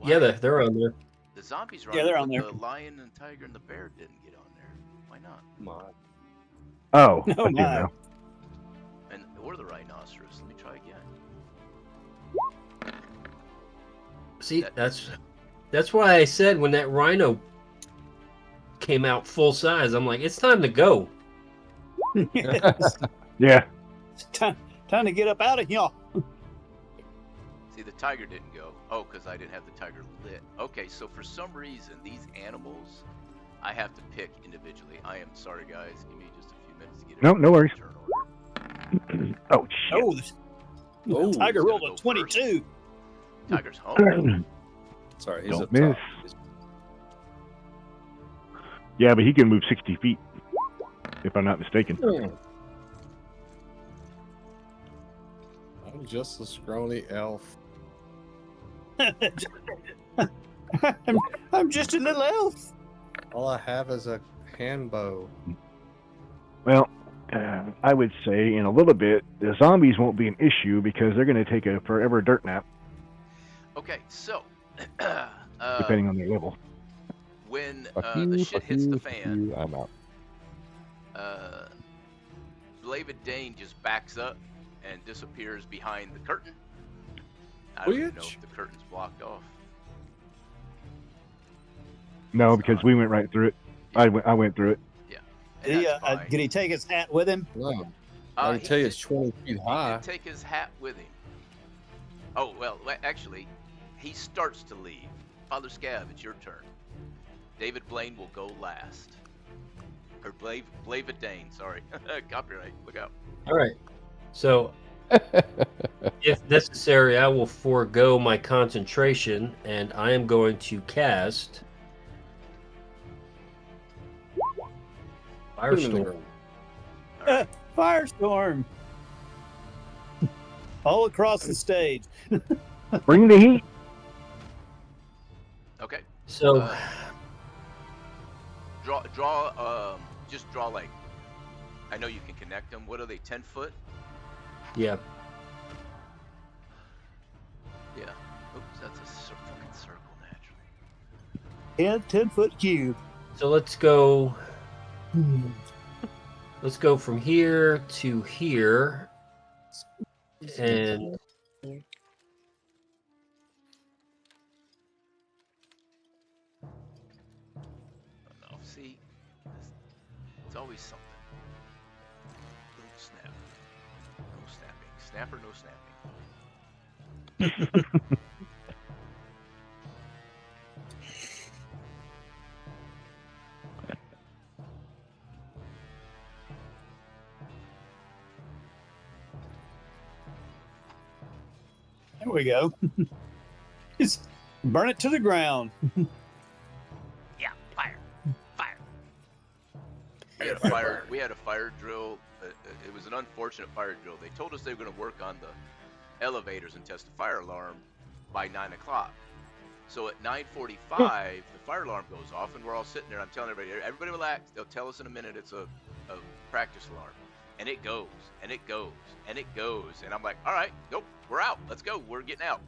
Yeah, Why? they're on there. The zombies are Yeah, on they're there, on but there. the lion and tiger and the bear didn't get on there. Why not? Come on. Oh, Oh, I see 'em my. now. And or the rhinoceros. Let me try again. See, that's why I said when that rhino came out full size, I'm like, it's time to go. Yeah. time to get up out of here. See, the tiger didn't go. Oh, because I didn't have the tiger lit. Okay, so for some reason, these animals, I have to pick individually. I am sorry, guys. Give me just a few minutes to get it. No worries. Turn order. Oh, shit. Oh, Oh, Tiger he's rolled gonna a go 22. Tiger's home. Sorry, he's Don't up miss. top. Yeah, but he can move 60 feet, if I'm not mistaken. I'm just a scrawny elf. I'm just a little elf. All I have is a hand bow. Well, I would say in a little bit, the zombies won't be an issue because they're going to take a forever dirt nap, Okay, so depending on their level. when Fuck the you, shit fuck hits you, the fuck fan, you, I'm out. David Dane just backs up and disappears behind the curtain. I don't even know Which? if the curtain's blocked off. No, It's because not. we went right through it. I went through it. And that's fine. Did he take his hat with him? No, I can He tell you did- it's 20 feet He high. did take his hat with him. Oh, well, actually, he starts to leave. Father Scav, it's your turn. David Blaine will go last. Or Blavid Dane, sorry. Copyright, look out. All right. So, if necessary, I will forego my concentration, and I am going to cast Put him in the Firestorm. ground. Firestorm. All across the stage. Bring the heat. Okay. So, Just draw like, I know you can connect them. What are they, 10 foot? yeah. Yeah. Oops, that's a fucking circle naturally. 10-foot cube. So let's go. Let's go from here to here, and No, see, it's always something. Little snap. No snapping. Snap or no snapping. There we go. Just burn it to the ground. Yeah, fire. We had a fire drill. It was an unfortunate fire drill. They told us they were going to work on the elevators and test the fire alarm by 9 o'clock. So at 9:45, the fire alarm goes off, and we're all sitting there. I'm telling everybody relax. They'll tell us in a minute it's a practice alarm. And it goes, and it goes, and it goes. And I'm like, all right, nope, we're out. Let's go. We're getting out.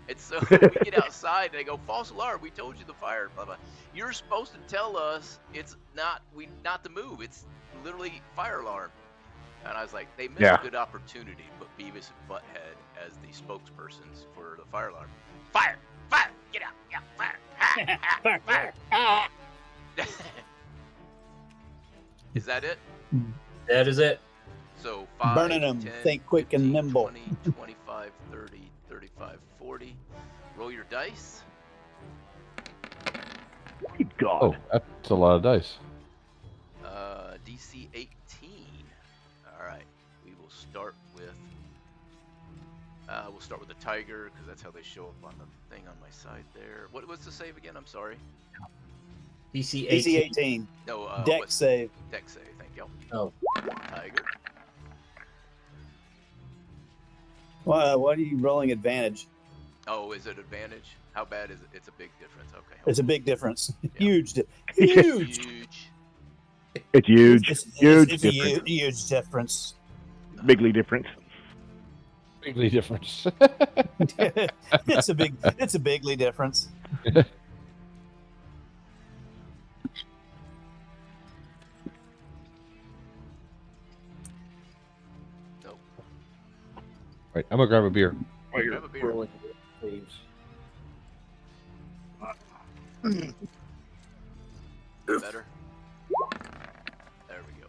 And so we get outside, and they go, false alarm. We told you the fire, blah, blah. You're supposed to tell us it's not to move. It's literally fire alarm. And I was like, they missed a good opportunity to put Beavis and Butthead as the spokespersons for the fire alarm. Fire! Fire! Get out! Yeah, fire! Fire! Is that it? that is it. So 5, Burning 'em, 10, think quick and 15, nimble. 20, 25, 30, 35, 40. Roll your dice. Good God. Oh, that's a lot of dice. DC 18. All right. We will start with. We'll start with the tiger because that's how they show up on the thing on my side there. What was the save again? I'm sorry. DC DC 18. 18. No. Deck what's- save. Deck save. Thank you. Oh. Tiger. What are you rolling advantage? Oh, is it advantage? How bad is it? It's a big difference. Okay. It's a big difference. Yeah. Huge. Huge. It's huge. It's Huge a difference. huge difference. Bigly difference. Bigly difference. it's a bigly difference. Nope. Right, I'm gonna grab a beer. Grab a beer. Better. There we go.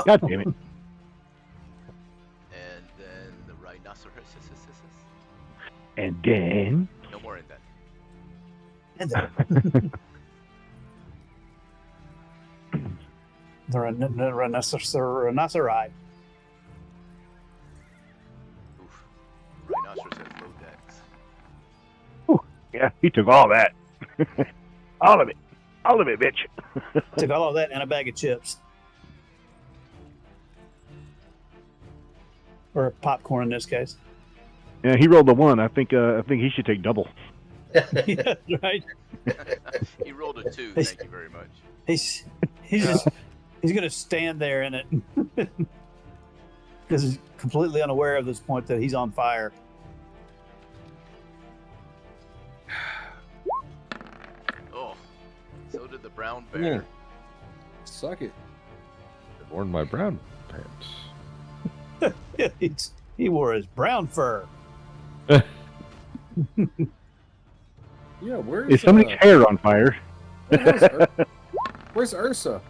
God damn it. And then the rhinoceros. And then No more in that. And the rhinoceri. Oof. Rhinoceros has low decks. yeah, he took all that. All of it. All of it, bitch. Took all of that and a bag of chips. Or popcorn in this case. Yeah, he rolled the 1. I think he should take double. Yeah, right. He rolled a 2. Thank you very much. He's gonna stand there in it because he's completely unaware at this point that he's on fire. Oh, so did the brown bear. Suck it. I worn my brown pants. He wore his brown fur. Yeah, where's Is somebody's hair on fire? where's Ursa?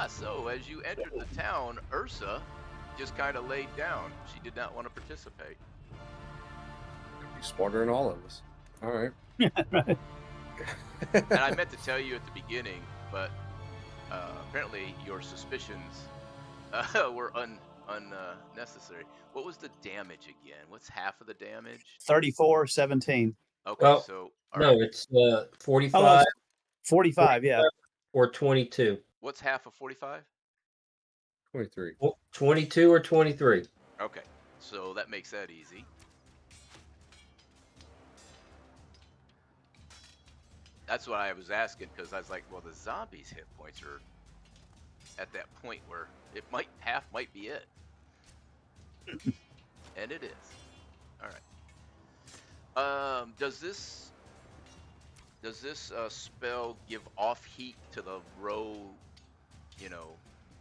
So as you entered the town, Ursa just kind of laid down. She did not want to participate. He's smarter than all of us. All right. And I meant to tell you at the beginning, but apparently your suspicions were unnecessary. What was the damage again? What's half of the damage? 34-17. Okay, Well, so No, right. it's 45 45, yeah. or 22. What's half of 45? 23. 22 or 23. Okay, so that makes that easy. That's what I was asking, because I was like, well, the zombies' hit points are at that point where half might be it. And it is. All right. Does this spell give off heat to the row,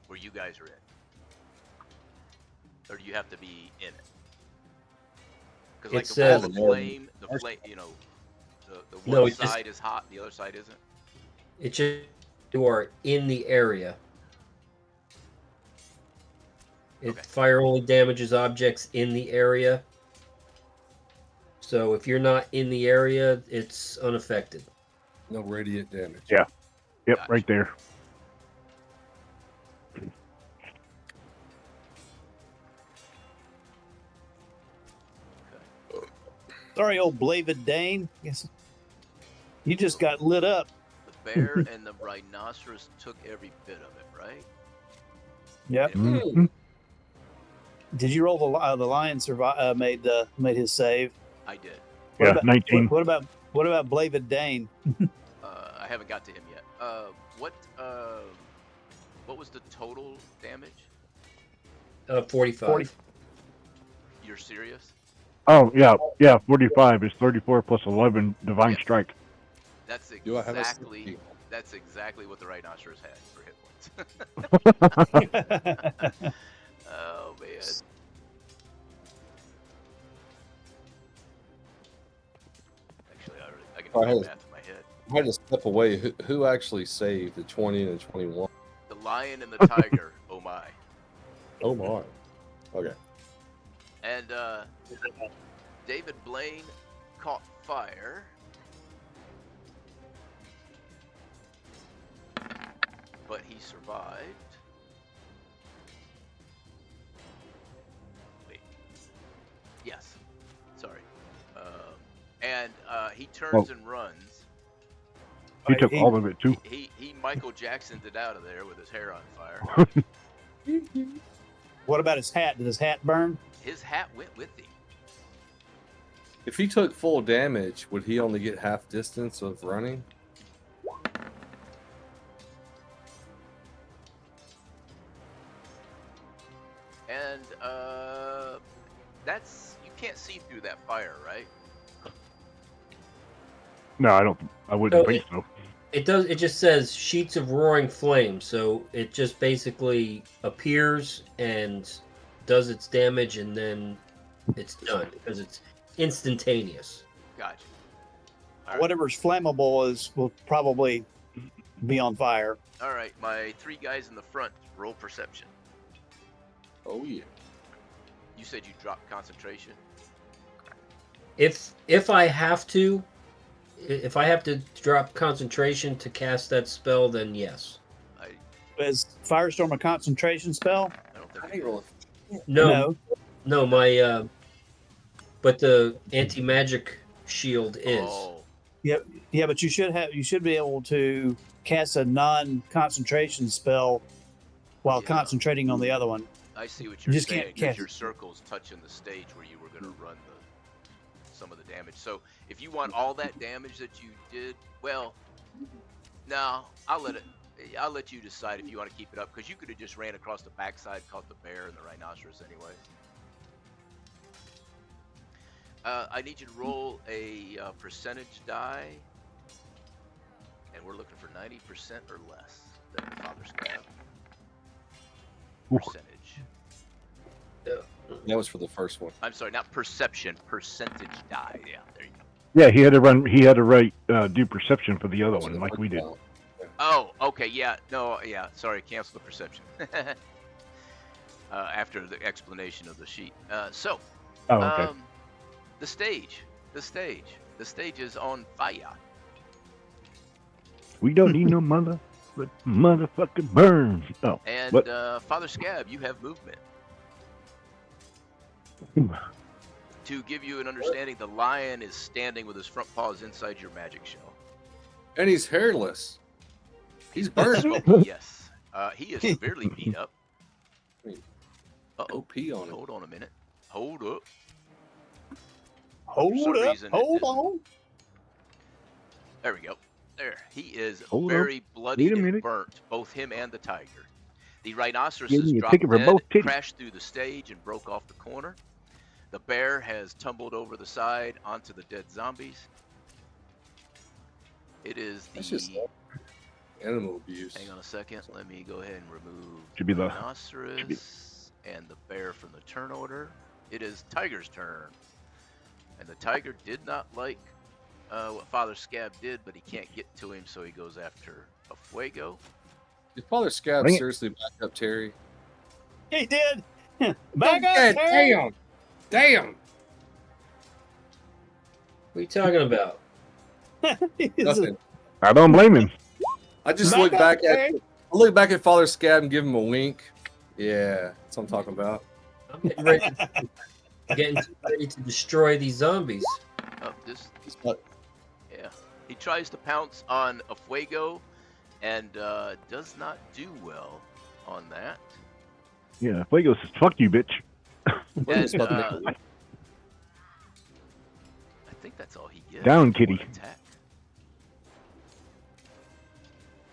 where you guys are in? Or do you have to be in it? Because like It the roll says- of flame, the No, one it just- side is hot, the other side isn't. It's just you are in the area. Okay. Fire only damages objects in the area. So if you're not in the area, it's unaffected. No radiant damage. Yeah. Yep, Gotcha. right there. Sorry, old Blavid Dane. Yes. You just got lit up. The bear and the rhinoceros took every bit of it, right? Yep. Mhm. Did you roll the lion made his save? I did. What Yeah, about, 19. What about Blavid Dane? I haven't got to him yet. What was the total damage? 45. 40. You're serious? Oh, yeah, 45 is 34 plus 11 divine Yeah. strike. That's Do I have a exactly 60? that's exactly what the rhinoceros had for hit points. Oh man. Actually, I can do Alright. that math in my head. I had to step away. Who actually saved the 20 and the 21? The lion and the tiger. Oh my. Oh my. Okay. And David Blaine caught fire. But he survived. Wait. Yes. Sorry. And he turns and runs. He took all of it, too. He Michael Jacksoned it out of there with his hair on fire. What about his hat? Did his hat burn? His hat went with him. If he took full damage, would he only get half distance of running? And you can't see through that fire, right? No, I wouldn't So think so. It does. It just says sheets of roaring flame, so it just basically appears and does its damage, and then it's done because it's instantaneous. Gotcha. All right. Whatever's flammable will probably be on fire. All right, my 3 guys in the front roll perception. Oh yeah. You said you dropped concentration. If I have to drop concentration to cast that spell, then yes. Is Firestorm a concentration spell? I don't think. I ain't rolling. No, my but the anti-magic shield is. Oh, Yeah, but you should be able to cast a non-concentration spell while Yeah. concentrating on the other one. I see what You you're just saying. can't 'Cause cast your it. circle's touching the stage where you were going to run some of the damage. So if you want all that damage that you did, well, no, I'll let you decide if you want to keep it up, because you could have just ran across the backside, caught the bear and the rhinoceros anyway. I need you to roll a percentage die, and we're looking for 90% or less. Than Father Scab. Ooh. Percentage. That was for the first one. I'm sorry, not perception. Percentage die. Yeah, there you go. Yeah, he had to do perception for the other one, like we did. Oh, okay, yeah, no, yeah, sorry, cancel the perception. After the explanation of the sheet. So, Oh, okay. the stage is on fire. We don't need no mother, but motherfucking burns. Oh, And what? Father Scab, you have movement. To give you an understanding, the lion is standing with his front paws inside your magic shell. And he's hairless. He's burnt. Yes. He is severely beat up. Uh-oh. OP on it. Hold on a minute. Hold up. Hold some up, reason it hold didn't. on. There we go. There. He is Hold very bloody Wait a and minute. burnt, both him and the tiger. The rhinoceros Give has me a dropped ticket for dead, both titties. crashed through the stage, and broke off the corner. The bear has tumbled over the side onto the dead zombies. It is That's just the... animal abuse. Hang on a second. Let me go ahead and remove Should be the the- rhinoceros and the bear from the turn order. It is Tiger's turn. And the tiger did not like what Father Scab did, but he can't get to him, so he goes after a Fuego. Did Father Scab Bring it. seriously back up Terry? He did. Back God up, Terry. Damn! What are you talking about? He's a- Nothing. I don't blame him. I just Back look up, back Terry. at Father Scab and give him a wink. Yeah, that's what I'm talking about. I'm getting ready to destroy these zombies. Oh, this, He's about- yeah. He tries to pounce on a Fuego and does not do well on that. Yeah, Fuego says, "Fuck you, bitch." He's And, about to make a wink. I think that's all he gets. Down, One kitty. attack.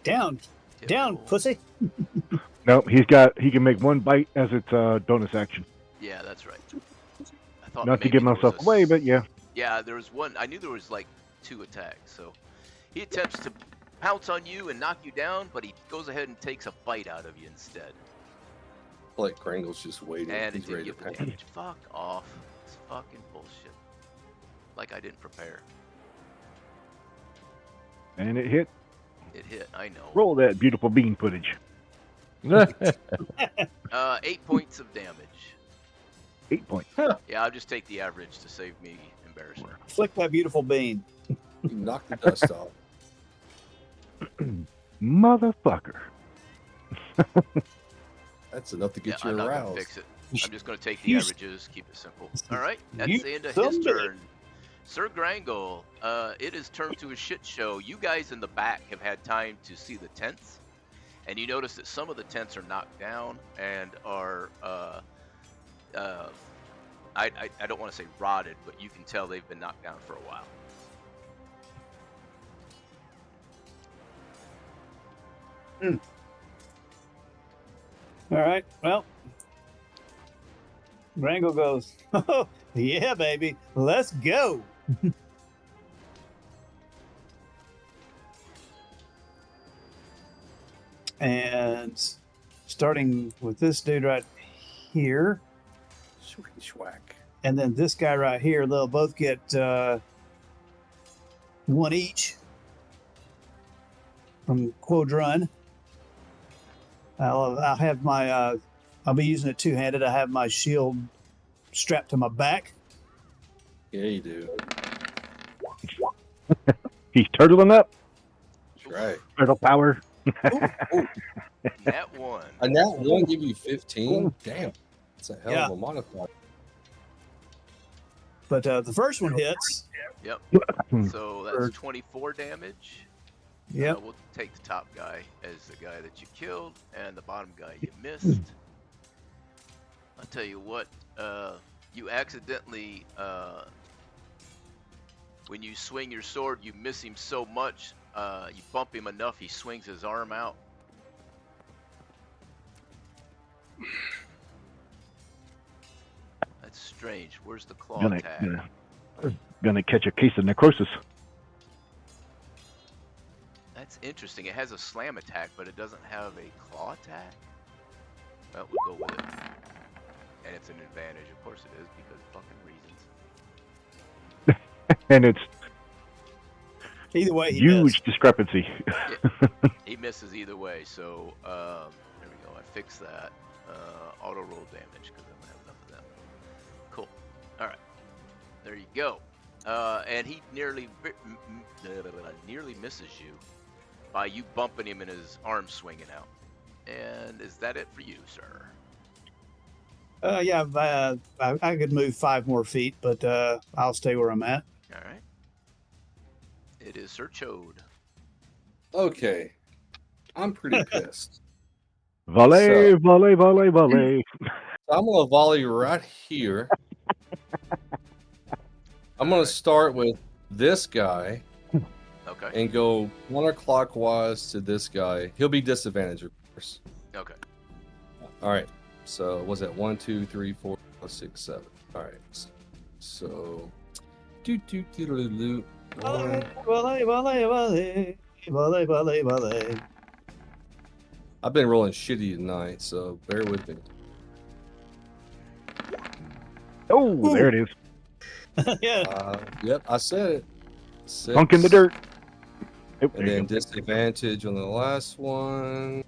Down, Hit down, roll. pussy. Nope, he can make one bite as its bonus action. Yeah, that's right. I thought Not to maybe give there was myself a away, but yeah. Yeah, there was one. I knew there was like 2 attacks. So he attempts to pounce on you and knock you down, but he goes ahead and takes a bite out of you instead. Like Gringle's just waiting. And it He's didn't ready to give the pounce. damage. Fuck off. It's fucking bullshit. Like I didn't prepare. And it hit. It hit, I know. Roll that beautiful bean footage. 8 points of damage. 8 points. Yeah, I'll just take the average to save me embarrassment. Flick that beautiful bean. You knock the dust off. Motherfucker. That's enough to get Yeah, I'm you not gonna aroused. fix it. I'm just gonna take the You- averages, keep it simple. All right, that's You the end of son his of a- turn. Sir Grangle, it is turned to a shit show. You guys in the back have had time to see the tents, and you notice that some of the tents are knocked down and are, I don't want to say rotted, but you can tell they've been knocked down for a while. All right. Well, Grangle goes, oh, yeah, baby, let's go. And starting with this dude right here, Schwack. and then this guy right here, they'll both get one each from Quodrun. I'll have my I'll be using it two-handed. I have my shield strapped to my back. Yeah, you do. He's turtling up. That's right. Turtle power. Nat 1. A nat 1 give you 15? Ooh. Damn. That's a hell Yeah. of a modifier. But the first one hits. Yep. Hmm. So that's 24 damage. Yep. We'll take the top guy as the guy that you killed, and the bottom guy you missed. I'll tell you what, you accidentally, when you swing your sword, you miss him so much, you bump him enough, he swings his arm out. That's strange. Where's the claw Gonna, attack? gonna catch a case of necrosis. That's interesting. It has a slam attack, but it doesn't have a claw attack. Well, we'll go with it. And it's an advantage. Of course it is, because fucking reasons. And it's Either way, he huge missed. discrepancy. He misses either way, so there we go. I fixed that. Auto roll damage, because I don't have enough of them. Cool. Alright. There you go. And he nearly misses you by you bumping him and his arm swinging out. And is that it for you, sir? Yeah, I could move 5 more feet, but I'll stay where I'm at. All right. It is Sir Chode. Okay. I'm pretty pissed. Volley, So- volley, volley, volley. I'm going to volley right here. I'm going to start with this guy Okay. and go counterclockwise to this guy. He'll be disadvantaged, of course. Okay. All right. So was that 1, 2, 3, 4, 5, 6, 7? All right. So, Volley, volley, volley, volley, volley, volley, volley. I've been rolling shitty tonight, so bear with me. Oh, there it is. Yeah. Yep, I said it. 6. Punk in the dirt. Oh, there And you then go. disadvantage on the last one.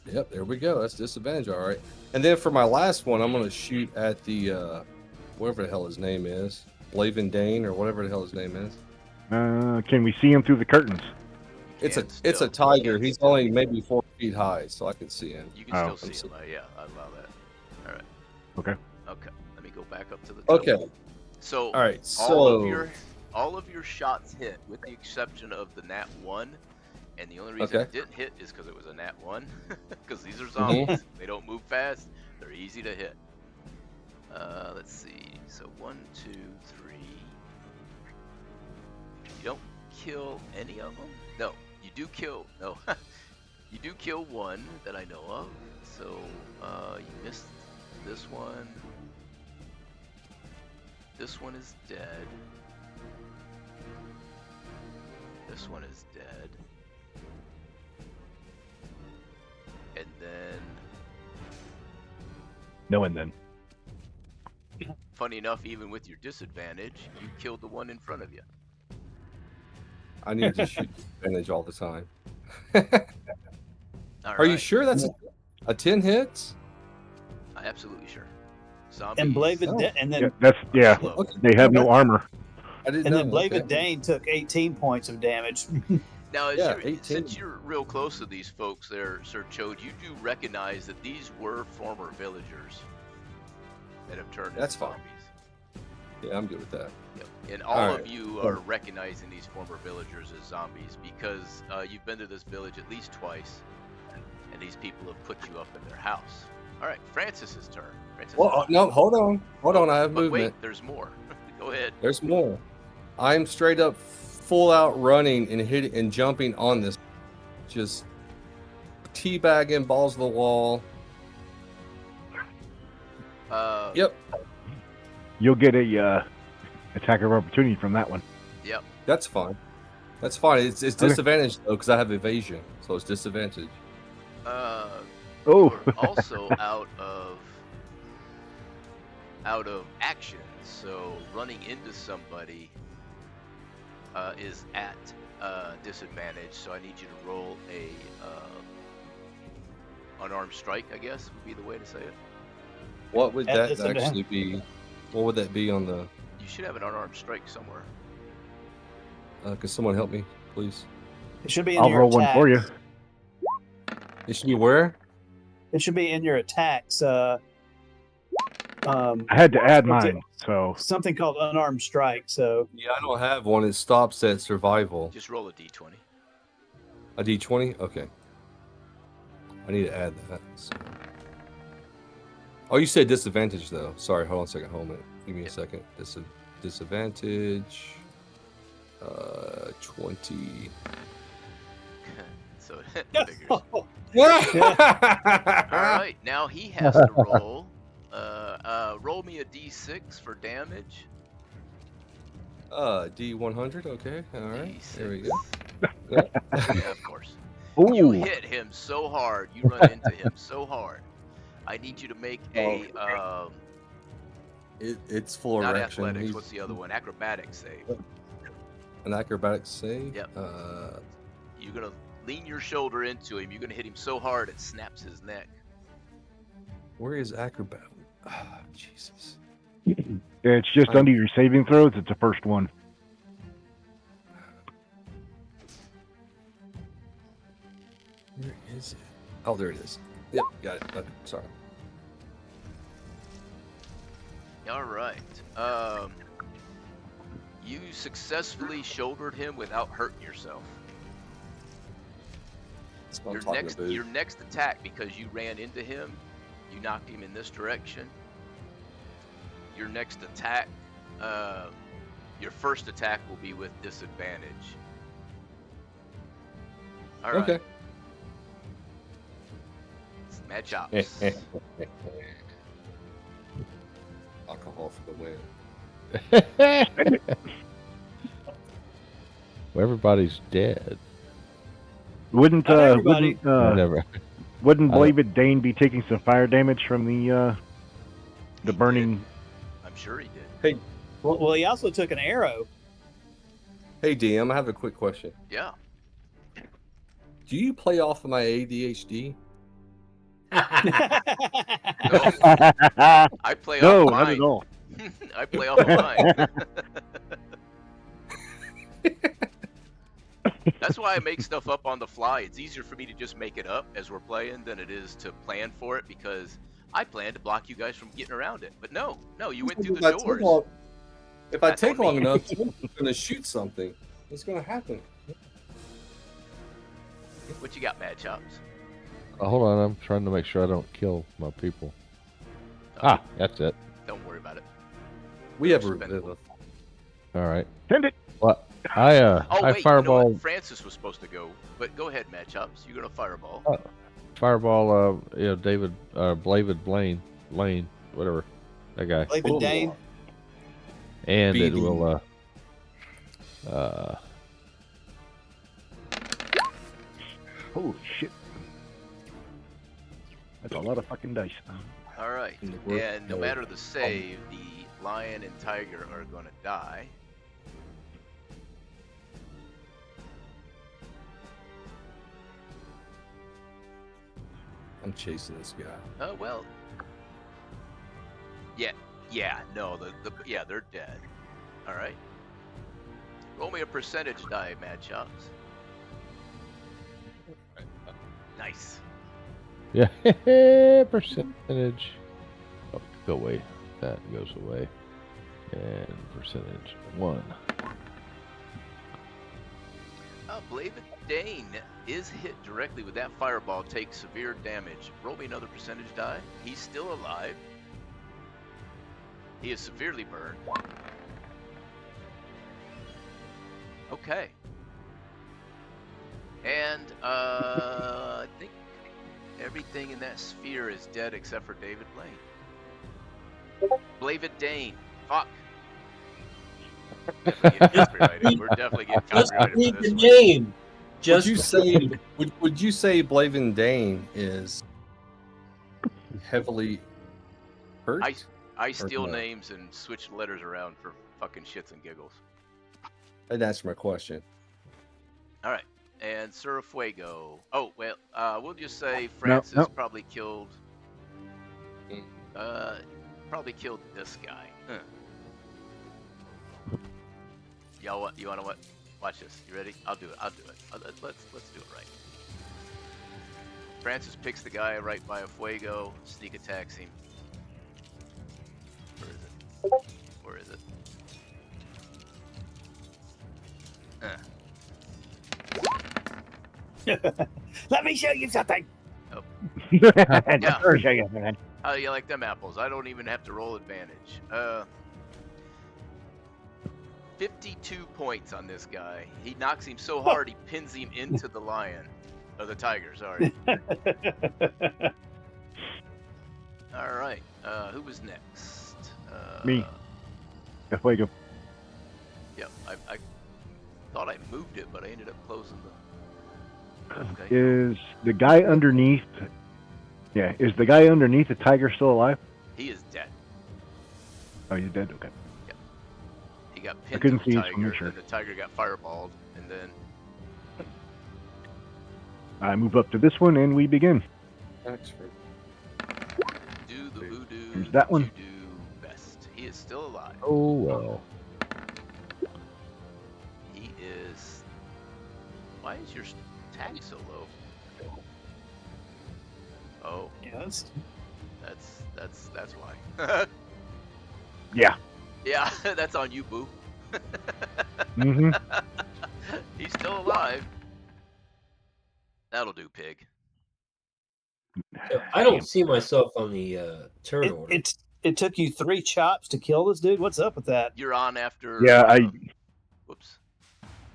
Yep, there we go. That's disadvantage, all right. And then for my last one, I'm going to shoot at the, whatever the hell his name is. Blaven Dane or whatever the hell his name is. Can we see him through the curtains? It's Can a still. tiger. Can He's still. only maybe 4 feet high, so I can see him. You can Oh. still see him. Yeah, I allow that. All right. Okay. Okay. Let me go back up to the top. Okay. So All right. all of your shots hit, with the exception of the nat 1, and the only reason Okay. it didn't hit is because it was a nat 1, because these are Mm-hmm. zombies. They don't move fast. They're easy to hit. Let's see. So 1, 2, 3. You don't kill any of them? No. You do kill. No. You do kill one that I know of. So you missed this one. This one is dead. This one is dead. And then, No, and then. funny enough, even with your disadvantage, you killed the one in front of you. I need to shoot disadvantage all the time. All Are you right. sure that's a 10 hits? I'm absolutely sure. Zombies. And Blaven, Oh. and then Yeah. slow. Okay. They have no armor. I didn't and know. then Blaven Okay. Dane took 18 points of damage. Now, as Yeah, you're, 18. since you're real close to these folks there, Sir Chode, you do recognize that these were former villagers that have turned That's into fine. zombies. Yeah, I'm good with that. Yep. And all All of right. you are recognizing these former villagers as zombies because you've been to this village at least twice, and these people have put you up in their house. All right, Francis's turn. Francis, Well, no, hold on. Hold on. I have but movement. wait, there's more. Go ahead. There's more. I'm straight up full out running and hitting and jumping on this. Just teabagging, balls to the wall. Yep, You'll get a attack of opportunity from that one. Yep. that's fine. That's fine. It's Okay. disadvantage though because I have evasion, so it's disadvantage. Oh. You're also out of action, so running into somebody is at disadvantage. So I need you to roll a unarmed strike, I guess would be the way to say it. What would At that disadvantage. actually be? What would that be on the? You should have an unarmed strike somewhere. Can someone help me, please? It should be in I'll your roll one for you. attacks. It should be where? It should be in your attacks. I had to add mine, so Something called unarmed strike. So Yeah, I don't have one. It stops at survival. Just roll a d20. A D20? Okay. I need to add that. So. Oh, you said disadvantage though. Sorry, hold on a second. Hold on. Give me a second. Disadvantage. 20. So it figures. All What? right, now he has to roll. Roll me a d6 for damage. D100. Okay. All right. There we go. Yeah, of course. You ooh, hit him so hard. You run into him so hard. I need you to make a It's full not erection. athletics. He's What's the other one? Acrobatics save. an acrobatics save. Yep. You're gonna lean your shoulder into him. You're gonna hit him so hard it snaps his neck. Where is acrobat? Ah, Jesus. it's just under your saving throws. It's the first one. Where is it? Oh, there it is. Yep, got it. Okay, sorry. All right. You successfully shouldered him without hurting yourself. That's what I'm talking about. Your next attack, because you ran into him, you knocked him in this direction. Your next attack, your first attack will be with disadvantage. All right. Okay. Mad chops. Alcohol for the win. Well, everybody's dead. Wouldn't Not everybody. Never. wouldn't I don't- Blavid Dane be taking some fire damage from the He burning? I'm sure he did. well, he also took an arrow. Hey, DM, I have a quick question. Yeah. Do you play off of my ADHD? I play no, off not mine. at all. I play off of mine. That's why I make stuff up on the fly. It's easier for me to just make it up as we're playing than it is to plan for it, because I plan to block you guys from getting around it. But no, you went through the doors. If I That's take on long me. enough, I'm going to shoot something. What's going to happen? What you got, Mad Chops? Hold on, I'm trying to make sure I don't kill my people. Ah, that's it. Don't worry about it. We have a Expendable. All right. Send it. Well, I Oh I wait, fireball you know what? Francis was supposed to go, but go ahead, Mad Chops. You're gonna fireball. fireball. David, Blavid Lane, whatever, that guy, David Dane. and it BD. will. Holy shit. That's a lot of fucking dice. All right, and no matter the save, the lion and tiger are gonna die. I'm chasing this guy. Oh well. Yeah, no, they're dead. All right. Roll me a percentage die, Mad Chops. Nice. Yeah, percentage. Oh, go away. That goes away. And percentage 1. Blavid Dane is hit directly with that fireball, takes severe damage. Roll me another percentage die. He's still alive. He is severely burned. Okay. And I think Everything in that sphere is dead except for David Blaine. Blavid Dane. Fuck. Definitely getting copyrighted. We're definitely getting Just copyrighted read for the this one. name. Would Just you say would you say Blaven Dane is heavily hurt? I steal no? names and switch letters around for fucking shits and giggles. I'd answer my question. All right. And Sir Fuego. Oh, well, we'll just say No, Francis no. probably killed. Probably killed this guy. Huh. Y'all, what? You wanna what? Watch this. You ready? I'll do it. Let's do it right. Francis picks the guy right by a Fuego. Sneak attacks him. Where is it? Let me show you something. Yeah. Sure, show you, man. How do you like them apples? I don't even have to roll advantage. 52 points on this guy. He knocks him so hard he pins him into the lion. Or the tiger, sorry. Alright. Who was next? Me. There we go. Yep. I thought I moved it, but I ended up closing the. Okay. Is the guy underneath? Yeah, is the guy underneath the tiger still alive? He is dead. Oh, he's dead. Okay. He got pinned couldn't to the see, so tiger, make sure. and the tiger got fireballed, and then I move up to this one, and we begin. Oxford. do the voodoo There's that one. you do best. He is still alive. Oh well. He is. Why is your tag so low? Oh, Yes. that's why. Yeah. Yeah, that's on you, boo. Mm-hmm. He's still alive. That'll do, pig. I don't see myself on the turn order. It took you 3 chops to kill this dude. What's up with that? You're on after. Yeah, Whoops.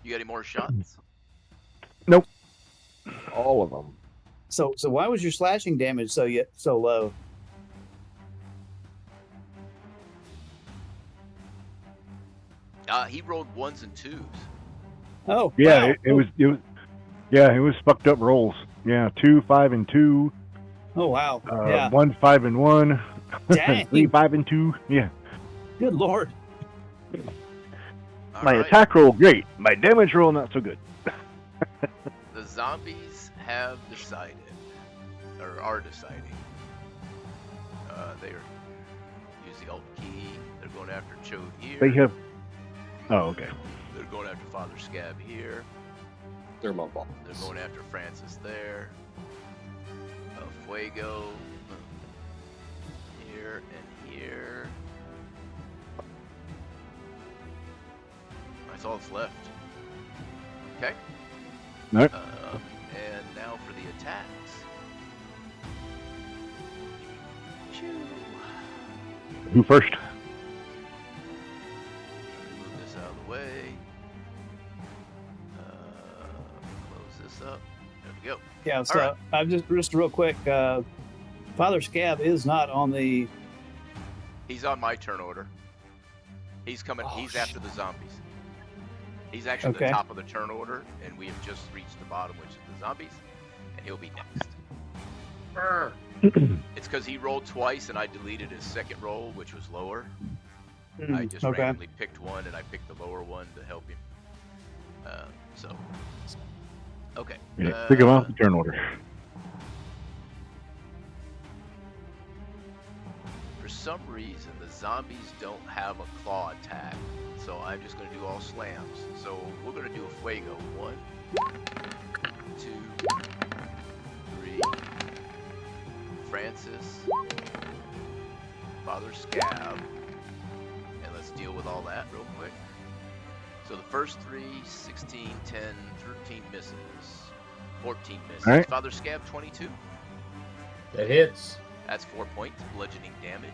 You got any more shots? Nope. All of them. So why was your slashing damage so low? He rolled 1s and 2s. Oh, Yeah, wow. it was. Yeah, it was fucked up rolls. Yeah, 2, 5, and 2. Oh wow. Yeah. 1, 5, and 1. Dang. 3, 5, and 2. Yeah. Good lord. All My right. attack roll great. My damage roll not so good. The zombies have decided, or are deciding. They are use the alt key. They're going after Chode here. They have. Oh, okay. They're going after Father Scab here. They're my balls. They're going after Francis there. Fuego here and here. That's all that's left. Okay. All right. And now for the attacks. Choo. Who first? Move this out of the way. Close this up. There we go. Yeah. So right. I'm just real quick. Father Scab is not on the. He's on my turn order. He's coming. Oh, he's after the zombies. He's actually Okay. the top of the turn order, and we have just reached the bottom, which is the zombies, and he'll be next. It's because he rolled twice, and I deleted his second roll, which was lower. I just Okay. randomly picked one, and I picked the lower one to help him. So, okay. Yeah, pick him off the turn order. For some reason, the zombies don't have a claw attack, so I'm just going to do all slams. So we're going to do a Fuego. 1, 2, 3. Francis. Father Scab. And let's deal with all that real quick. So the first 3, 16, 10, 13 misses. 14 misses. All right. Father Scab, 22. That hits. That's 4 points, bludgeoning damage.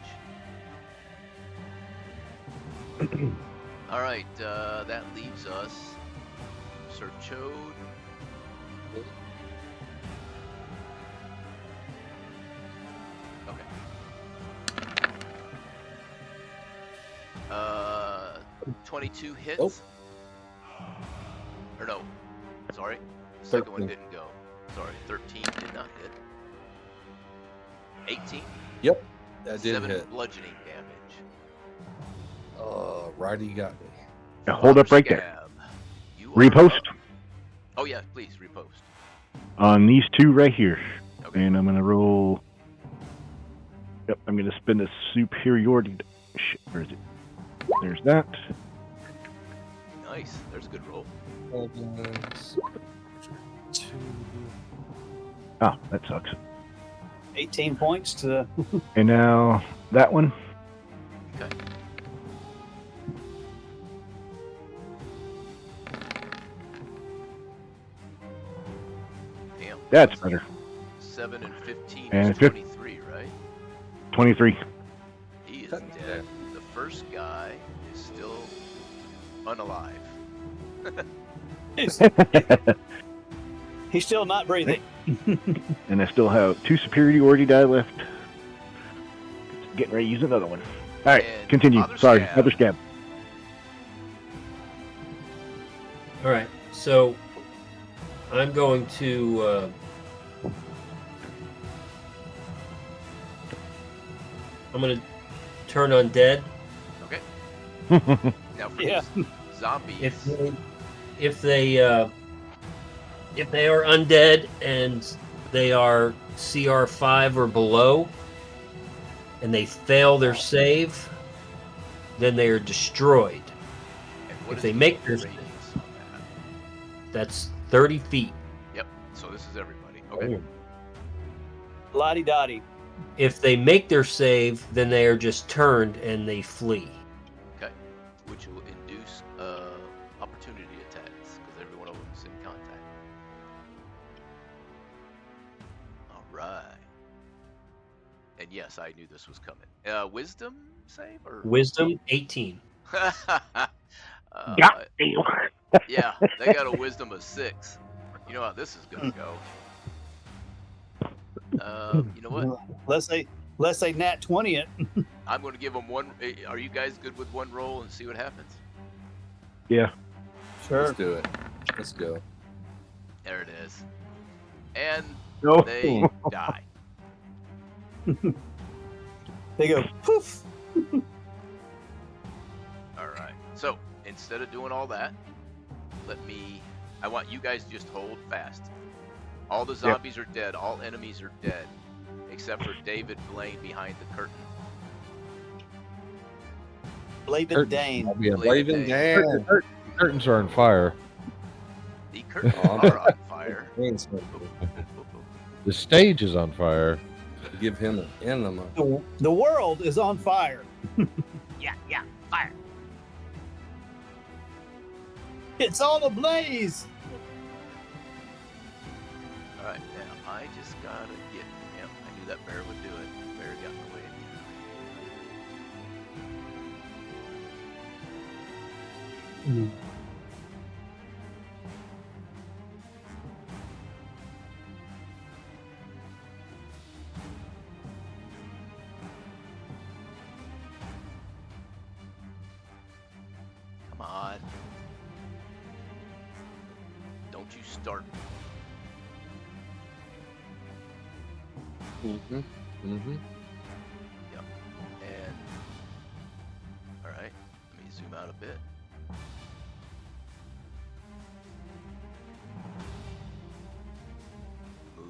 All right, that leaves us Sir Chode. 22 hits. Nope. Or no, sorry. The second one 13. didn't go. Sorry, 13 did not hit. 18. Yep, that did 7 hit. bludgeoning damage. Righty got me. Now hold up Father right there. Scab, you are Repost up. Oh yeah, please repost. on these two right here. Okay. And I'm going to roll. Yep, I'm going to spend a superiority. Shit, where is it? There's that. Nice. There's a good roll. Ah, that sucks. 18 points to And now that one. Okay. Damn. That's better. 7 and 15 And is 15. 23, right? 23. He is dead. The first guy is still unalive. he's still not breathing. And I still have 2 superiority die left. Getting ready to use another one. All right, And continue. Father Sorry, Scab. Father Scab. All right, so I'm going to. I'm going to turn undead. Okay. Now for Yeah. these zombies. If they are undead and they are CR5 or below, and they fail their save, then they are destroyed. And what if is they the make their radius on that? That's 30 feet. Yep. So this is everybody. Okay. Lottie Dottie. If they make their save, then they are just turned and they flee. Okay. Which will induce opportunity attacks because every one of them is in contact. All right. And yes, I knew this was coming. Wisdom save or Wisdom 18. Got Yeah, they got a wisdom of 6. You know how this is gonna go. You know what? Let's say nat 20 it. I'm gonna give them one. Are you guys good with one roll and see what happens? Yeah. Sure. Let's do it. Let's go. There it is. And No. they die. They go poof. All right. So instead of doing all that, I want you guys to just hold fast. All the zombies are dead. All enemies are dead, except for David Blaine behind the curtain. Blaven Dane. I'll be a Blaven Blaven Dan. Curtains are on fire. The curtains Oh, are on fire. The stage is on fire. Give him an enema. The world is on fire. Yeah, fire. It's all ablaze. All right, now I just gotta get him. I knew that bear would do it. Bear got in the way again. Come on. Don't you start. Mm-hmm. Mm-hmm. Yep. And all right, let me zoom out a bit. Move.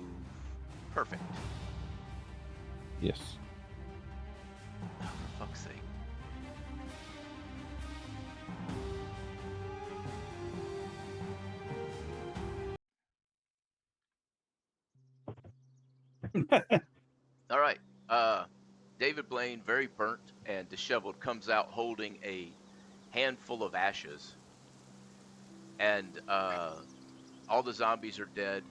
Perfect. Yes. Oh, for fuck's sake. All right. David Blaine, very burnt and disheveled, comes out holding a handful of ashes. And all the zombies are dead.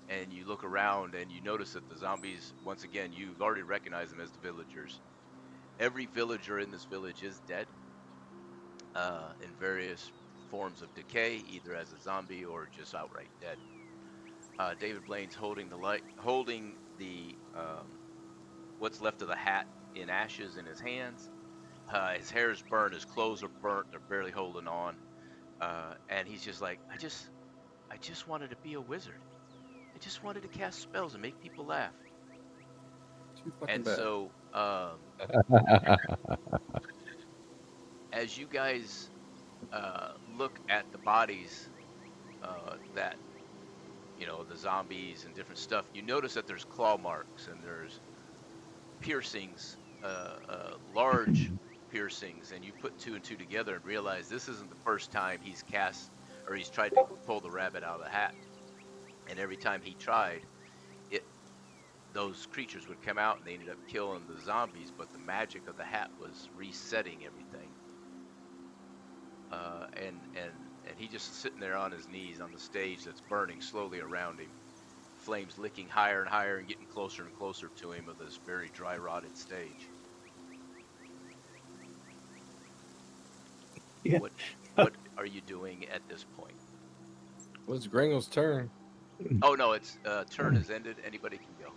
And you look around and you notice that the zombies, once again, you've already recognized them as the villagers. Every villager in this village is dead in various forms of decay, either as a zombie or just outright dead. David Blaine's holding the what's left of the hat in ashes in his hands, His hair's burnt, his clothes are burnt, they're barely holding on. And he's just like, I just wanted to be a wizard. I just wanted to cast spells and make people laugh. Too fucking And bad. so, as you guys look at the bodies that, the zombies and different stuff, you notice that there's claw marks and there's piercings, large piercings, and you put two and two together and realize this isn't the first time he's cast or he's tried to pull the rabbit out of the hat. And every time he tried, those creatures would come out and they ended up killing the zombies, but the magic of the hat was resetting everything. And he just sitting there on his knees on the stage that's burning slowly around him, flames licking higher and higher and getting closer and closer to him of this very dry rotted stage. Yeah. What are you doing at this point? Well, it's Gringo's turn. Oh no, it's turn is ended. Anybody can go.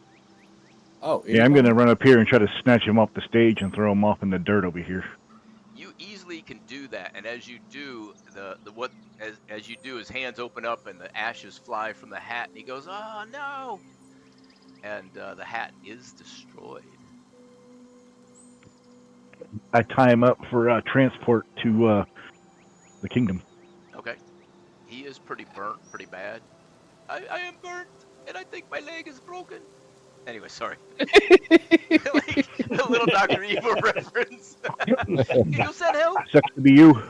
Oh, Yeah, I'm going to run up here and try to snatch him off the stage and throw him off in the dirt over here. You easily can do that, and as you do, as you do, his hands open up and the ashes fly from the hat, and he goes, "Oh no!" And the hat is destroyed. I tie him up for transport to the kingdom. Okay. He is pretty burnt, pretty bad. I am burnt, and I think my leg is broken. Anyway, sorry. Like a little Dr. Evil reference. Can you send help? Sucks to be you.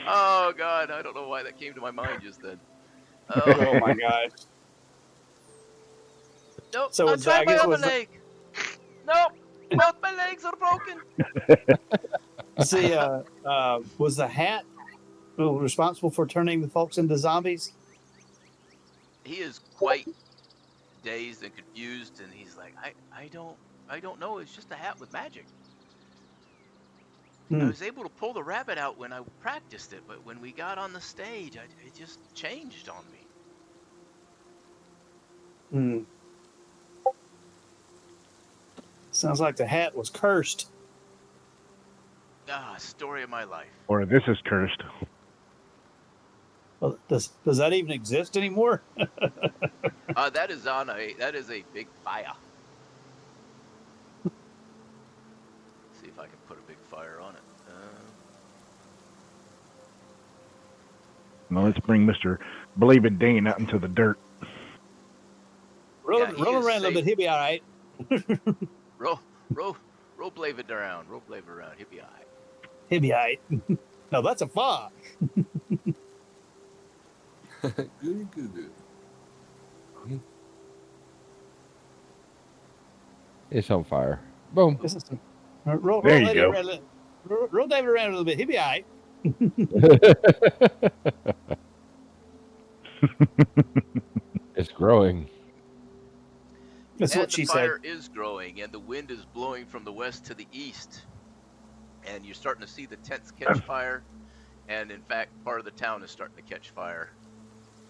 Oh God, I don't know why that came to my mind just then. Oh my gosh. Nope, So I'll try I my guess other was leg. Nope, both my legs are broken. see, was the hat responsible for turning the folks into zombies? He is quite dazed and confused, and he's like, I don't know. It's just a hat with magic. I was able to pull the rabbit out when I practiced it, but when we got on the stage, it just changed on me. Sounds like the hat was cursed. Story of my life. Or this is cursed. Well, does that even exist anymore? That is a big fire. See if I can put a big fire on it. Now let's bring Mr. Believe Dane out into the dirt. Roll Yeah, he around is a little bit, he'll be all right. Roll Blavid around. Roll Blavid around. He'll be all right. He'll be all right. No, that's a fog. Good. It's on fire. Boom. Roll There you David go. around roll David around a little bit. He'll be all right. It's growing. That's And what she the said. fire is growing, and the wind is blowing from the west to the east, and you're starting to see the tents catch fire, and in fact, part of the town is starting to catch fire.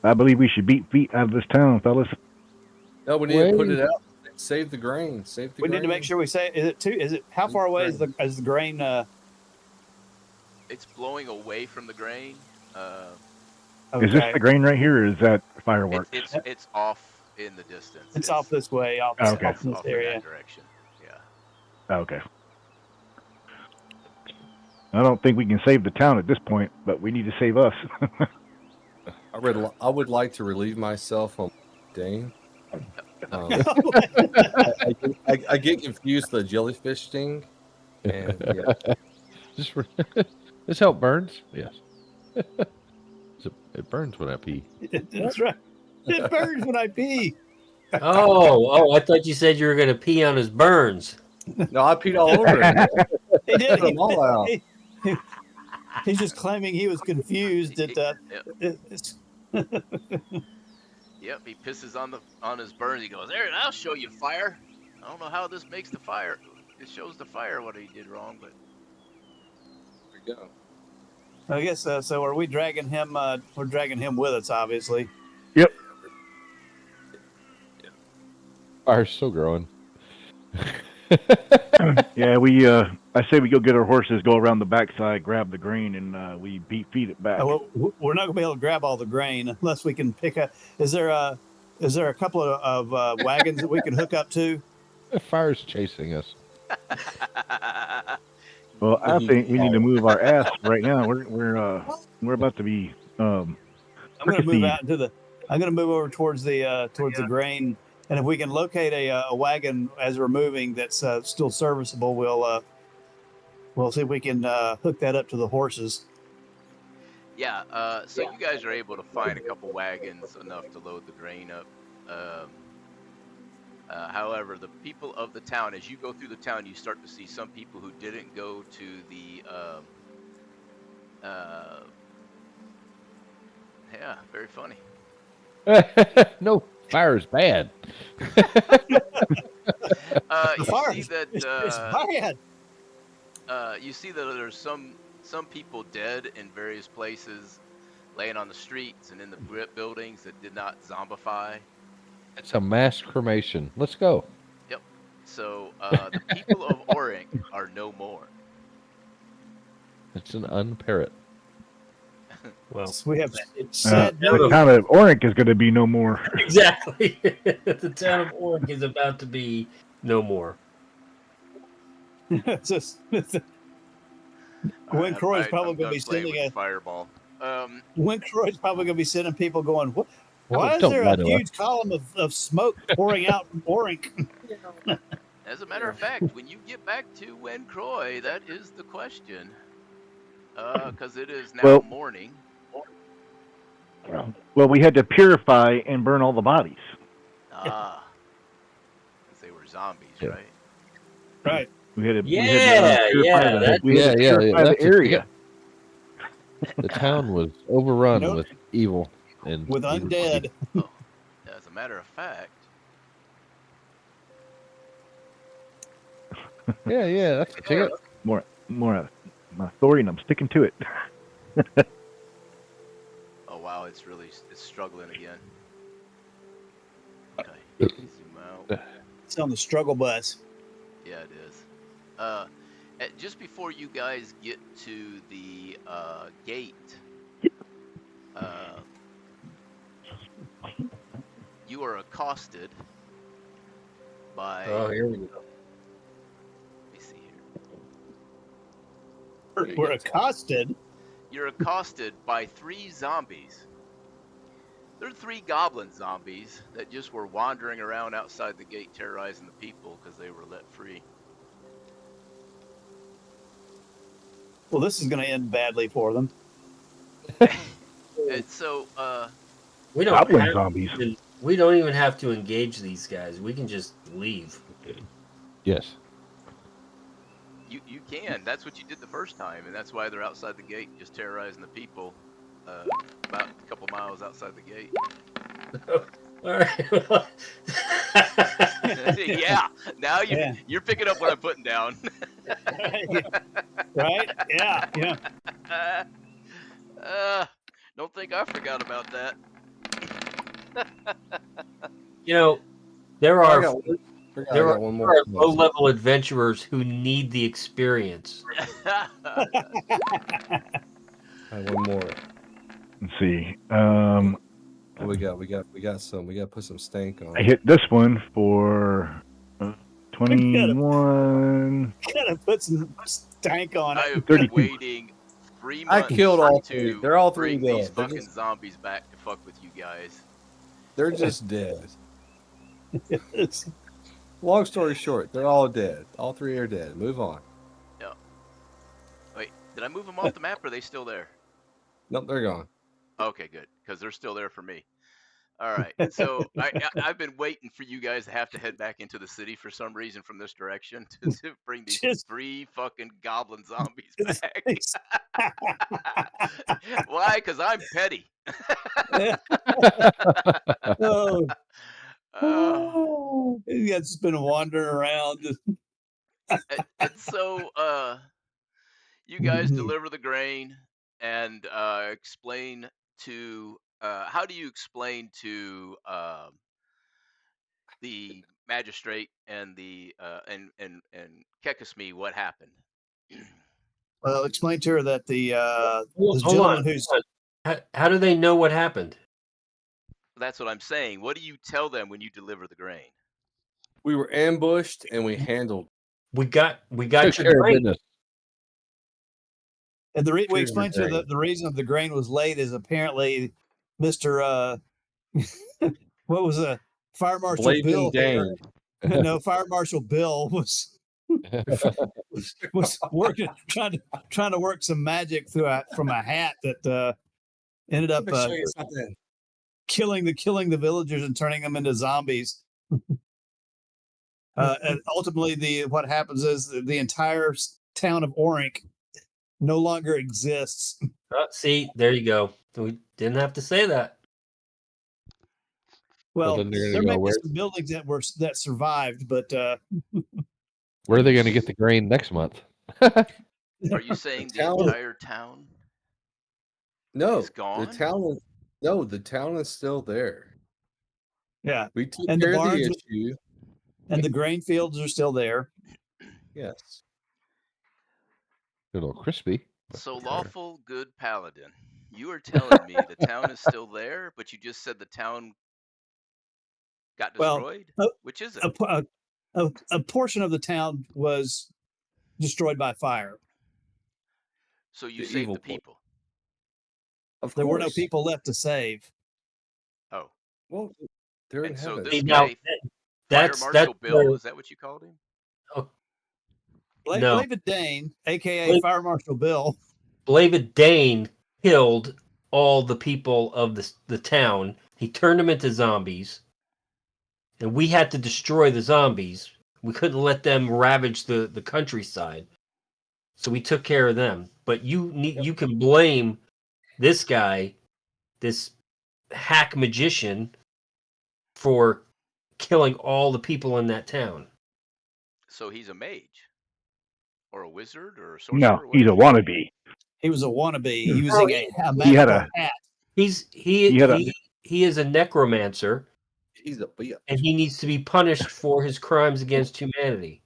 I believe we should beat feet out of this town, fellas. No, we need to put it out. Save the grain. We need to make sure we say. Is it how far away is the grain? It's blowing away from the grain. Okay. Is this the grain right here, or is that fireworks? It's off in the distance. It's off this way, off, Okay. off this off in area. that direction. Yeah. Okay. I don't think we can save the town at this point, but we need to save us. I would like to relieve myself on Dane. I get confused the jellyfish sting, and yeah. This help burns? Yes. It burns when I pee. That's right. It burns when I pee. Oh, I thought you said you were going to pee on his burns. No, I peed all over it. He did. Put them all out. He's just claiming he was confused at Yep, he pisses on his burns. He goes, "There, I'll show you fire." I don't know how this makes the fire. It shows the fire what he did wrong, but There we go. I guess so. Are we dragging him? We're dragging him with us, obviously. Fire's still growing. Yeah, I say we go get our horses, go around the backside, grab the grain, and we feed it back. Well, we're not gonna be able to grab all the grain unless we can pick up. Is there a couple of wagons that we can hook up to? The fire's chasing us. Well, I think we need to move our ass right now. We're about to be I'm going to move fricasseed. out into the. I'm going to move over towards the grain, and if we can locate a wagon as we're moving that's still serviceable, we'll see if we can hook that up to the horses. Yeah, so you guys are able to find a couple wagons enough to load the grain up. However, the people of the town, as you go through the town, you start to see some people who didn't go to the yeah, very funny. No, fire's bad. You fire see that it's bad. you see that there's some people dead in various places, laying on the streets and in the buildings that did not zombify. It's a mass cremation. Let's go. Yep. So the people of Orink are no more. It's an unparrot. Well, So we have sad The news. town of Orink is going to be no more. exactly. The town of Orink is about to be no more. It's just- Gwen Croy's probably going to be sending a fireball. Gwen Croy's probably going to be sending people going. What? Why is don't there lie a to us. huge column of smoke pouring out from Orink? As a matter of fact, when you get back to Wen Croy, that is the question. Because it is now morning. Well, we had to purify and burn all the bodies. Because they were zombies, Yeah. right? Right. We had to Yeah, purify the area. The town was overrun Nope. with evil and With evil undead. people. Oh, as a matter of fact. Yeah, that's a ticket. More my authority, and I'm sticking to it. Oh wow, it's struggling again. Okay, zoom out. It's on the struggle bus. Yeah, it is. Just before you guys get to the gate, you are accosted by. Oh, here we go. Let me see here. We're accosted. You're accosted by 3 zombies. They're 3 goblin zombies that just were wandering around outside the gate terrorizing the people because they were let free. Well, this is going to end badly for them. And so, We don't Goblin have zombies. we don't even have to engage these guys. We can just leave. Yes. you can. That's what you did the first time, and that's why they're outside the gate just terrorizing the people about a couple miles outside the gate. All right. Yeah, now you're picking up what I'm putting down. Right? Yeah. Don't think I forgot about that. You know, there I are got one more. low-level adventurers who need the experience. I have one more. Let's see. What we got? We got some. We got to put some stank on. I hit this one for 21. Gotta put some stank on it. I've 32. been waiting 3 I months killed all to 3. They're all 3 bring these dead. They're fucking just, zombies back to fuck with you guys. they're just dead. It's- Long story short, they're all dead. All 3 are dead. Move on. Wait, did I move them off the map, or are they still there? Nope, they're gone. Okay, good, because they're still there for me. All right, so I've been waiting for you guys to have to head back into the city for some reason from this direction to bring these Just- 3 fucking goblin zombies back. Why? Because I'm petty. oh, Uh, yeah, it's been wandering around. and so you guys deliver the grain and explain to how do you explain to the magistrate and the and Kekisme what happened. Well, explain to her that the Hold gentleman on, who's hold on. How do they know what happened? That's what I'm saying. What do you tell them when you deliver the grain? We were ambushed and we handled. We got Took your care of grain. business. and we Sure, explained to her grain. that the reason the grain was late is apparently Mr. What was a Fire Marshal Blazing Bill here? Dane. No, Fire Marshal Bill was working trying to work some magic from a hat that ended up Let me show you something. killing the villagers and turning them into zombies. And ultimately, what happens is the entire town of Orink no longer exists. See, there you go. We didn't have to say that. Well, then they're there gonna may go, be where some buildings that survived, but are they going to get the grain next month? Are you saying the town- entire town No, is gone? the town is still there. yeah, We took And the care of the barns- issue. and the grain fields are still there. Yes. A little crispy. So lawful good paladin, you are telling me the town is still there, but you just said the town got Well, destroyed? Which is it? A portion of the town was destroyed by fire. So you The saved evil the people. Of There were no course. people left to save. Oh, Well, they're in and so heaven. this Now, guy, that's Fire Marshal Bill, where- is that what you called him? No. David Dane, aka Fire Marshal Bill, David Dane killed all the people of the town. He turned them into zombies, and we had to destroy the zombies. We couldn't let them ravage the countryside, so we took care of them. But you can blame this guy, this hack magician, for killing all the people in that town. So he's a mage, or a wizard, or a sorcerer? No, What he's is a he? wannabe. he was a wannabe using a He had magical hat. He is a necromancer, He's a bitch. and he needs to be punished for his crimes against humanity.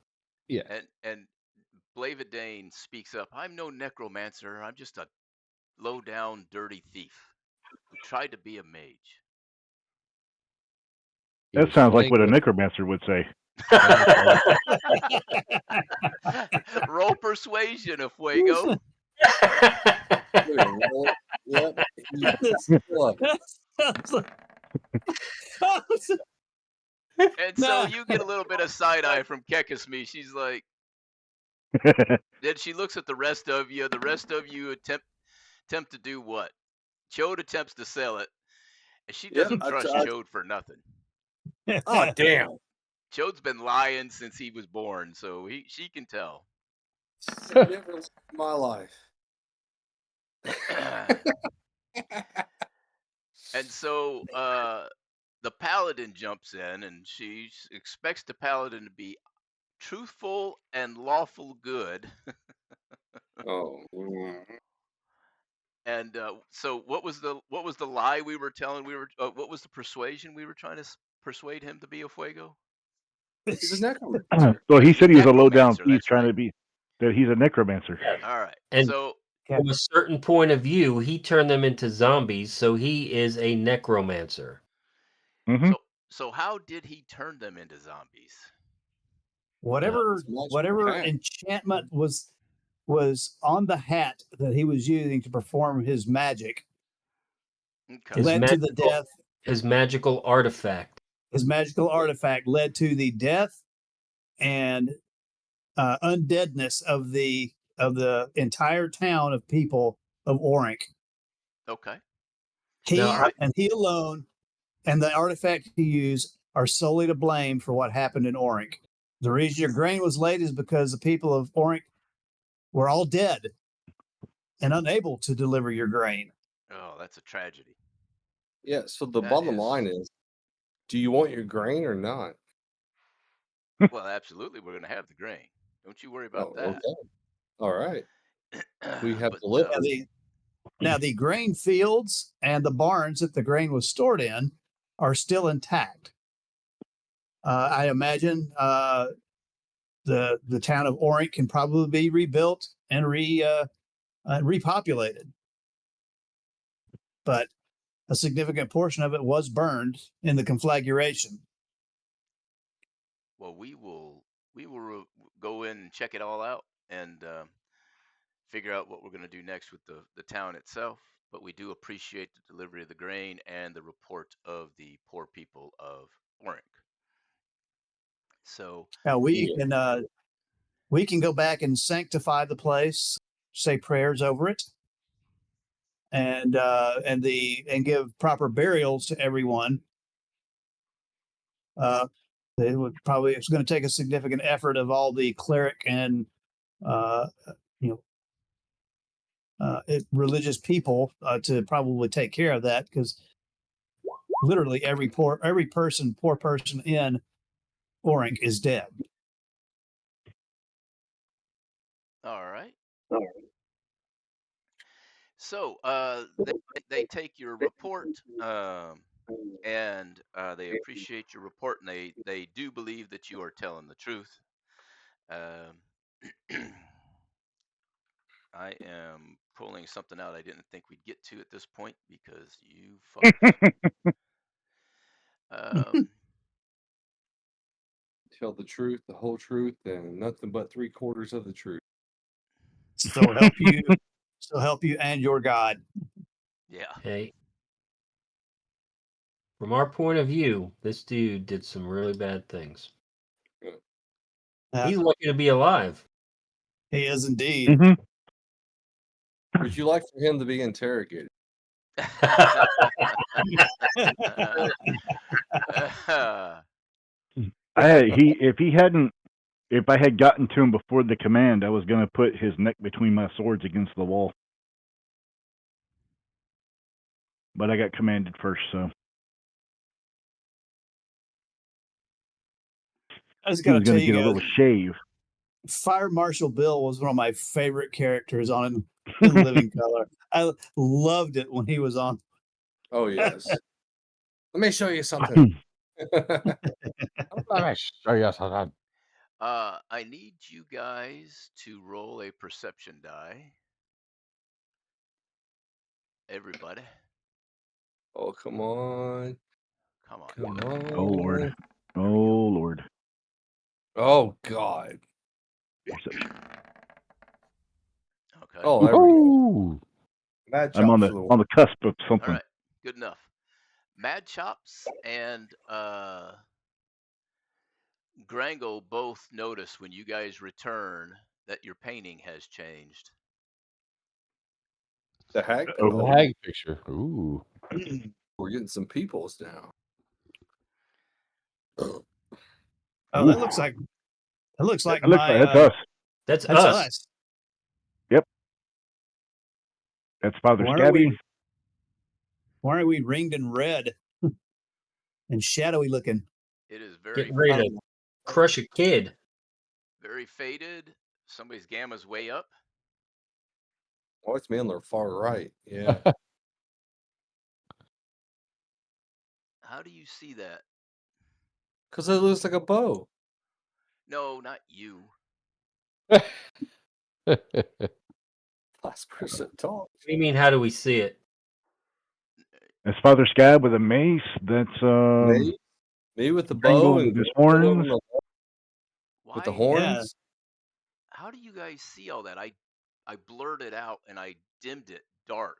Yeah. And Blavidane speaks up. I'm no necromancer. I'm just a low-down, dirty thief who tried to be a mage. He That was sounds like slaying what a the- necromancer would say. Roll persuasion, a Fuego. Yep. And so you get a little bit of side eye from Kekisme. She's like, then she looks at the rest of you. The rest of you attempt to do what? Chode attempts to sell it, and she doesn't trust Chode for nothing. Oh, damn. Chode's been lying since he was born, so she can tell. Never lived my life. And so the paladin jumps in, and she expects the paladin to be truthful and lawful good. Oh. And so what was the lie we were telling? What was the persuasion we were trying to persuade him to be a Fuego? He's a necromancer. Well, he He's a said he was a low down necromancer, thief that's trying right. to be that he's a necromancer. All right. And- So From a certain point of view, he turned them into zombies, so he is a necromancer. Hmm. so how did he turn them into zombies? whatever hat. enchantment was on the hat that he was using to perform his magic Okay. led to the death. His magical artifact. His magical artifact led to the death and undeadness of the entire town of people of Orink. Okay. He alone and the artifact he used are solely to blame for what happened in Orink. The reason your grain was late is because the people of Orink were all dead and unable to deliver your grain. Oh, that's a tragedy. Yeah, so the That bottom is- line is, do you want your grain or not? Well, absolutely, we're going to have the grain. Don't you worry about that. Okay. All right. We have But, delivered. Now the grain fields and the barns that the grain was stored in are still intact. I imagine the town of Orink can probably be rebuilt and repopulated, but a significant portion of it was burned in the conflagration. Well, we will go in and check it all out and figure out what we're going to do next with the town itself. But we do appreciate the delivery of the grain and the report of the poor people of Orink. So Now we can go back and sanctify the place, say prayers over it, and give proper burials to everyone. They would probably, it's going to take a significant effort of all the cleric and religious people to probably take care of that, because literally every poor person in Orink is dead. all right. So they take your report and they appreciate your report, and they do believe that you are telling the truth. I am pulling something out I didn't think we'd get to at this point because you fuckers. Tell the truth, the whole truth, and nothing but 3/4 of the truth. So help you and your God. Yeah. Hey, from our point of view, this dude did some really bad things. He's lucky to be alive. He is indeed. Mm-hmm. Would you like for him to be interrogated? If I had gotten to him before the command, I was going to put his neck between my swords against the wall. But I got commanded first, so. I was going to to get a little shave. Fire Marshal Bill was one of my favorite characters on in Living Color. I loved it when he was on. Oh, yes. Let me show you something. Let me show you something. I need you guys to roll a perception die. Everybody. Oh, come on. Come on. Come on. Oh, Lord. Oh, Lord. Oh, God. Perception. Okay. Oh, there we go. Mad I'm on the cusp of something. All right. Good enough. Mad Chops and Grangle both notice when you guys return that your painting has changed. The hag? The hag picture. Ooh. We're getting some peoples now. Oh, that looks like that's us. That's us. Yep. That's Father Scabby. Why are we ringed in red and shadowy looking? It is very getting ready to crush a kid. Very faded. Somebody's gamma's way up. Oh, it's me on their far right. Yeah. How do you see that? Because it looks like a bow. No, not you. Last person talk. What do you mean, how do we see it? That's Father Scab with a mace. That's me with the Grangle bow and with his horns. With the horns. How do you guys see all that? I blurred it out and I dimmed it dark.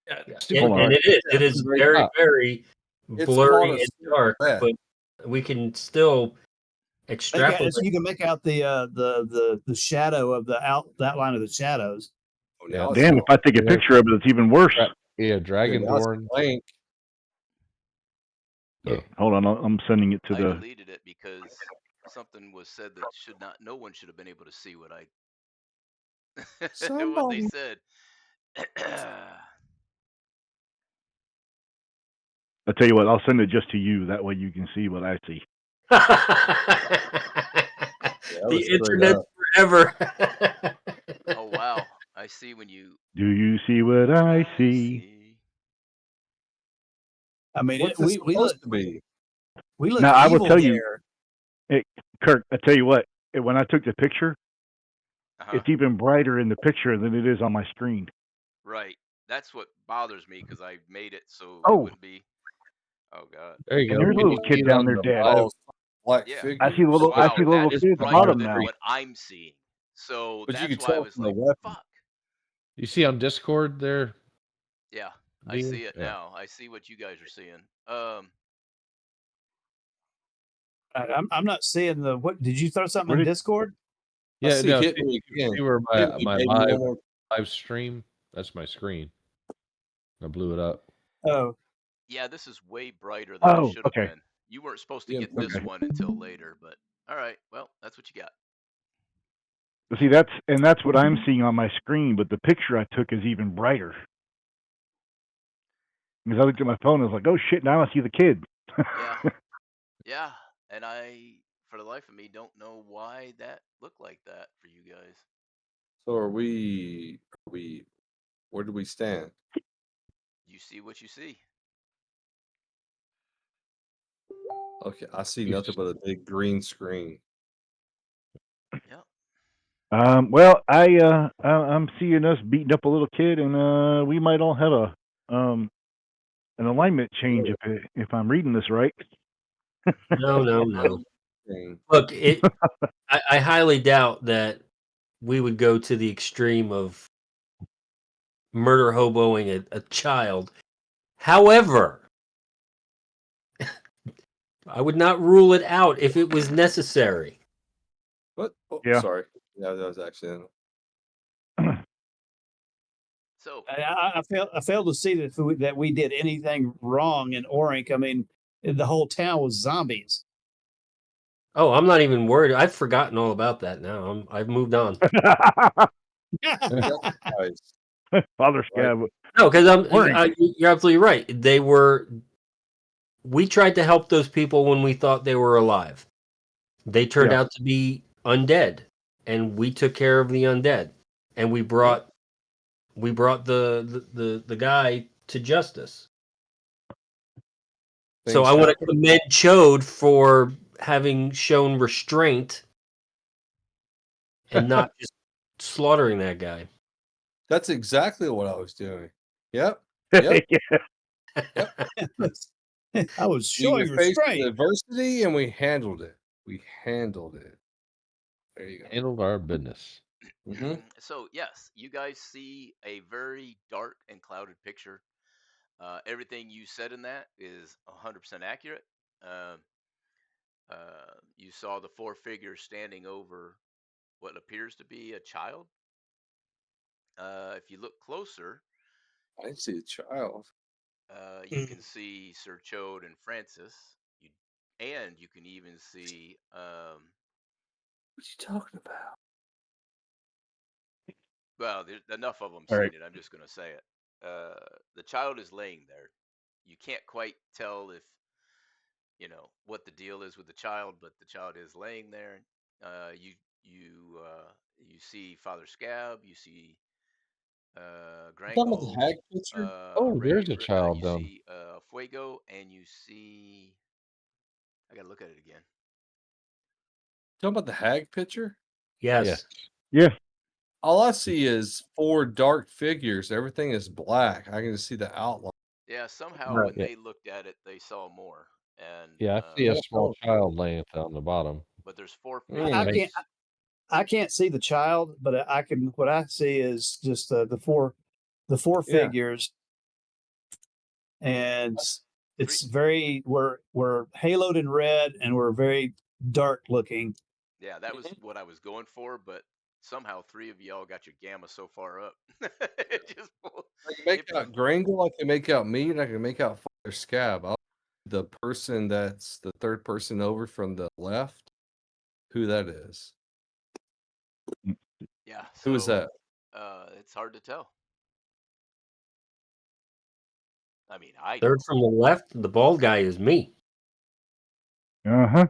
And it is very, very blurry and dark, but we can still extrapolate. You can make out the shadow of the outline of the shadows. Oh, yeah, damn! If I take a picture of it, it's even worse. Yeah, Dragonborn. Yeah, hold on, I'm sending it to I the. deleted it because something was said that no one should have been able to see what I. what they said. I'll tell you what, I'll send it just to you. That way you can see what I see. The internet forever. Oh, wow. I see when you. Do you see what I see? I mean, what's it supposed to be? We look Now, I will evil tell you, there. Kirk, I tell you what, when I took the picture, Uh-huh. it's even brighter in the picture than it is on my screen. Right. That's what bothers me because I made it so it Oh, wouldn't be. Oh God. There you and go. there's a Can you little see kid it down on there the dead. bottom? Black Yeah. figures. I see the little, I Wow, see the that little is kid at the brighter bottom than now. what I'm seeing. So But you that's can why I tell was from the like, weapon. fuck. You see on Discord there? Yeah, I Dean? see it Yeah. now. I see what you guys are seeing. I'm not seeing the what. Did you throw something Where in did? Discord? I Yeah, see. no, Hit see, me again. see where Hit me, my baby, live one more. live stream? That's my screen. I blew it up. Oh, Yeah, this is way brighter than it Oh, should have okay. been. You weren't supposed to Yeah, get this Okay. one until later, but all right. Well, that's what you got. See, that's what I'm seeing on my screen, but the picture I took is even brighter. Because I looked at my phone, I was like, "Oh shit!" Now I see the kid. Yeah, yeah. And I, for the life of me, don't know why that looked like that for you guys. So are we? Where do we stand? You see what you see. Okay, I see nothing but a big green screen. Yep. Well, I'm seeing us beating up a little kid, and we might all have a an alignment change if I'm reading this right. No. Screen. Look, I highly doubt that we would go to the extreme of murder hoboing a child. However, I would not rule it out if it was necessary. What? Oh, Yeah. sorry. Yeah, that was accidental. So I failed to see that we did anything wrong in Orink. I mean, the whole town was zombies. Oh, I'm not even worried. I've forgotten all about that now. I've moved on. Guys, Father right? Scab. No, because Orink. you're absolutely right. We tried to help those people when we thought they were alive. They turned Yeah. out to be undead, and we took care of the undead, and we brought the guy to justice. So Things I want to happen. commend Chode for having shown restraint and not just slaughtering that guy. That's exactly what I was doing. Yep. Yep. I was We showing faced restraint. adversity and we handled it. We handled it. There you go. Handled our business. Mhm. So yes, you guys see a very dark and clouded picture. Everything you said in that is 100% accurate. Um, you saw the four figures standing over what appears to be a child. If you look closer, I didn't see a child. you can see Sir Chode and Francis. And you can even see. What you talking about? Well, there's enough of them All seen right. it. I'm just going to say it. The child is laying there. You can't quite tell if what the deal is with the child, but the child is laying there. You see Father Scab. You see You talking about the Grangle, hag picture? Oh, there's a child you down. see Fuego, and you see. I gotta look at it again. Talking about the hag picture? Yes. Yes. Yeah. All I see is four dark figures. Everything is black. I can just see the outline. Yeah, somehow Right. when Yeah. they looked at it, they saw more. And Yeah, I see a small child laying on the bottom. but there's four I figures. I can't see the child, but I can. What I see is just the four Yeah. figures, and it's very we're haloed in red, and we're very dark looking. Yeah, that was what I was going for, but somehow three of y'all got your gamma so far up. It just I can make out Grangle, I can make out me, and I can make out Father Scab. The person that's the third person over from the left, who that is. Yeah. Who is that? It's hard to tell. I mean, I Third know. from the left, the bald guy is me. Uh huh.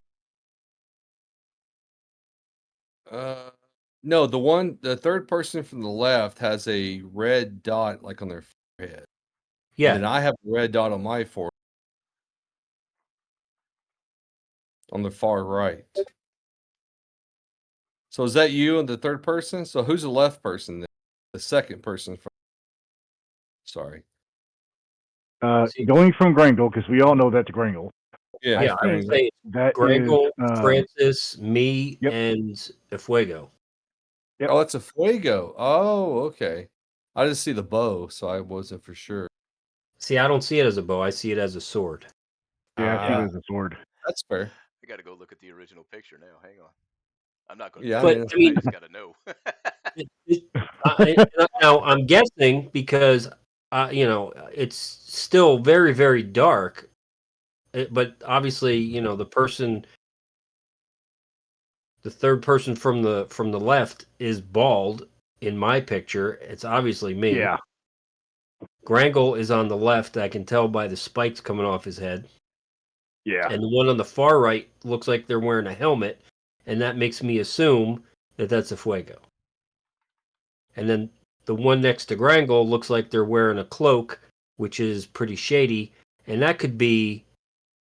No, the third person from the left has a red dot like on their forehead. Yeah. And then I have a red dot on my forehead. on the far right. So is that you and the third person? So who's the left person then? The second person from sorry. Going from Grangle, because we all know that's Grangle. Yeah, Yeah, I would Grangle. say That Grangle, is, Francis, me, yep. and Fuego. Yep. Oh, it's a fuego. Oh, okay. I just see the bow, so I wasn't for sure. See, I don't see it as a bow. I see it as a sword. Yeah, I see Ah. it as a sword. That's fair. I got to go look at the original picture now. Hang on. I'm not going to. Yeah, But I I mean, I just got to know. now I'm guessing because it's still very, very dark. But obviously, the third person from the left is bald in my picture. It's obviously me. Yeah. Grangle is on the left. I can tell by the spikes coming off his head. Yeah. And the one on the far right looks like they're wearing a helmet, and that makes me assume that that's a Fuego. And then the one next to Grangle looks like they're wearing a cloak, which is pretty shady, and that could be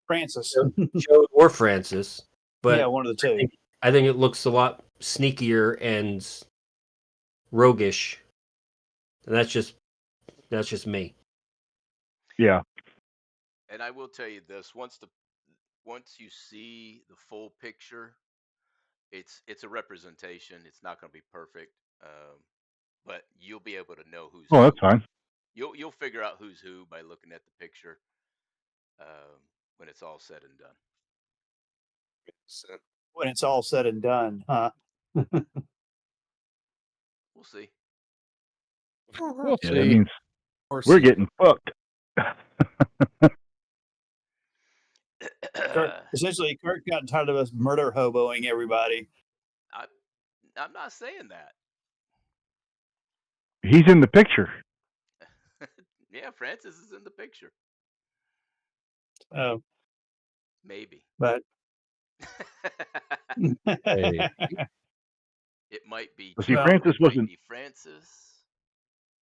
Francis. Joe or Francis. But yeah, one of the two. I think it looks a lot sneakier and roguish. And that's just me. Yeah. And I will tell you this: once you see the full picture, it's a representation. It's not going to be perfect, but you'll be able to know who's Oh, who. that's fine. You'll figure out who's who by looking at the picture when it's all said and done. When it's all said and done, huh? We'll see. We'll Yeah, see. that means Or we're see. getting fucked. Essentially, Kirk got tired of us murder hoboing everybody. I'm not saying that. He's in the picture. Yeah, Francis is in the picture. Oh, Maybe. but Hey. It might be. Well, see, Well, Francis it might wasn't. be Francis.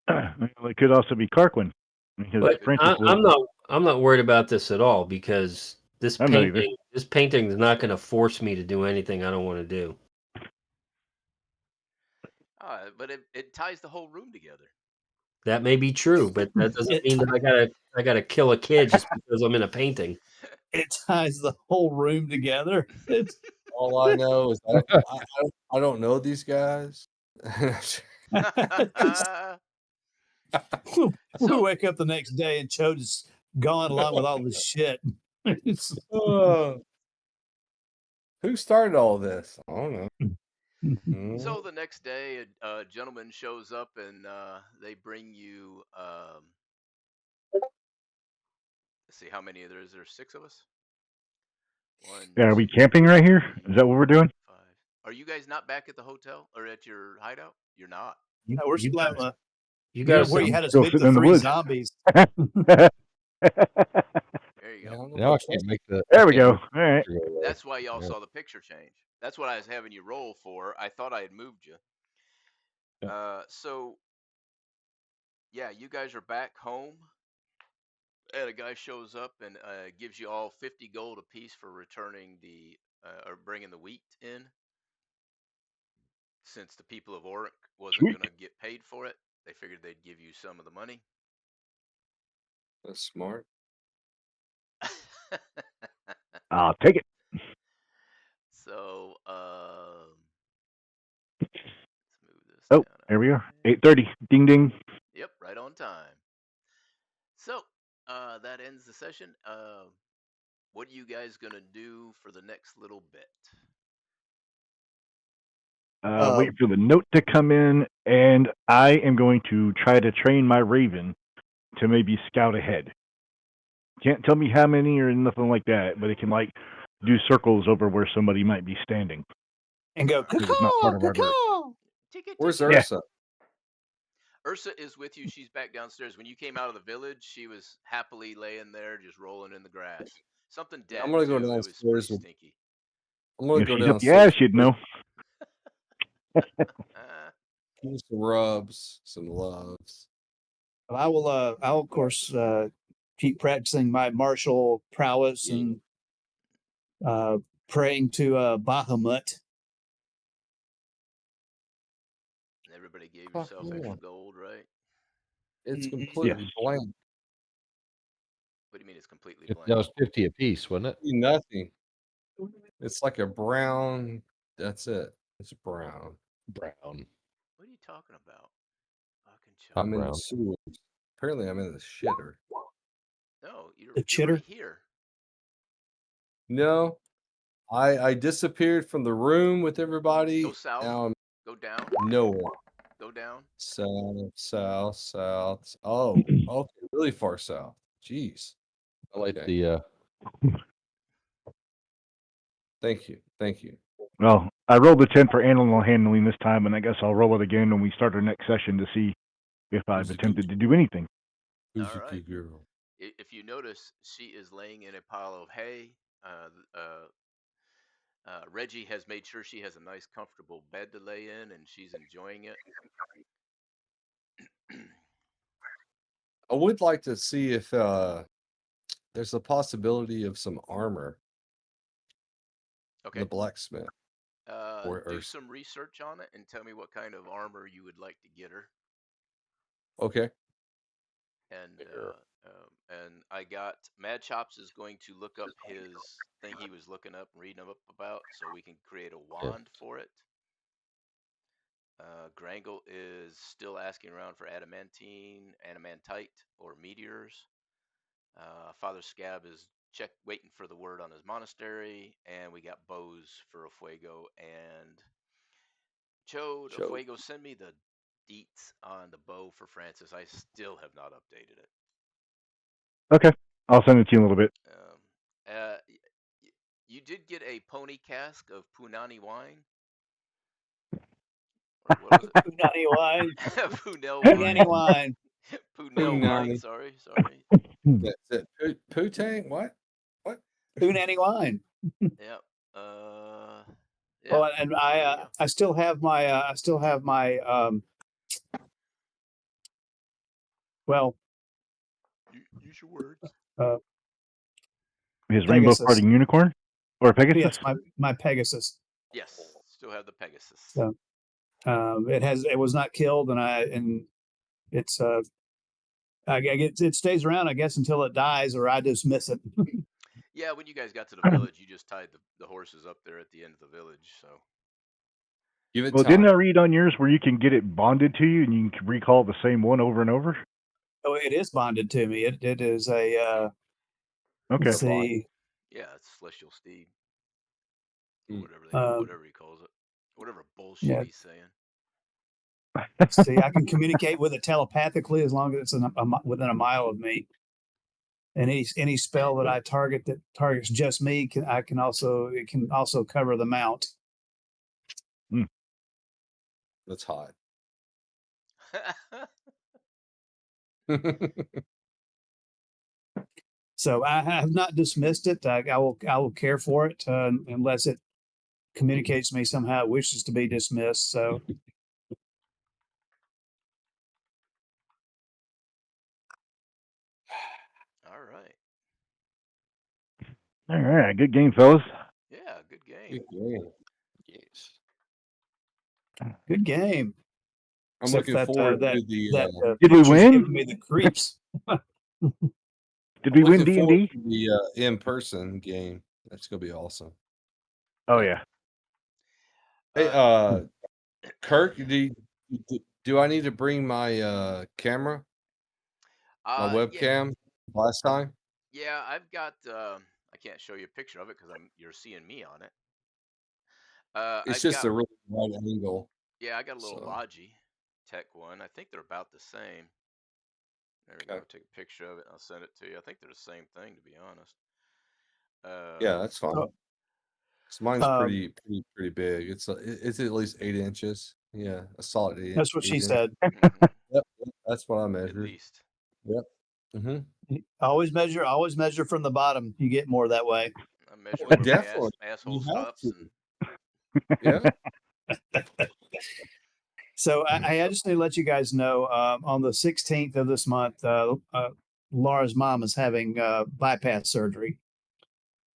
It could also be Carquin, because But Francis was. I'm not worried about this at all because this I'm not either. painting is not going to force me to do anything I don't want to do. But it ties the whole room together. That may be true, but that doesn't mean that I gotta kill a kid just because I'm in a painting. it ties the whole room together. It's All I know is I don't know these guys. we So- wake up the next day and Cho just gone along with all this shit. Who started all this? I don't know. So the next day, a gentleman shows up and they bring you. Let's see, how many there is there? 6 of us. Yeah, are we camping right here? Is that what we're doing? 5. Are you guys not back at the hotel or at your hideout? You're not. No, we're You still guys- out You where guys, you had us still beat sitting the in the 3 woods. zombies. There you go. Now I can't make the. There we go. All right. That's why y'all saw the picture change. That's what I was having you roll for. I thought I had moved you. So, yeah, you guys are back home. And a guy shows up and gives you all 50 gold apiece for returning or bringing the wheat in. Since the people of Oric wasn't Sweet. going to get paid for it, they figured they'd give you some of the money. That's smart. I'll take it. So, let's move this Oh, down. there we are. 8:30. Ding ding. Yep, right on time. So, that ends the session. What are you guys gonna do for the next little bit? Wait for the note to come in, and I am going to try to train my Raven to maybe scout ahead. Can't tell me how many or nothing like that, but it can do circles over where somebody might be standing. And go, Because it's not part of our group. Where's Yeah. Ursa? Ursa is with you. She's back downstairs. When you came out of the village, she was happily laying there, just rolling in the grass. Something dead. I'm gonna go too. It was downstairs pretty with- stinky. I'm gonna If go she's up the downstairs. ass, you'd know. Give me some rubs, some loves. I will I'll of course keep practicing my martial prowess Yeah. and praying to Bahamut. And everybody gave Fuck yourself yeah. extra gold, right? It's Mhm. completely Yes. blank. What do you mean it's completely That blank? was 50 apiece, wasn't it? Nothing. It's like a brown. That's it. It's brown. Brown. What are you talking about? Fucking I'm in brown. the sewers. Apparently, I'm in the shitter. No, you're The you're chitter? right here. No, I disappeared from the room with everybody. Go south. Now I'm Go down. nowhere. Go down. South, south, south. Oh, okay, really far south. Jeez. I like Okay. the Thank you. Thank you. Well, I rolled a 10 for animal handling this time, and I guess I'll roll it again when we start our next session to see if I've Who's the attempted good- to do anything. Who's All the right. good girl? If you notice, she is laying in a pile of hay. Reggie has made sure she has a nice, comfortable bed to lay in, and she's enjoying it. I would like to see if there's a possibility of some armor. Okay. The blacksmith. Do some research on it and tell me what kind of armor you would like to get her. Okay. And I got Mad Chops is going to look up his thing he was looking up and reading up about, so we can create a wand for it. Grangle is still asking around for adamantine, adamantite, or meteors. Father Scab is waiting for the word on his monastery, and we got bows for Fuego and Chode. Fuego, send me the deets on the bow for Francis. I still have not updated it. Okay, I'll send it to you in a little bit. You did get a pony cask of Punani wine. Or what was it? Punani wine. Punel Punani wine. Punel wine. Sorry. That's it. Putang? What? Punani wine. Yep. Yeah. Well, and I still have my well. Use your words. His rainbow farting unicorn or Pegasus? Yes, my Pegasus. Yes, still have the Pegasus. So, it was not killed, and it's it stays around, I guess, until it dies, or I dismiss it. Yeah, when you guys got to the village, you just tied the horses up there at the end of the village. So. Give it well, time. didn't I read on yours where you can get it bonded to you and you can recall the same one over and over? Oh, it is bonded to me. It is a okay. Let's see. Yeah, it's Celestial Steed. Whatever he calls it. Whatever bullshit he's saying. See, I can communicate with it telepathically as long as it's within a mile of me. And any spell that I target that targets just me, it can also cover the mount. That's hot. So I have not dismissed it. I will care for it unless it communicates to me somehow it wishes to be dismissed. So. All right. Good game, fellas. Yeah, good game. Good game. Yes. Good game. I'm looking forward to the. Did we win? Giving me the creeps. Did we win D&D? The in-person game. That's gonna be awesome. Oh yeah. Hey, Kirk, do I need to bring my camera? My webcam last time? Yeah, I've got. I can't show you a picture of it because you're seeing me on it. It's just a really wide angle. Yeah, I got a little Logi Tech one. I think they're about the same. There we go. Take a picture of it and I'll send it to you. I think they're the same thing, to be honest. Yeah, that's fine. So mine's pretty big. It's at least 8 inches. Yeah, a solid 8. That's what she said. Yep, that's what I measured. At least. Yep. Mm-hmm. Always measure from the bottom. You get more that way. I measure where definitely. my asshole stops. Yeah. So I just need to let you guys know on the 16th of this month, Laura's mom is having bypass surgery.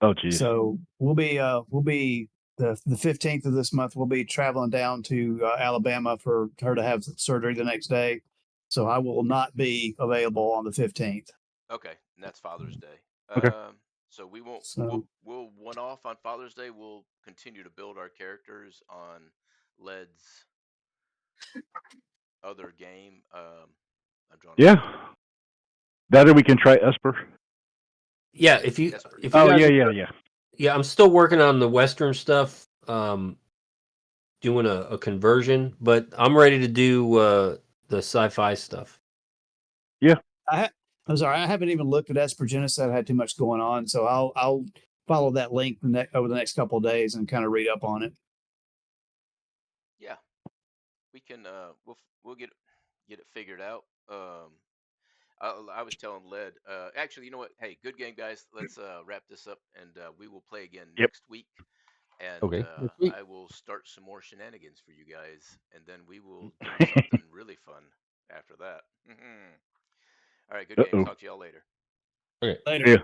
Oh, geez. So we'll be the 15th of this month. We'll be traveling down to Alabama for her to have surgery the next day. So I will not be available on the 15th. Okay, and that's Father's Day. Okay. So we won't. So We'll one off on Father's Day. We'll continue to build our characters on Led's other game. I'm drawing a Yeah. blank. That or we can try Esper. Yeah, if you Esper. if you Oh, guys, yeah. yeah, I'm still working on the Western stuff. Doing a conversion, but I'm ready to do the sci-fi stuff. I'm sorry, I haven't even looked at Espergenesis. I've had too much going on, so I'll follow that link over the next couple of days and kind of read up on it. Yeah, we can. We'll get it figured out. I was telling Led. Actually, you know what? Hey, good game, guys. Let's wrap this up, and we will play again Yep. next week. And Okay. Next week. I will start some more shenanigans for you guys, and then we will do something really fun after that. All right, good games. Uh-oh. Talk to y'all later. Okay. Later. Yeah.